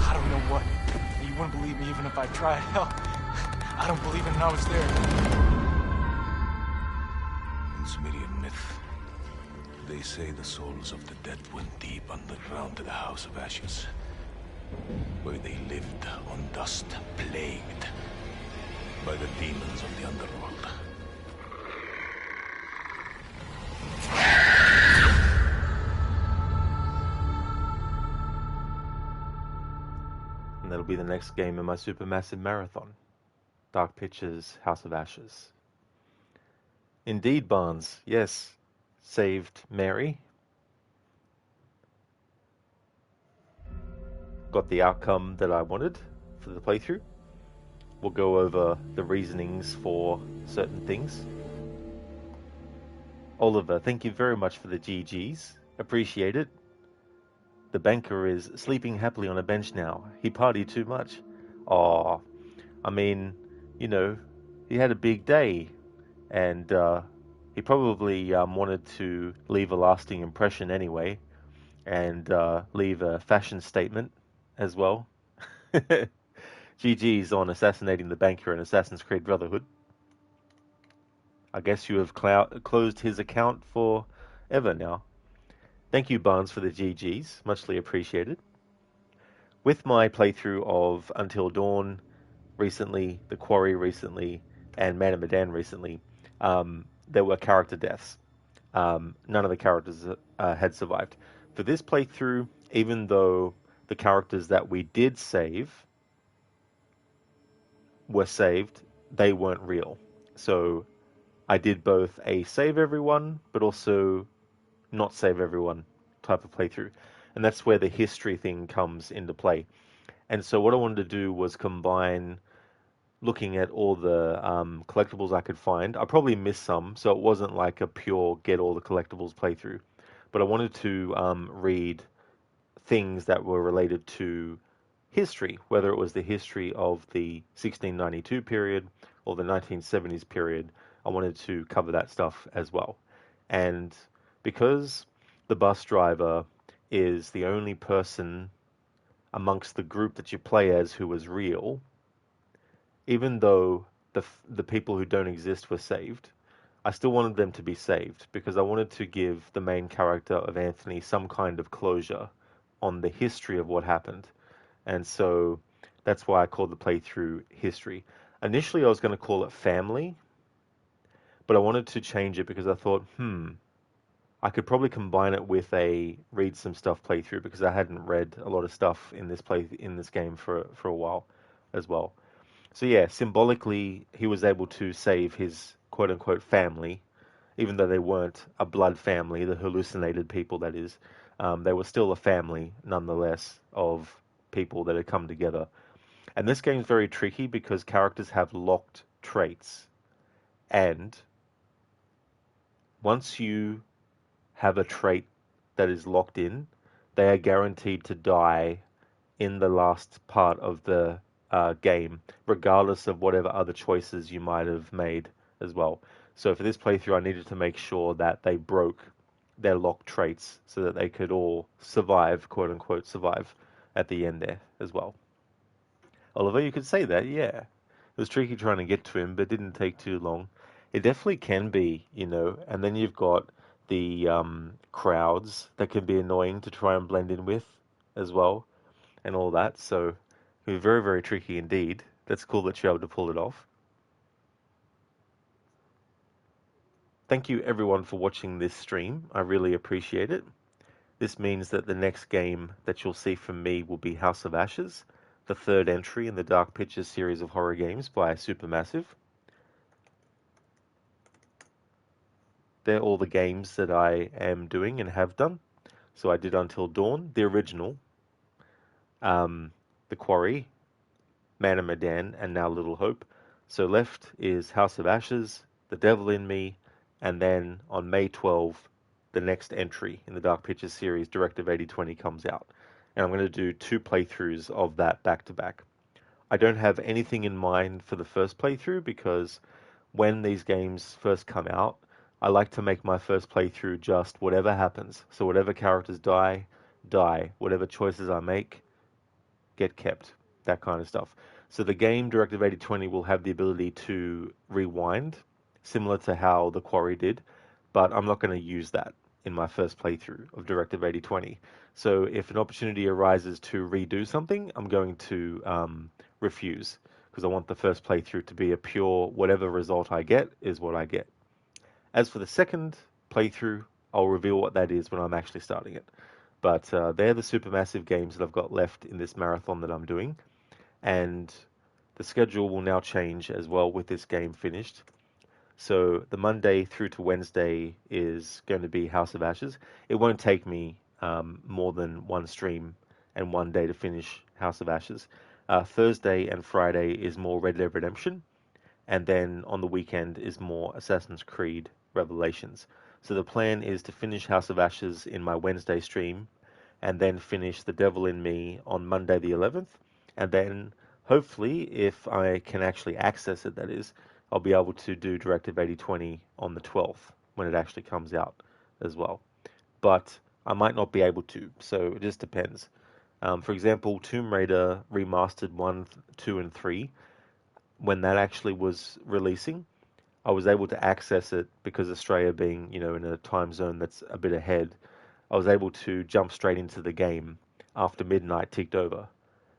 I don't know what. You wouldn't believe me even if I tried. Hell, I don't believe it and I was there. In Sumerian myth, they say the souls of the dead went deep underground to the House of Ashes, where they lived on dust, plagued by the demons of the underworld. And that'll be the next game in my Supermassive Marathon. Dark Pictures, House of Ashes. Indeed, Barnes, yes. Saved Mary. Got the outcome that I wanted for the playthrough. We'll go over the reasonings for certain things. Oliver, thank you very much for the GGs. Appreciate it. The banker is sleeping happily on a bench now. He partied too much. Aw, I mean, you know, he had a big day. And he probably wanted to leave a lasting impression anyway. And leave a fashion statement as well. GG's on assassinating the banker in Assassin's Creed Brotherhood. I guess you have closed his account for ever now. Thank you, Barnes, for the GGs. Muchly appreciated. With my playthrough of Until Dawn recently, The Quarry recently, and Man of Medan recently, there were character deaths. None of the characters had survived. For this playthrough, even though the characters that we did save were saved, they weren't real. So I did both a save everyone, but also not save everyone type of playthrough. And that's where the history thing comes into play. And so what I wanted to do was combine looking at all the collectibles I could find. I probably missed some, so it wasn't like a pure get all the collectibles playthrough. But I wanted to read things that were related to history, whether it was the history of the 1692 period or the 1970s period. I wanted to cover that stuff as well. And because the bus driver is the only person amongst the group that you play as who was real, even though the people who don't exist were saved, I still wanted them to be saved because I wanted to give the main character of Anthony some kind of closure on the history of what happened. And so that's why I called the playthrough History. Initially, I was going to call it Family, but I wanted to change it because I thought, I could probably combine it with a read some stuff playthrough because I hadn't read a lot of stuff in this game for a while as well. So yeah, symbolically, he was able to save his quote-unquote family, even though they weren't a blood family, the hallucinated people, that is. They were still a family, nonetheless, of people that had come together. And this game's very tricky because characters have locked traits. And once you have a trait that is locked in, they are guaranteed to die in the last part of the game, regardless of whatever other choices you might have made as well. So for this playthrough, I needed to make sure that they broke their locked traits so that they could all survive, quote unquote, survive at the end there as well. Oliver, you could say that, yeah. It was tricky trying to get to him, but it didn't take too long. It definitely can be, and then you've got the crowds that can be annoying to try and blend in with as well, and all that, so it can be very, very tricky indeed. That's cool that you're able to pull it off. Thank you everyone for watching this stream. I really appreciate it. This means that the next game that you'll see from me will be House of Ashes, the third entry in the Dark Pictures series of horror games by Supermassive. they're all the games that I am doing and have done. So I did Until Dawn, the original, The Quarry, Man of Medan, and now Little Hope. So left is House of Ashes, The Devil in Me, and then on May 12th, the next entry in the Dark Pictures series, Directive 8020, comes out. And I'm going to do 2 playthroughs of that back to back. I don't have anything in mind for the first playthrough because when these games first come out, I like to make my first playthrough just whatever happens. So whatever characters die, die. Whatever choices I make, get kept. That kind of stuff. So the game Directive 8020 will have the ability to rewind, similar to how The Quarry did, but I'm not going to use that in my first playthrough of Directive 8020. So if an opportunity arises to redo something, I'm going to refuse because I want the first playthrough to be a pure whatever result I get is what I get. As for the second playthrough, I'll reveal what that is when I'm actually starting it. But they're the supermassive games that I've got left in this marathon that I'm doing. And the schedule will now change as well with this game finished. So the Monday through to Wednesday is going to be House of Ashes. It won't take me more than 1 stream and 1 day to finish House of Ashes. Thursday and Friday is more Red Dead Redemption. And then on the weekend is more Assassin's Creed Revelations. So the plan is to finish House of Ashes in my Wednesday stream, and then finish The Devil in Me on Monday the 11th, and then hopefully, if I can actually access it, that is, I'll be able to do Directive 8020 on the 12th when it actually comes out as well. But I might not be able to, so it just depends. For example, Tomb Raider Remastered 1, 2, and 3, when that actually was releasing, I was able to access it because Australia being, in a time zone that's a bit ahead, I was able to jump straight into the game after midnight ticked over.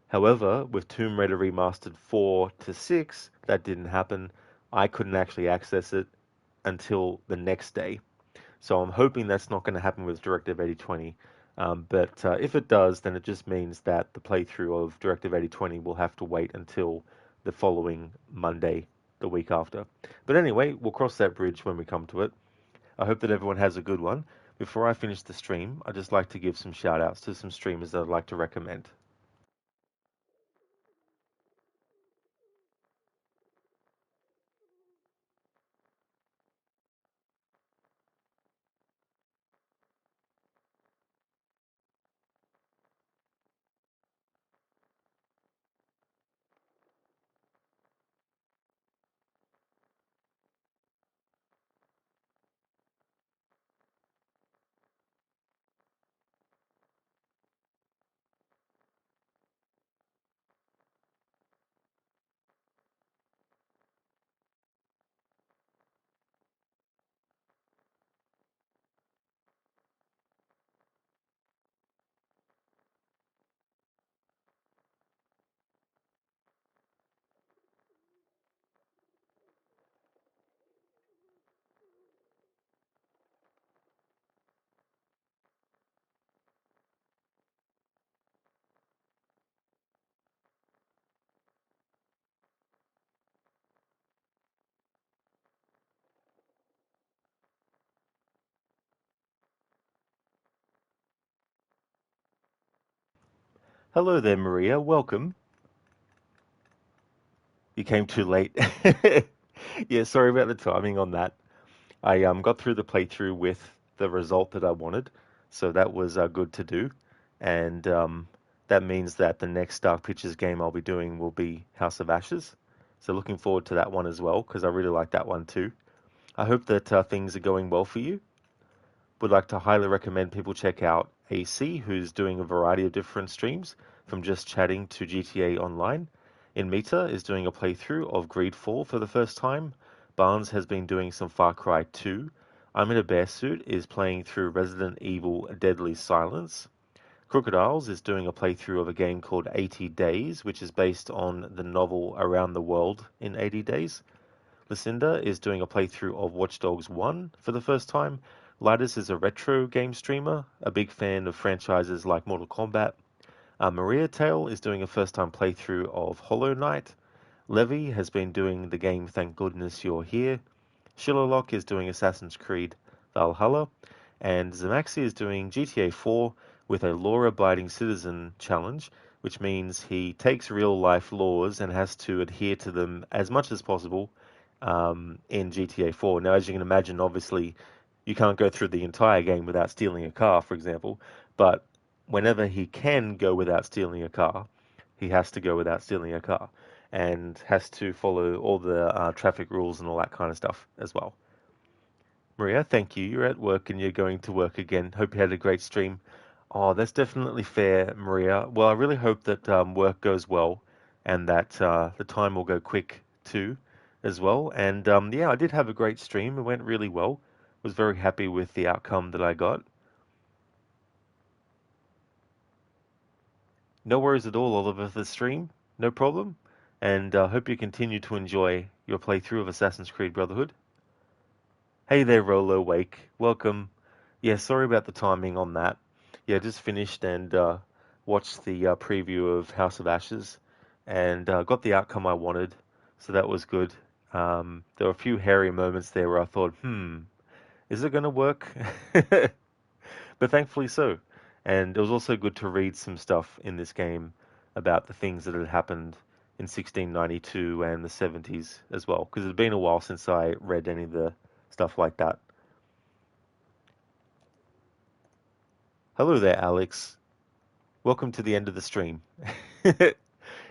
However, with Tomb Raider Remastered 4 to 6, that didn't happen. I couldn't actually access it until the next day. So I'm hoping that's not going to happen with Directive 8020. But if it does, then it just means that the playthrough of Directive 8020 will have to wait until the following Monday, the week after. But anyway, we'll cross that bridge when we come to it. I hope that everyone has a good one. Before I finish the stream, I'd just like to give some shout outs to some streamers that I'd like to recommend. Hello there, Maria. Welcome. You came too late. Yeah, sorry about the timing on that. I got through the playthrough with the result that I wanted, so that was good to do. And that means that the next Dark Pictures game I'll be doing will be House of Ashes. So looking forward to that one as well, because I really like that one too. I hope that things are going well for you. Would like to highly recommend people check out AC, who's doing a variety of different streams, from just chatting to GTA Online. Inmita is doing a playthrough of Greedfall for the first time. Barnes has been doing some Far Cry 2. I'm in a Bear Suit is playing through Resident Evil Deadly Silence. Crocodiles is doing a playthrough of a game called 80 Days, which is based on the novel Around the World in 80 Days. Lucinda is doing a playthrough of Watch Dogs 1 for the first time. Lidus is a retro game streamer, a big fan of franchises like Mortal Kombat. Maria Tail is doing a first-time playthrough of Hollow Knight. Levy has been doing the game Thank Goodness You're Here. Shillerlock is doing Assassin's Creed Valhalla. And Zamaxi is doing GTA 4 with a law-abiding citizen challenge, which means he takes real-life laws and has to adhere to them as much as possible in GTA 4. Now, as you can imagine, obviously, you can't go through the entire game without stealing a car, for example, but whenever he can go without stealing a car, he has to go without stealing a car and has to follow all the traffic rules and all that kind of stuff as well. Maria, thank you. You're at work and you're going to work again. Hope you had a great stream. Oh, that's definitely fair, Maria. Well, I really hope that work goes well and that the time will go quick too, as well. And yeah, I did have a great stream. It went really well. Was very happy with the outcome that I got. No worries at all, Oliver, for the stream. No problem. And hope you continue to enjoy your playthrough of Assassin's Creed Brotherhood. Hey there, Rolo Wake. Welcome. Yeah, sorry about the timing on that. Yeah, just finished and watched the preview of House of Ashes and got the outcome I wanted, so that was good. There were a few hairy moments there where I thought, is it going to work? But thankfully so. And it was also good to read some stuff in this game about the things that had happened in 1692 and the 70s as well, because it had been a while since I read any of the stuff like that. Hello there, Alex. Welcome to the end of the stream.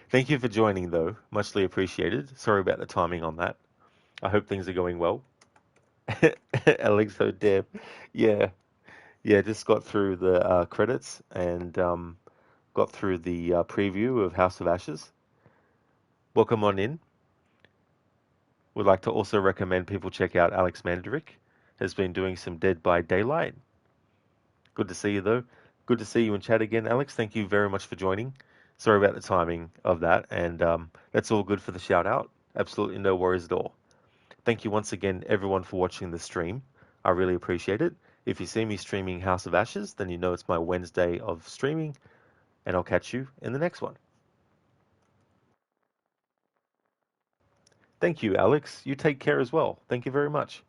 Thank you for joining, though. Muchly appreciated. Sorry about the timing on that. I hope things are going well. Alex O'Deb. Yeah. Yeah, just got through the credits and got through the preview of House of Ashes. Welcome on in. Would like to also recommend people check out Alex Mandarick. Has been doing some Dead by Daylight. Good to see you, though. Good to see you in chat again, Alex. Thank you very much for joining. Sorry about the timing of that, and that's all good for the shout out. Absolutely no worries at all. Thank you once again, everyone, for watching the stream. I really appreciate it. If you see me streaming House of Ashes, then you know it's my Wednesday of streaming, and I'll catch you in the next one. Thank you, Alex. You take care as well. Thank you very much.